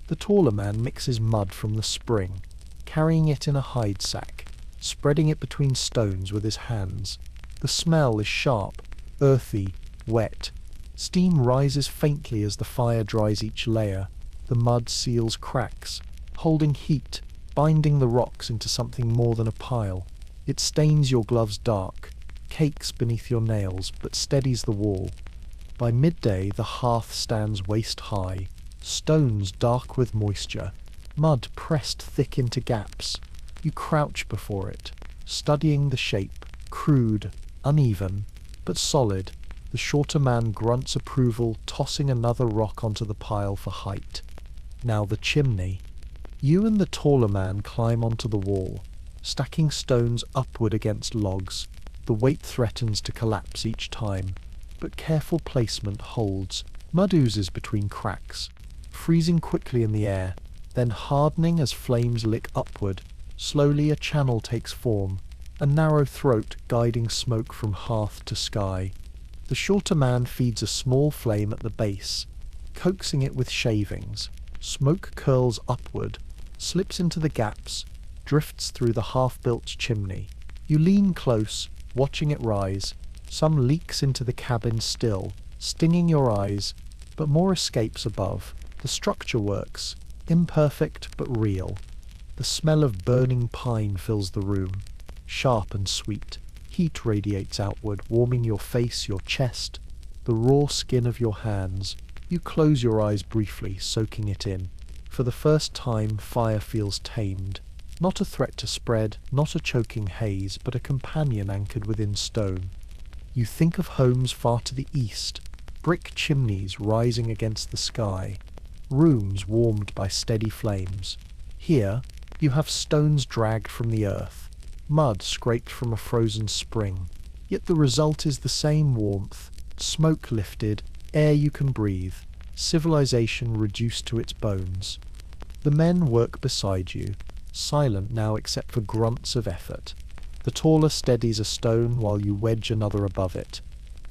The taller man mixes mud from the spring, carrying it in a hide sack, spreading it between stones with his hands. The smell is sharp, earthy, wet. Steam rises faintly as the fire dries each layer. The mud seals cracks, holding heat, binding the rocks into something more than a pile. It stains your gloves dark, cakes beneath your nails, but steadies the wall. By midday, the hearth stands waist high, stones dark with moisture, mud pressed thick into gaps. You crouch before it, studying the shape, crude, uneven, but solid. The shorter man grunts approval, tossing another rock onto the pile for height. Now the chimney. You and the taller man climb onto the wall, stacking stones upward against logs. The weight threatens to collapse each time, but careful placement holds. Mud oozes between cracks, freezing quickly in the air, then hardening as flames lick upward. Slowly a channel takes form, a narrow throat guiding smoke from hearth to sky. The shorter man feeds a small flame at the base, coaxing it with shavings. Smoke curls upward, slips into the gaps, drifts through the half-built chimney. You lean close, watching it rise. Some leaks into the cabin still, stinging your eyes, but more escapes above. The structure works, imperfect but real. The smell of burning pine fills the room, sharp and sweet. Heat radiates outward, warming your face, your chest, the raw skin of your hands. You close your eyes briefly, soaking it in. For the first time, fire feels tamed. Not a threat to spread, not a choking haze, but a companion anchored within stone. You think of homes far to the east, brick chimneys rising against the sky, rooms warmed by steady flames. Here, you have stones dragged from the earth, mud scraped from a frozen spring. Yet the result is the same warmth, smoke lifted, air you can breathe, civilization reduced to its bones. The men work beside you, silent now except for grunts of effort. The taller steadies a stone while you wedge another above it,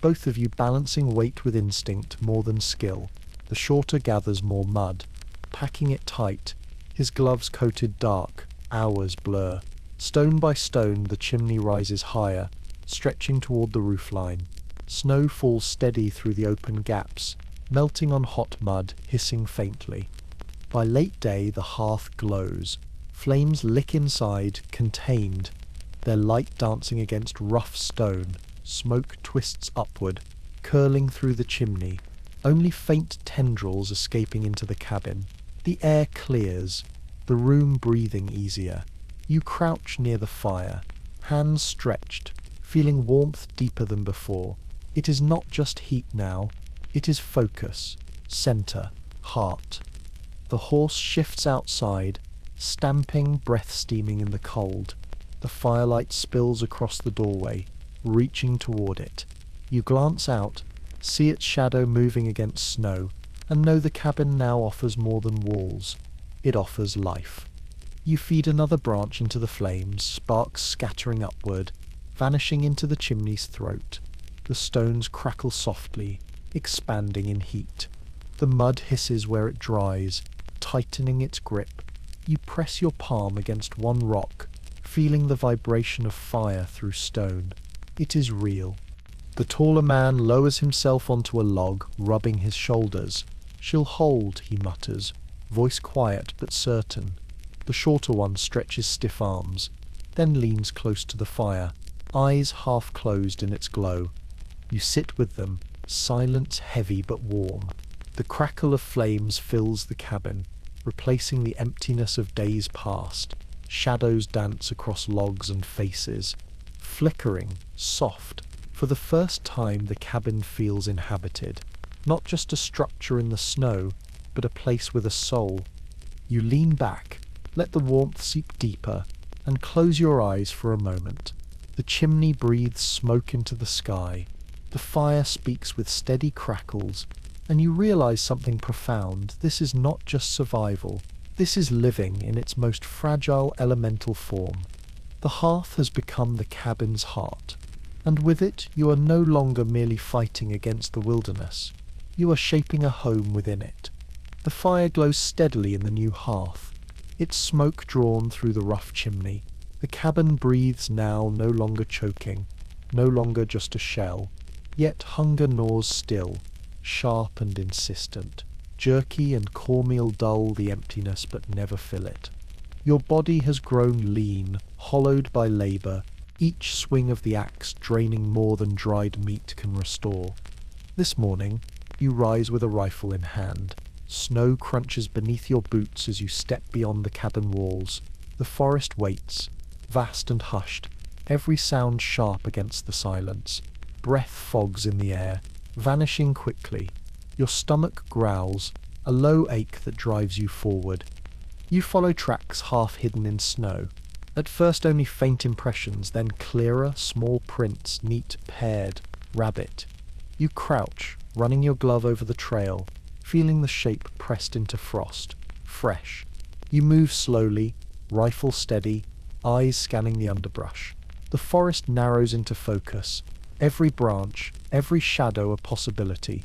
both of you balancing weight with instinct more than skill. The shorter gathers more mud, packing it tight, his gloves coated dark, hours blur. Stone by stone the chimney rises higher, stretching toward the roofline. Snow falls steady through the open gaps, melting on hot mud, hissing faintly. By late day the hearth glows. Flames lick inside, contained, their light dancing against rough stone. Smoke twists upward, curling through the chimney, only faint tendrils escaping into the cabin. The air clears, the room breathing easier. You crouch near the fire, hands stretched, feeling warmth deeper than before. It is not just heat now, it is focus, center, heart. The horse shifts outside, stamping, breath steaming in the cold. The firelight spills across the doorway, reaching toward it. You glance out, see its shadow moving against snow, and know the cabin now offers more than walls. It offers life. You feed another branch into the flames, sparks scattering upward, vanishing into the chimney's throat. The stones crackle softly, expanding in heat. The mud hisses where it dries, tightening its grip. You press your palm against one rock, feeling the vibration of fire through stone. It is real. The taller man lowers himself onto a log, rubbing his shoulders. "She'll hold," he mutters, voice quiet but certain. The shorter one stretches stiff arms, then leans close to the fire, eyes half closed in its glow. You sit with them, silence heavy but warm. The crackle of flames fills the cabin, replacing the emptiness of days past. Shadows dance across logs and faces, flickering, soft. For the first time, the cabin feels inhabited. Not just a structure in the snow, but a place with a soul. You lean back, let the warmth seep deeper, and close your eyes for a moment. The chimney breathes smoke into the sky. The fire speaks with steady crackles, and you realize something profound. This is not just survival. This is living in its most fragile elemental form. The hearth has become the cabin's heart, and with it you are no longer merely fighting against the wilderness. You are shaping a home within it. The fire glows steadily in the new hearth, its smoke drawn through the rough chimney. The cabin breathes now, no longer choking, no longer just a shell. Yet hunger gnaws still, sharp and insistent. Jerky and cornmeal dull the emptiness but never fill it. Your body has grown lean, hollowed by labor, each swing of the axe draining more than dried meat can restore. This morning, you rise with a rifle in hand. Snow crunches beneath your boots as you step beyond the cabin walls. The forest waits, vast and hushed, every sound sharp against the silence. Breath fogs in the air, vanishing quickly. Your stomach growls, a low ache that drives you forward. You follow tracks half hidden in snow. At first only faint impressions, then clearer, small prints, neat, paired, rabbit. You crouch, running your glove over the trail, feeling the shape pressed into frost, fresh. You move slowly, rifle steady, eyes scanning the underbrush. The forest narrows into focus, every branch, every shadow a possibility.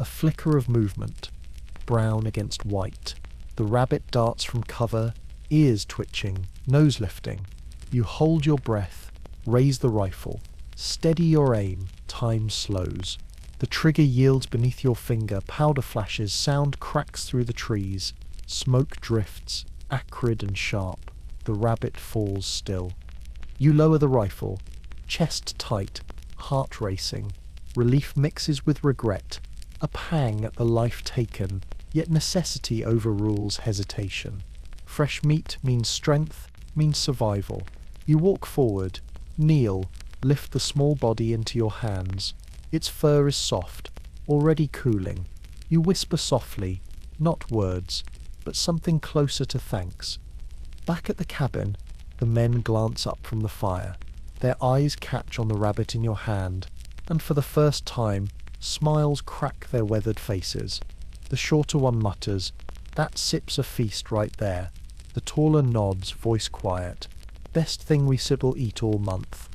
A flicker of movement, brown against white. The rabbit darts from cover, ears twitching, nose lifting. You hold your breath, raise the rifle, steady your aim, time slows. The trigger yields beneath your finger, powder flashes, sound cracks through the trees. Smoke drifts, acrid and sharp. The rabbit falls still. You lower the rifle, chest tight, heart racing. Relief mixes with regret, a pang at the life taken, yet necessity overrules hesitation. Fresh meat means strength, means survival. You walk forward, kneel, lift the small body into your hands. Its fur is soft, already cooling. You whisper softly, not words, but something closer to thanks. Back at the cabin, the men glance up from the fire. Their eyes catch on the rabbit in your hand, and for the first time, smiles crack their weathered faces. The shorter one mutters, "That sip's a feast right there." The taller nods, voice quiet. "Best thing we sit'll eat all month."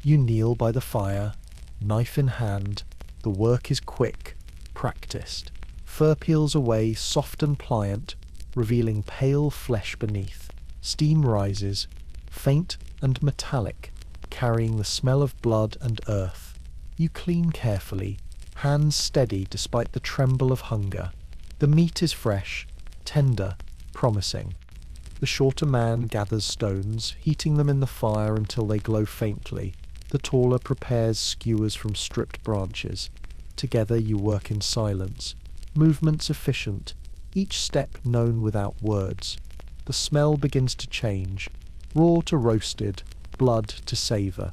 You kneel by the fire, knife in hand. The work is quick, practiced. Fur peels away, soft and pliant, revealing pale flesh beneath. Steam rises, faint and metallic, carrying the smell of blood and earth. You clean carefully, hands steady despite the tremble of hunger. The meat is fresh, tender, promising. The shorter man gathers stones, heating them in the fire until they glow faintly. The taller prepares skewers from stripped branches. Together you work in silence, movements efficient, each step known without words. The smell begins to change, raw to roasted, blood to savour.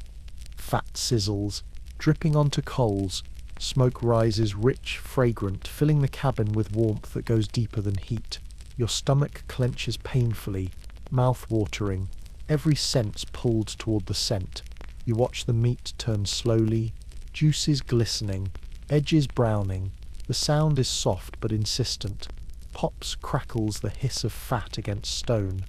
Fat sizzles, dripping onto coals. Smoke rises rich, fragrant, filling the cabin with warmth that goes deeper than heat. Your stomach clenches painfully, mouth watering, every sense pulled toward the scent. You watch the meat turn slowly, juices glistening, edges browning. The sound is soft but insistent. Pops, crackles, the hiss of fat against stone.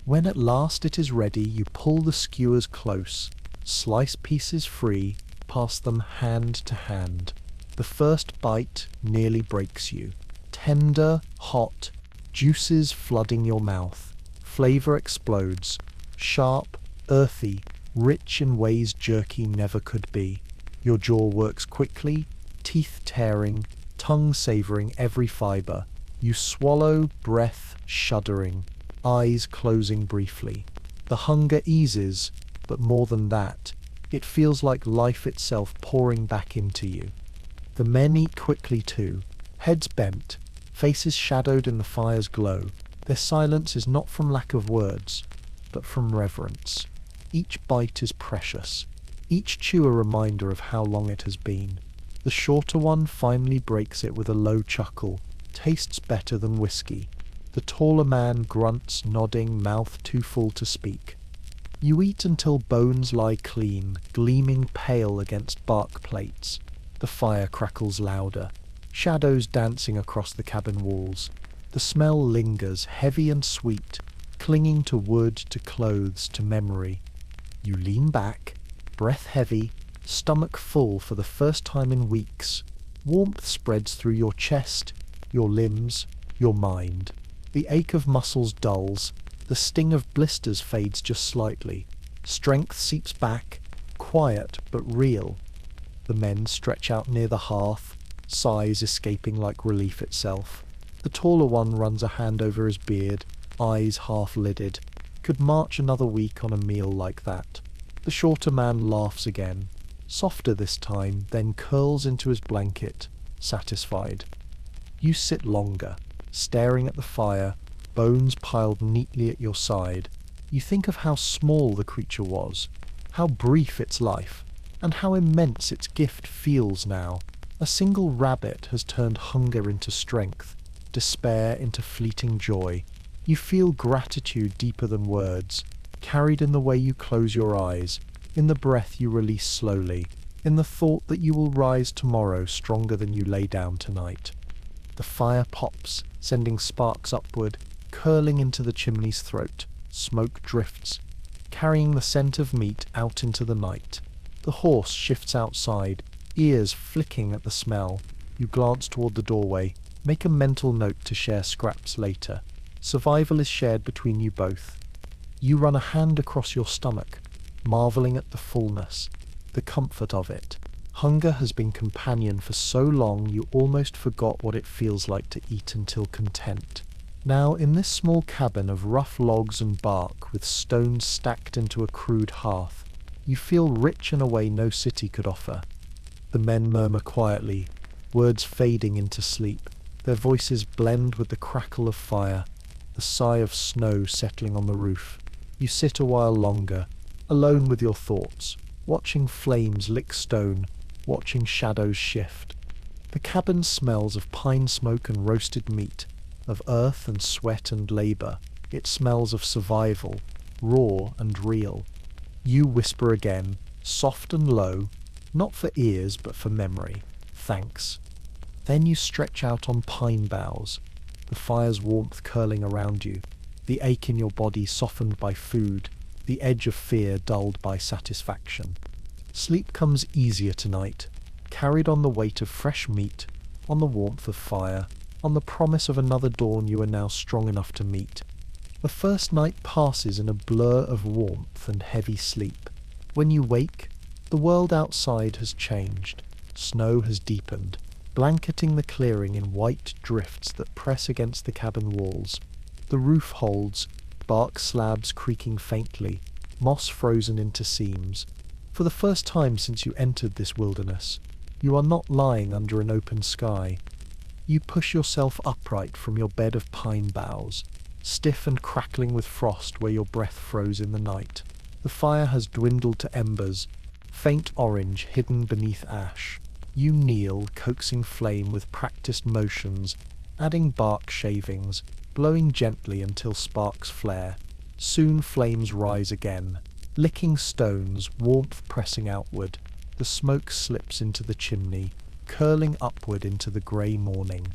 When at last it is ready, you pull the skewers close, slice pieces free, pass them hand to hand. The first bite nearly breaks you. Tender, hot, juices flooding your mouth. Flavor explodes. Sharp, earthy, rich in ways jerky never could be. Your jaw works quickly, teeth tearing, tongue savoring every fiber. You swallow, breath shuddering, eyes closing briefly. The hunger eases, but more than that, it feels like life itself pouring back into you. The men eat quickly too, heads bent, faces shadowed in the fire's glow. Their silence is not from lack of words, but from reverence. Each bite is precious, each chew a reminder of how long it has been. The shorter one finally breaks it with a low chuckle. Tastes better than whiskey. The taller man grunts, nodding, mouth too full to speak. You eat until bones lie clean, gleaming pale against bark plates. The fire crackles louder, shadows dancing across the cabin walls. The smell lingers, heavy and sweet, clinging to wood, to clothes, to memory. You lean back, breath heavy, stomach full for the first time in weeks. Warmth spreads through your chest, your limbs, your mind. The ache of muscles dulls, the sting of blisters fades just slightly. Strength seeps back, quiet but real. The men stretch out near the hearth, sighs escaping like relief itself. The taller one runs a hand over his beard, eyes half-lidded. Could march another week on a meal like that. The shorter man laughs again, softer this time, then curls into his blanket, satisfied. You sit longer, staring at the fire, bones piled neatly at your side. You think of how small the creature was, how brief its life, and how immense its gift feels now. A single rabbit has turned hunger into strength, despair into fleeting joy. You feel gratitude deeper than words, carried in the way you close your eyes, in the breath you release slowly, in the thought that you will rise tomorrow stronger than you lay down tonight. The fire pops, sending sparks upward, curling into the chimney's throat. Smoke drifts, carrying the scent of meat out into the night. The horse shifts outside, ears flicking at the smell. You glance toward the doorway, make a mental note to share scraps later. Survival is shared between you both. You run a hand across your stomach, marveling at the fullness, the comfort of it. Hunger has been companion for so long you almost forgot what it feels like to eat until content. Now, in this small cabin of rough logs and bark with stones stacked into a crude hearth, you feel rich in a way no city could offer. The men murmur quietly, words fading into sleep. Their voices blend with the crackle of fire, the sigh of snow settling on the roof. You sit a while longer, alone with your thoughts, watching flames lick stone, watching shadows shift. The cabin smells of pine smoke and roasted meat, of earth and sweat and labor. It smells of survival, raw and real. You whisper again, soft and low, not for ears but for memory. Thanks. Then you stretch out on pine boughs, the fire's warmth curling around you, the ache in your body softened by food, the edge of fear dulled by satisfaction. Sleep comes easier tonight, carried on the weight of fresh meat, on the warmth of fire, on the promise of another dawn you are now strong enough to meet. The first night passes in a blur of warmth and heavy sleep. When you wake, the world outside has changed. Snow has deepened, blanketing the clearing in white drifts that press against the cabin walls. The roof holds, bark slabs creaking faintly, moss frozen into seams. For the first time since you entered this wilderness, you are not lying under an open sky. You push yourself upright from your bed of pine boughs, stiff and crackling with frost where your breath froze in the night. The fire has dwindled to embers, faint orange hidden beneath ash. You kneel, coaxing flame with practiced motions, adding bark shavings, blowing gently until sparks flare. Soon flames rise again, licking stones, warmth pressing outward. The smoke slips into the chimney, curling upward into the grey morning.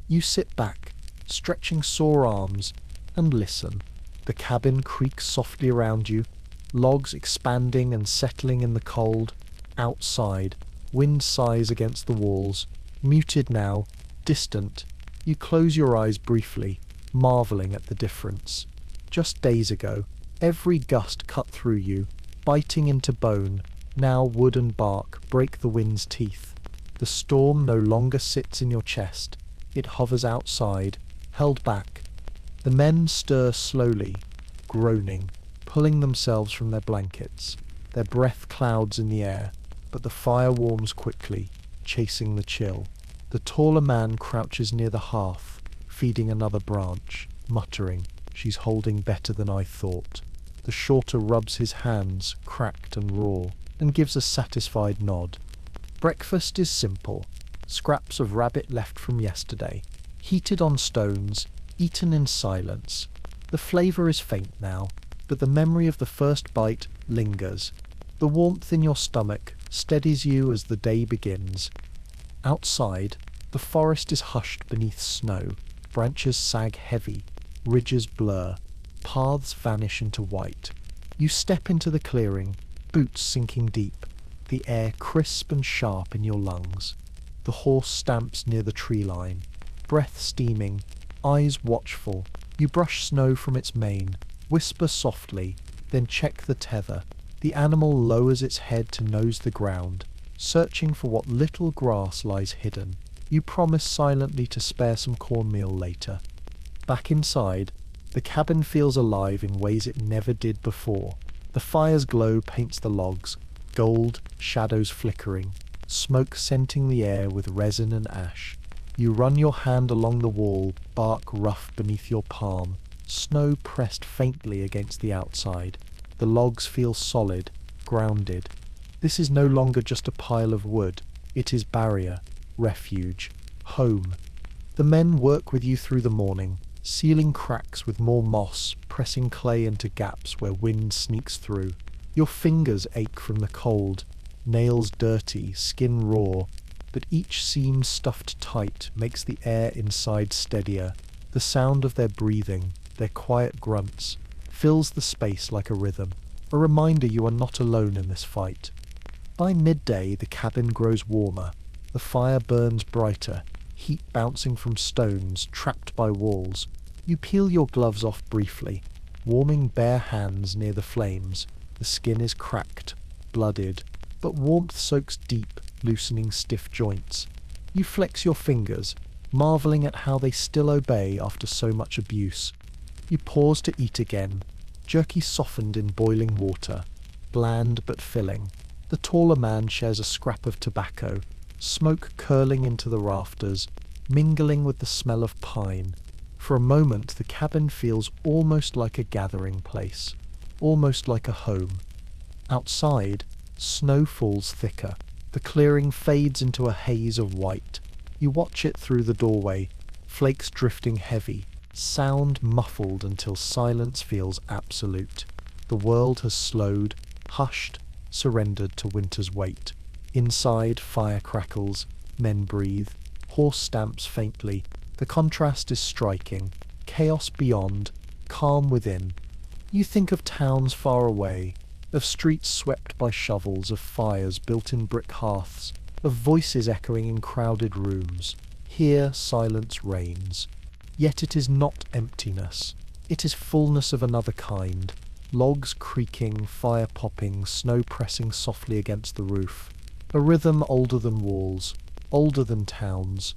You sit back, stretching sore arms, and listen. The cabin creaks softly around you, logs expanding and settling in the cold. Outside, wind sighs against the walls, muted now, distant. You close your eyes briefly, marveling at the difference. Just days ago, every gust cut through you, biting into bone. Now wood and bark break the wind's teeth. The storm no longer sits in your chest. It hovers outside, held back. The men stir slowly, groaning, pulling themselves from their blankets. Their breath clouds in the air, but the fire warms quickly, chasing the chill. The taller man crouches near the hearth, feeding another branch, muttering, "She's holding better than I thought." The shorter rubs his hands, cracked and raw, and gives a satisfied nod. Breakfast is simple. Scraps of rabbit left from yesterday, heated on stones, eaten in silence. The flavour is faint now, but the memory of the first bite lingers. The warmth in your stomach steadies you as the day begins. Outside, the forest is hushed beneath snow. Branches sag heavy, ridges blur, paths vanish into white. You step into the clearing, boots sinking deep, the air crisp and sharp in your lungs. The horse stamps near the tree line, breath steaming, eyes watchful. You brush snow from its mane, whisper softly, then check the tether. The animal lowers its head to nose the ground, searching for what little grass lies hidden. You promise silently to spare some cornmeal later. Back inside, the cabin feels alive in ways it never did before. The fire's glow paints the logs, gold, shadows flickering, smoke scenting the air with resin and ash. You run your hand along the wall, bark rough beneath your palm, snow pressed faintly against the outside. The logs feel solid, grounded. This is no longer just a pile of wood. It is barrier, refuge, home. The men work with you through the morning, sealing cracks with more moss, pressing clay into gaps where wind sneaks through. Your fingers ache from the cold, nails dirty, skin raw, but each seam stuffed tight makes the air inside steadier. The sound of their breathing, their quiet grunts, fills the space like a rhythm, a reminder you are not alone in this fight. By midday, the cabin grows warmer. The fire burns brighter, heat bouncing from stones trapped by walls. You peel your gloves off briefly, warming bare hands near the flames. The skin is cracked, blooded, but warmth soaks deep, loosening stiff joints. You flex your fingers, marveling at how they still obey after so much abuse. You pause to eat again, jerky softened in boiling water, bland but filling. The taller man shares a scrap of tobacco, smoke curling into the rafters, mingling with the smell of pine. For a moment the cabin feels almost like a gathering place, almost like a home. Outside, snow falls thicker. The clearing fades into a haze of white. You watch it through the doorway, flakes drifting heavy, sound muffled until silence feels absolute. The world has slowed, hushed, surrendered to winter's weight. Inside, fire crackles, men breathe, horse stamps faintly. The contrast is striking. Chaos beyond, calm within. You think of towns far away, of streets swept by shovels, of fires built in brick hearths, of voices echoing in crowded rooms. Here silence reigns. Yet it is not emptiness. It is fullness of another kind. Logs creaking, fire popping, snow pressing softly against the roof. A rhythm older than walls, older than towns.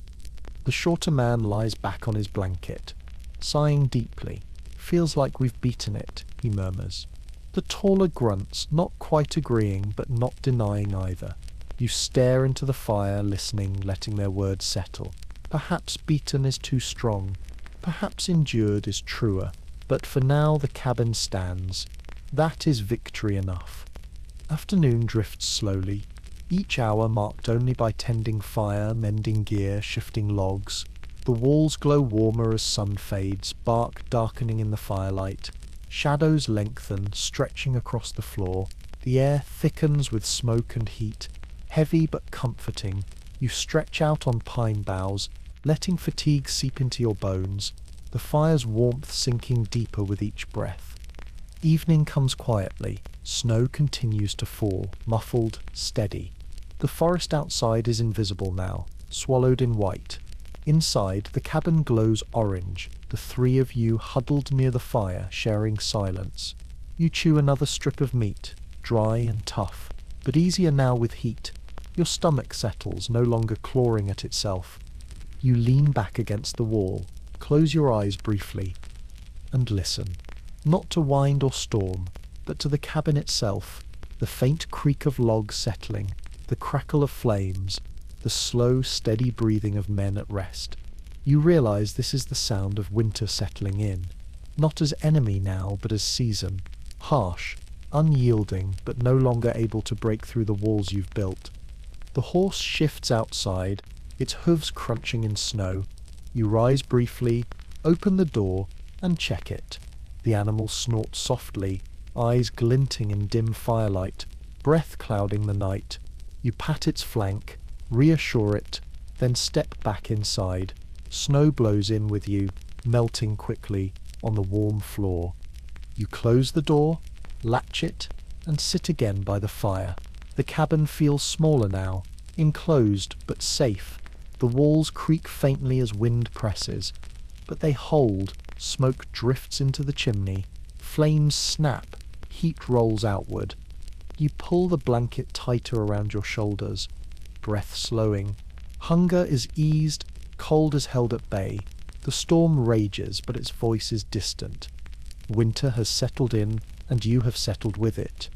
The shorter man lies back on his blanket, sighing deeply. "Feels like we've beaten it," he murmurs. The taller grunts, not quite agreeing but not denying either. You stare into the fire, listening, letting their words settle. Perhaps beaten is too strong. Perhaps endured is truer. But for now the cabin stands. That is victory enough. Afternoon drifts slowly, each hour marked only by tending fire, mending gear, shifting logs. The walls glow warmer as sun fades, bark darkening in the firelight. Shadows lengthen, stretching across the floor. The air thickens with smoke and heat, heavy but comforting. You stretch out on pine boughs, letting fatigue seep into your bones, the fire's warmth sinking deeper with each breath. Evening comes quietly. Snow continues to fall, muffled, steady. The forest outside is invisible now, swallowed in white. Inside, the cabin glows orange, the three of you huddled near the fire, sharing silence. You chew another strip of meat, dry and tough, but easier now with heat. Your stomach settles, no longer clawing at itself. You lean back against the wall, close your eyes briefly, and listen. Not to wind or storm, but to the cabin itself, the faint creak of logs settling, the crackle of flames, the slow, steady breathing of men at rest. You realize this is the sound of winter settling in, not as enemy now, but as season, harsh, unyielding, but no longer able to break through the walls you've built. The horse shifts outside, its hooves crunching in snow. You rise briefly, open the door, and check it. The animal snorts softly, eyes glinting in dim firelight, breath clouding the night. You pat its flank, reassure it, then step back inside. Snow blows in with you, melting quickly on the warm floor. You close the door, latch it, and sit again by the fire. The cabin feels smaller now, enclosed but safe. The walls creak faintly as wind presses, but they hold. Smoke drifts into the chimney, flames snap, heat rolls outward. You pull the blanket tighter around your shoulders, breath slowing. Hunger is eased, cold is held at bay. The storm rages, but its voice is distant. Winter has settled in, and you have settled with it.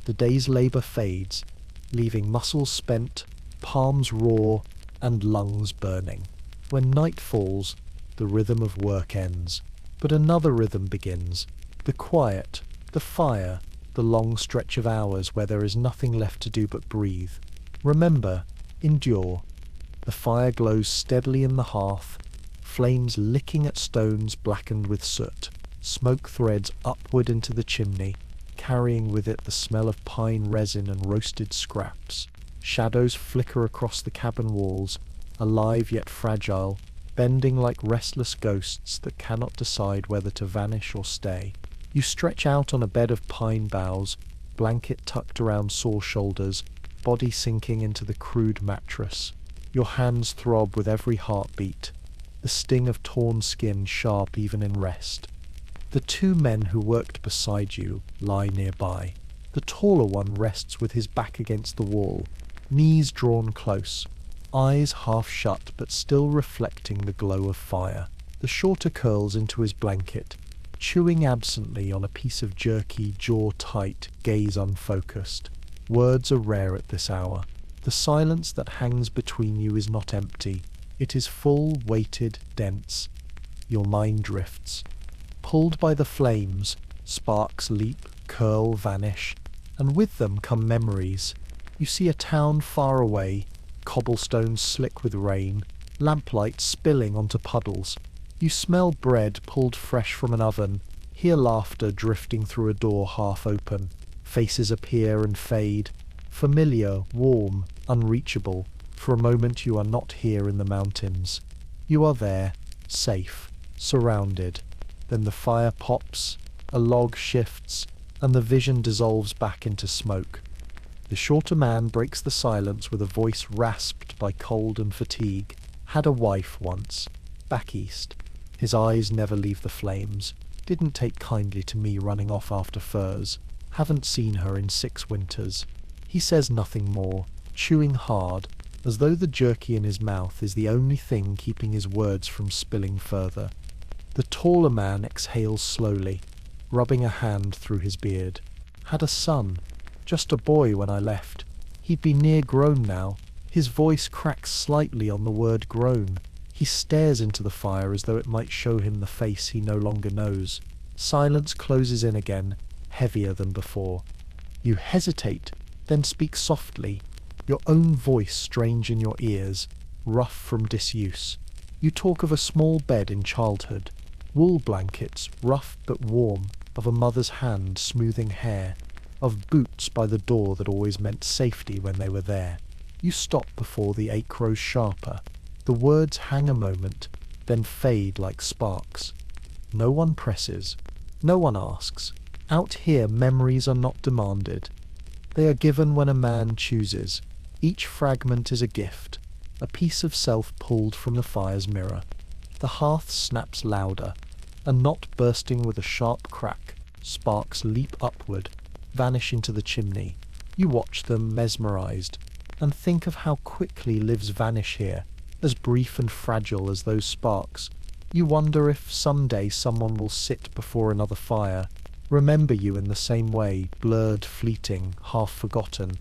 The day's labor fades, leaving muscles spent, palms raw, and lungs burning. When night falls, the rhythm of work ends. But another rhythm begins. The quiet, the fire, the long stretch of hours where there is nothing left to do but breathe. Remember, endure. The fire glows steadily in the hearth, flames licking at stones blackened with soot. Smoke threads upward into the chimney, carrying with it the smell of pine resin and roasted scraps. Shadows flicker across the cabin walls, alive yet fragile, bending like restless ghosts that cannot decide whether to vanish or stay. You stretch out on a bed of pine boughs, blanket tucked around sore shoulders, body sinking into the crude mattress. Your hands throb with every heartbeat, the sting of torn skin sharp even in rest. The two men who worked beside you lie nearby. The taller one rests with his back against the wall, knees drawn close, eyes half shut but still reflecting the glow of fire. The shorter curls into his blanket, chewing absently on a piece of jerky, jaw tight, gaze unfocused. Words are rare at this hour. The silence that hangs between you is not empty. It is full, weighted, dense. Your mind drifts. Pulled by the flames, sparks leap, curl, vanish, and with them come memories. You see a town far away, cobblestones slick with rain, lamplight spilling onto puddles. You smell bread pulled fresh from an oven, hear laughter drifting through a door half open. Faces appear and fade, familiar, warm, unreachable. For a moment you are not here in the mountains. You are there, safe, surrounded. Then the fire pops, a log shifts, and the vision dissolves back into smoke. The shorter man breaks the silence with a voice rasped by cold and fatigue. Had a wife once, back east. His eyes never leave the flames. Didn't take kindly to me running off after furs. Haven't seen her in 6 winters. He says nothing more, chewing hard, as though the jerky in his mouth is the only thing keeping his words from spilling further. The taller man exhales slowly, rubbing a hand through his beard. Had a son. Just a boy when I left. He'd be near grown now. His voice cracks slightly on the word grown. He stares into the fire as though it might show him the face he no longer knows. Silence closes in again, heavier than before. You hesitate, then speak softly, your own voice strange in your ears, rough from disuse. You talk of a small bed in childhood, wool blankets, rough but warm, of a mother's hand smoothing hair, of boots by the door that always meant safety when they were there. You stop before the ache grows sharper. The words hang a moment, then fade like sparks. No one presses. No one asks. Out here, memories are not demanded. They are given when a man chooses. Each fragment is a gift, a piece of self pulled from the fire's mirror. The hearth snaps louder, a knot bursting with a sharp crack. Sparks leap upward, vanish into the chimney. You watch them, mesmerized, and think of how quickly lives vanish here, as brief and fragile as those sparks. You wonder if someday someone will sit before another fire, remember you in the same way, blurred, fleeting, half forgotten.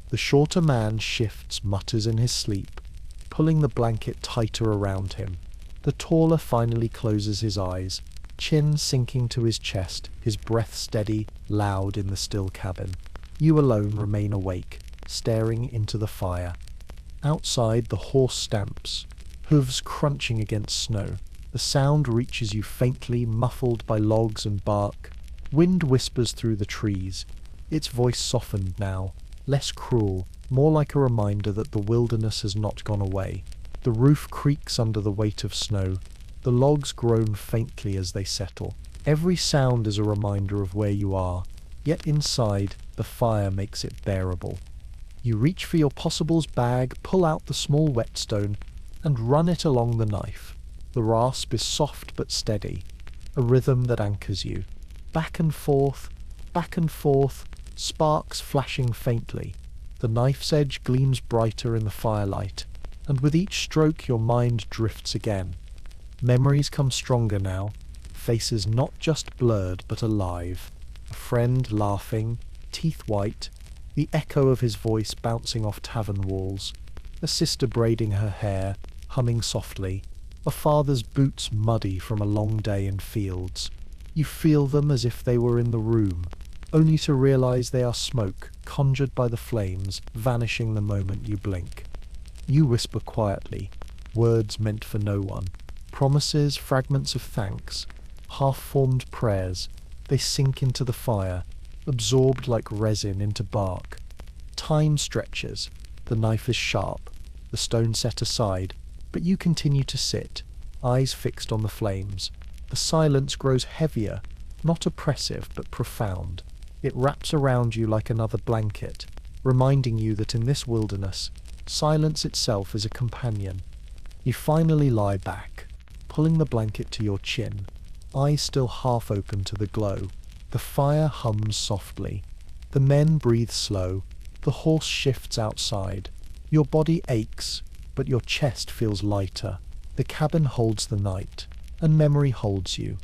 The shorter man shifts, mutters in his sleep, pulling the blanket tighter around him. The taller finally closes his eyes, chin sinking to his chest, his breath steady, loud in the still cabin. You alone remain awake, staring into the fire. Outside, the horse stamps, hooves crunching against snow. The sound reaches you faintly, muffled by logs and bark. Wind whispers through the trees, its voice softened now, less cruel, more like a reminder that the wilderness has not gone away. The roof creaks under the weight of snow. The logs groan faintly as they settle. Every sound is a reminder of where you are, yet inside, the fire makes it bearable. You reach for your possibles bag, pull out the small whetstone, and run it along the knife. The rasp is soft but steady, a rhythm that anchors you. Back and forth, sparks flashing faintly. The knife's edge gleams brighter in the firelight, and with each stroke your mind drifts again. Memories come stronger now, faces not just blurred but alive. A friend laughing, teeth white, the echo of his voice bouncing off tavern walls. A sister braiding her hair, humming softly. A father's boots muddy from a long day in fields. You feel them as if they were in the room, only to realize they are smoke, conjured by the flames, vanishing the moment you blink. You whisper quietly, words meant for no one. Promises, fragments of thanks, half-formed prayers. They sink into the fire, absorbed like resin into bark. Time stretches. The knife is sharp, the stone set aside, but you continue to sit, eyes fixed on the flames. The silence grows heavier, not oppressive but profound. It wraps around you like another blanket, reminding you that in this wilderness, silence itself is a companion. You finally lie back, pulling the blanket to your chin, eyes still half open to the glow. The fire hums softly. The men breathe slow. The horse shifts outside. Your body aches, but your chest feels lighter. The cabin holds the night, and memory holds you.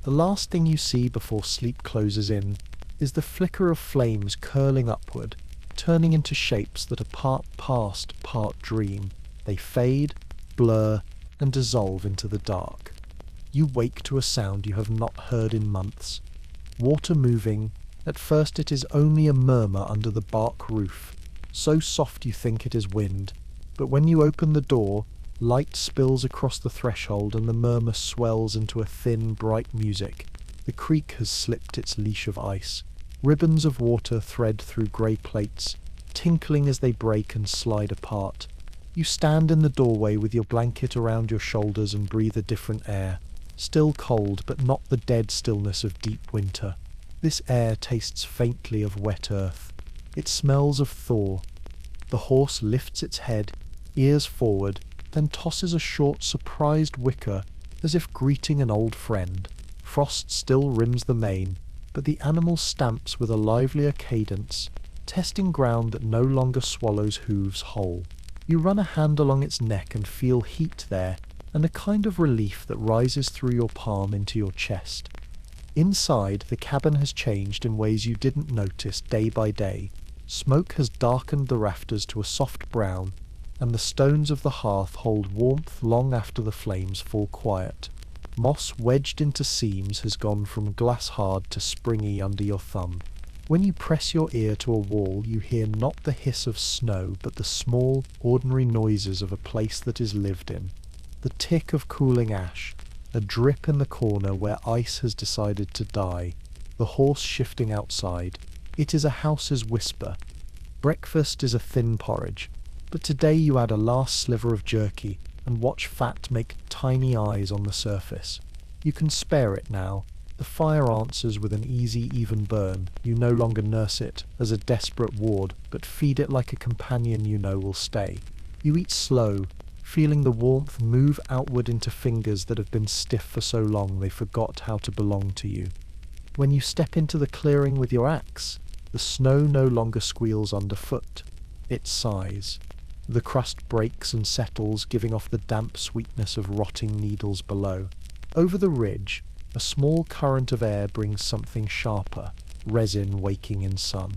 The last thing you see before sleep closes in is the flicker of flames curling upward, turning into shapes that are part past, part dream. They fade, blur, and dissolve into the dark. You wake to a sound you have not heard in months. Water moving. At first it is only a murmur under the bark roof, so soft you think it is wind. But when you open the door, light spills across the threshold and the murmur swells into a thin, bright music. The creek has slipped its leash of ice. Ribbons of water thread through grey plates, tinkling as they break and slide apart. You stand in the doorway with your blanket around your shoulders and breathe a different air. Still cold, but not the dead stillness of deep winter. This air tastes faintly of wet earth. It smells of thaw. The horse lifts its head, ears forward, then tosses a short, surprised whicker, as if greeting an old friend. Frost still rims the mane, but the animal stamps with a livelier cadence, testing ground that no longer swallows hooves whole. You run a hand along its neck and feel heat there, and a kind of relief that rises through your palm into your chest. Inside, the cabin has changed in ways you didn't notice day by day. Smoke has darkened the rafters to a soft brown, and the stones of the hearth hold warmth long after the flames fall quiet. Moss wedged into seams has gone from glass hard to springy under your thumb. When you press your ear to a wall, you hear not the hiss of snow, but the small, ordinary noises of a place that is lived in. The tick of cooling ash, a drip in the corner where ice has decided to die, the horse shifting outside. It is a house's whisper. Breakfast is a thin porridge, but today you add a last sliver of jerky and watch fat make tiny eyes on the surface. You can spare it now, The fire answers with an easy, even burn. You no longer nurse it as a desperate ward, but feed it like a companion you know will stay. You eat slow, feeling the warmth move outward into fingers that have been stiff for so long they forgot how to belong to you. When you step into the clearing with your axe, the snow no longer squeals underfoot. It sighs. The crust breaks and settles, giving off the damp sweetness of rotting needles below. Over the ridge, a small current of air brings something sharper, resin waking in sun.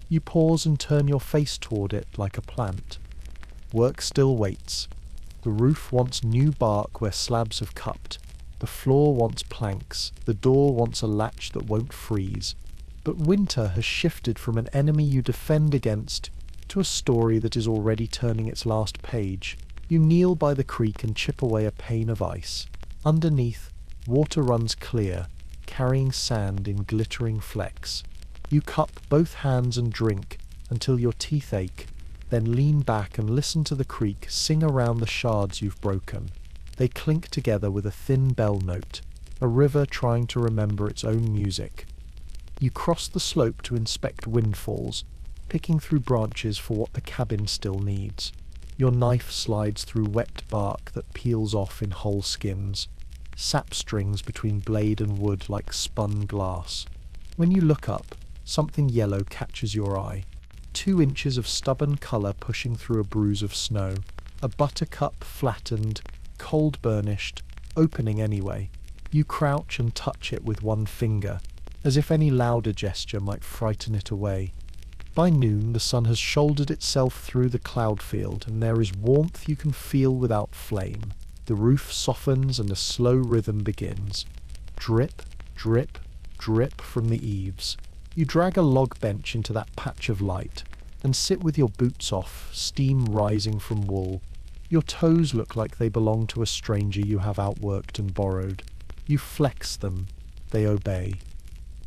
You pause and turn your face toward it like a plant. Work still waits. The roof wants new bark where slabs have cupped. The floor wants planks. The door wants a latch that won't freeze. But winter has shifted from an enemy you defend against to a story that is already turning its last page. You kneel by the creek and chip away a pane of ice. Underneath, water runs clear, carrying sand in glittering flecks. You cup both hands and drink until your teeth ache, then lean back and listen to the creek sing around the shards you've broken. They clink together with a thin bell note, a river trying to remember its own music. You cross the slope to inspect windfalls, picking through branches for what the cabin still needs. Your knife slides through wet bark that peels off in whole skins, sap strings between blade and wood like spun glass. When you look up, something yellow catches your eye. 2 inches of stubborn colour pushing through a bruise of snow. A buttercup flattened, cold burnished, opening anyway. You crouch and touch it with one finger, as if any louder gesture might frighten it away. By noon, the sun has shouldered itself through the cloud field, and there is warmth you can feel without flame. The roof softens and a slow rhythm begins. Drip, drip, drip from the eaves. You drag a log bench into that patch of light and sit with your boots off, steam rising from wool. Your toes look like they belong to a stranger you have outworked and borrowed. You flex them. They obey.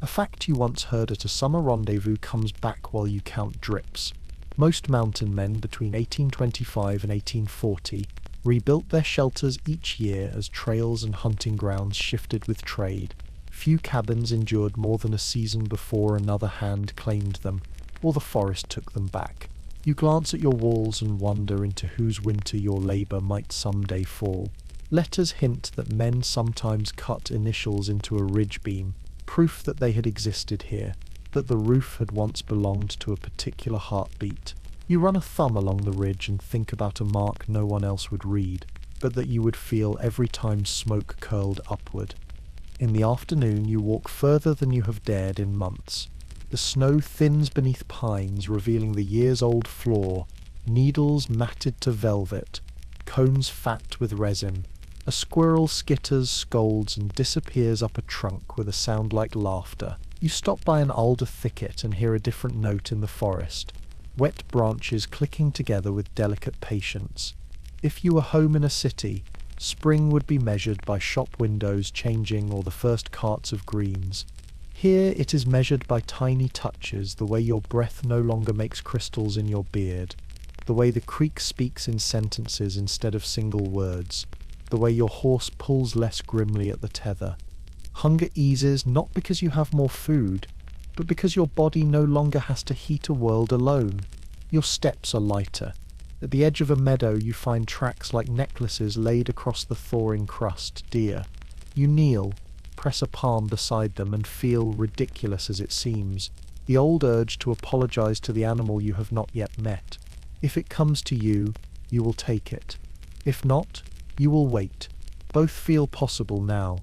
A fact you once heard at a summer rendezvous comes back while you count drips. Most mountain men between 1825 and 1840 rebuilt their shelters each year as trails and hunting grounds shifted with trade. Few cabins endured more than a season before another hand claimed them, or the forest took them back. You glance at your walls and wonder into whose winter your labour might someday fall. Letters hint that men sometimes cut initials into a ridge beam, proof that they had existed here, that the roof had once belonged to a particular heartbeat. You run a thumb along the ridge and think about a mark no one else would read, but that you would feel every time smoke curled upward. In the afternoon you walk further than you have dared in months. The snow thins beneath pines, revealing the years-old floor, needles matted to velvet, cones fat with resin. A squirrel skitters, scolds, and disappears up a trunk with a sound like laughter. You stop by an alder thicket and hear a different note in the forest, wet branches clicking together with delicate patience. If you were home in a city, spring would be measured by shop windows changing or the first carts of greens. Here it is measured by tiny touches, the way your breath no longer makes crystals in your beard, the way the creek speaks in sentences instead of single words, the way your horse pulls less grimly at the tether. Hunger eases not because you have more food, but because your body no longer has to heat a world alone. Your steps are lighter. At the edge of a meadow you find tracks like necklaces laid across the thawing crust, deer. You kneel, press a palm beside them and feel, ridiculous as it seems, the old urge to apologize to the animal you have not yet met. If it comes to you, you will take it. If not, you will wait. Both feel possible now.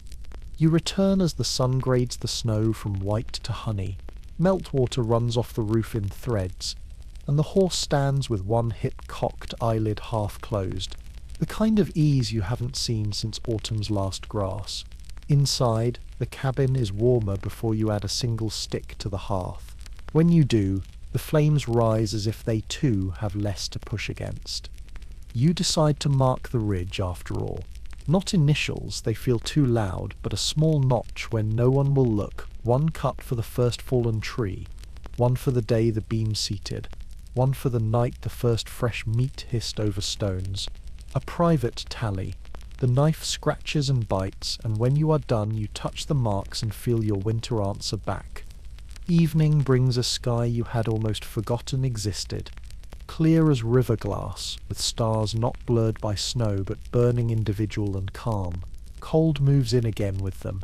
You return as the sun grades the snow from white to honey. Meltwater runs off the roof in threads, and the horse stands with one hip-cocked eyelid half closed, the kind of ease you haven't seen since autumn's last grass. Inside, the cabin is warmer before you add a single stick to the hearth. When you do, the flames rise as if they too have less to push against. You decide to mark the ridge after all. Not initials, they feel too loud, but a small notch when no one will look. One cut for the first fallen tree, one for the day the beam seated, one for the night the first fresh meat hissed over stones. A private tally. The knife scratches and bites, and when you are done, you touch the marks and feel your winter answer back. Evening brings a sky you had almost forgotten existed, clear as river glass, with stars not blurred by snow but burning individual and calm. Cold moves in again with them,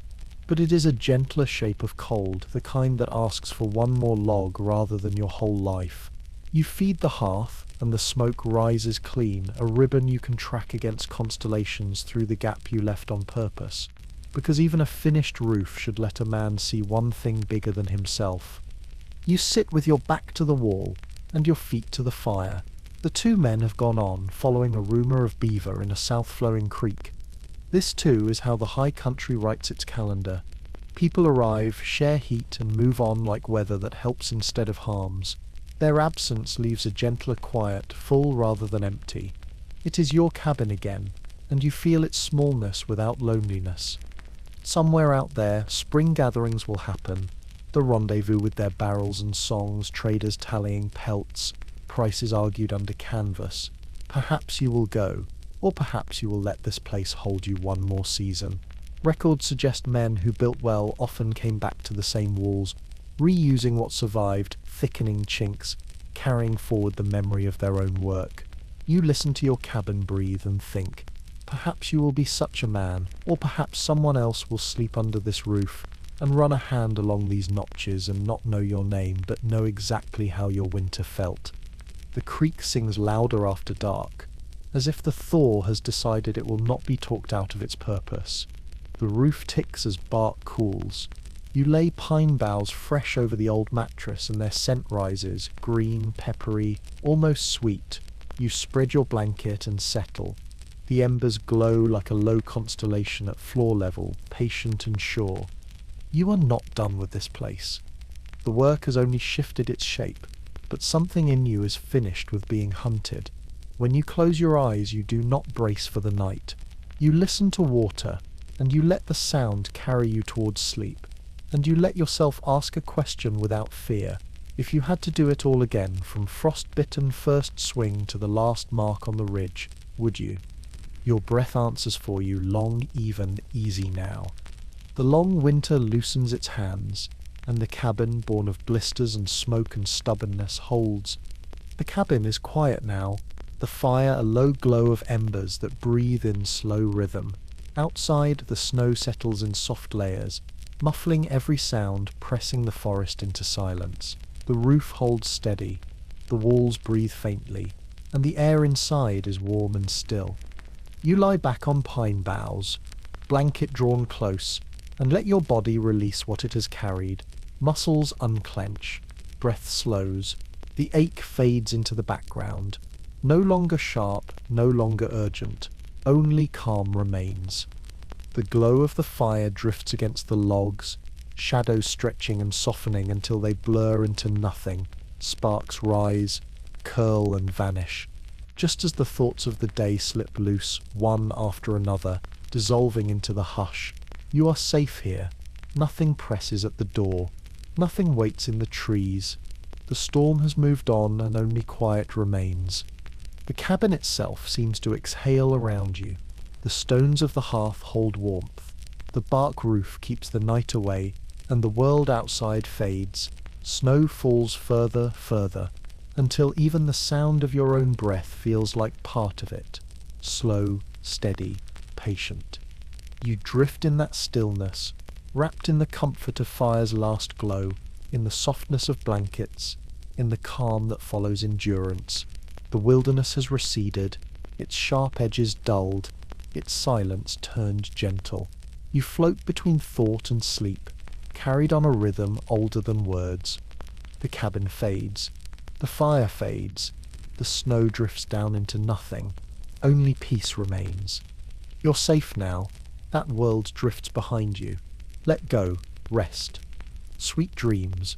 but it is a gentler shape of cold, the kind that asks for one more log rather than your whole life. You feed the hearth, and the smoke rises clean, a ribbon you can track against constellations through the gap you left on purpose. Because even a finished roof should let a man see one thing bigger than himself. You sit with your back to the wall, and your feet to the fire. The two men have gone on, following a rumour of beaver in a south-flowing creek. This too is how the high country writes its calendar. People arrive, share heat, and move on like weather that helps instead of harms. Their absence leaves a gentler quiet, full rather than empty. It is your cabin again, and you feel its smallness without loneliness. Somewhere out there, spring gatherings will happen. The rendezvous with their barrels and songs, traders tallying pelts, prices argued under canvas. Perhaps you will go, or perhaps you will let this place hold you one more season. Records suggest men who built well often came back to the same walls, reusing what survived, thickening chinks, carrying forward the memory of their own work. You listen to your cabin breathe and think, perhaps you will be such a man, or perhaps someone else will sleep under this roof and run a hand along these notches and not know your name but know exactly how your winter felt. The creek sings louder after dark, as if the thaw has decided it will not be talked out of its purpose. The roof ticks as bark cools. You lay pine boughs fresh over the old mattress and their scent rises, green, peppery, almost sweet. You spread your blanket and settle. The embers glow like a low constellation at floor level, patient and sure. You are not done with this place. The work has only shifted its shape, but something in you is finished with being hunted. When you close your eyes, you do not brace for the night. You listen to water, and you let the sound carry you towards sleep. And you let yourself ask a question without fear. If you had to do it all again, from frost-bitten first swing to the last mark on the ridge, would you? Your breath answers for you, long, even, easy now. The long winter loosens its hands, and the cabin, born of blisters and smoke and stubbornness, holds. The cabin is quiet now, the fire a low glow of embers that breathe in slow rhythm. Outside, the snow settles in soft layers, muffling every sound, pressing the forest into silence. The roof holds steady, the walls breathe faintly, and the air inside is warm and still. You lie back on pine boughs, blanket drawn close, and let your body release what it has carried. Muscles unclench, breath slows, the ache fades into the background. No longer sharp, no longer urgent, only calm remains. The glow of the fire drifts against the logs, shadows stretching and softening until they blur into nothing. Sparks rise, curl and vanish, just as the thoughts of the day slip loose, one after another, dissolving into the hush. You are safe here. Nothing presses at the door. Nothing waits in the trees. The storm has moved on and only quiet remains. The cabin itself seems to exhale around you. The stones of the hearth hold warmth. The bark roof keeps the night away, and the world outside fades. Snow falls further, until even the sound of your own breath feels like part of it. Slow, steady, patient. You drift in that stillness, wrapped in the comfort of fire's last glow, in the softness of blankets, in the calm that follows endurance. The wilderness has receded, its sharp edges dulled, its silence turned gentle. You float between thought and sleep, carried on a rhythm older than words. The cabin fades, the fire fades, the snow drifts down into nothing. Only peace remains. You're safe now. That world drifts behind you. Let go, rest. Sweet dreams.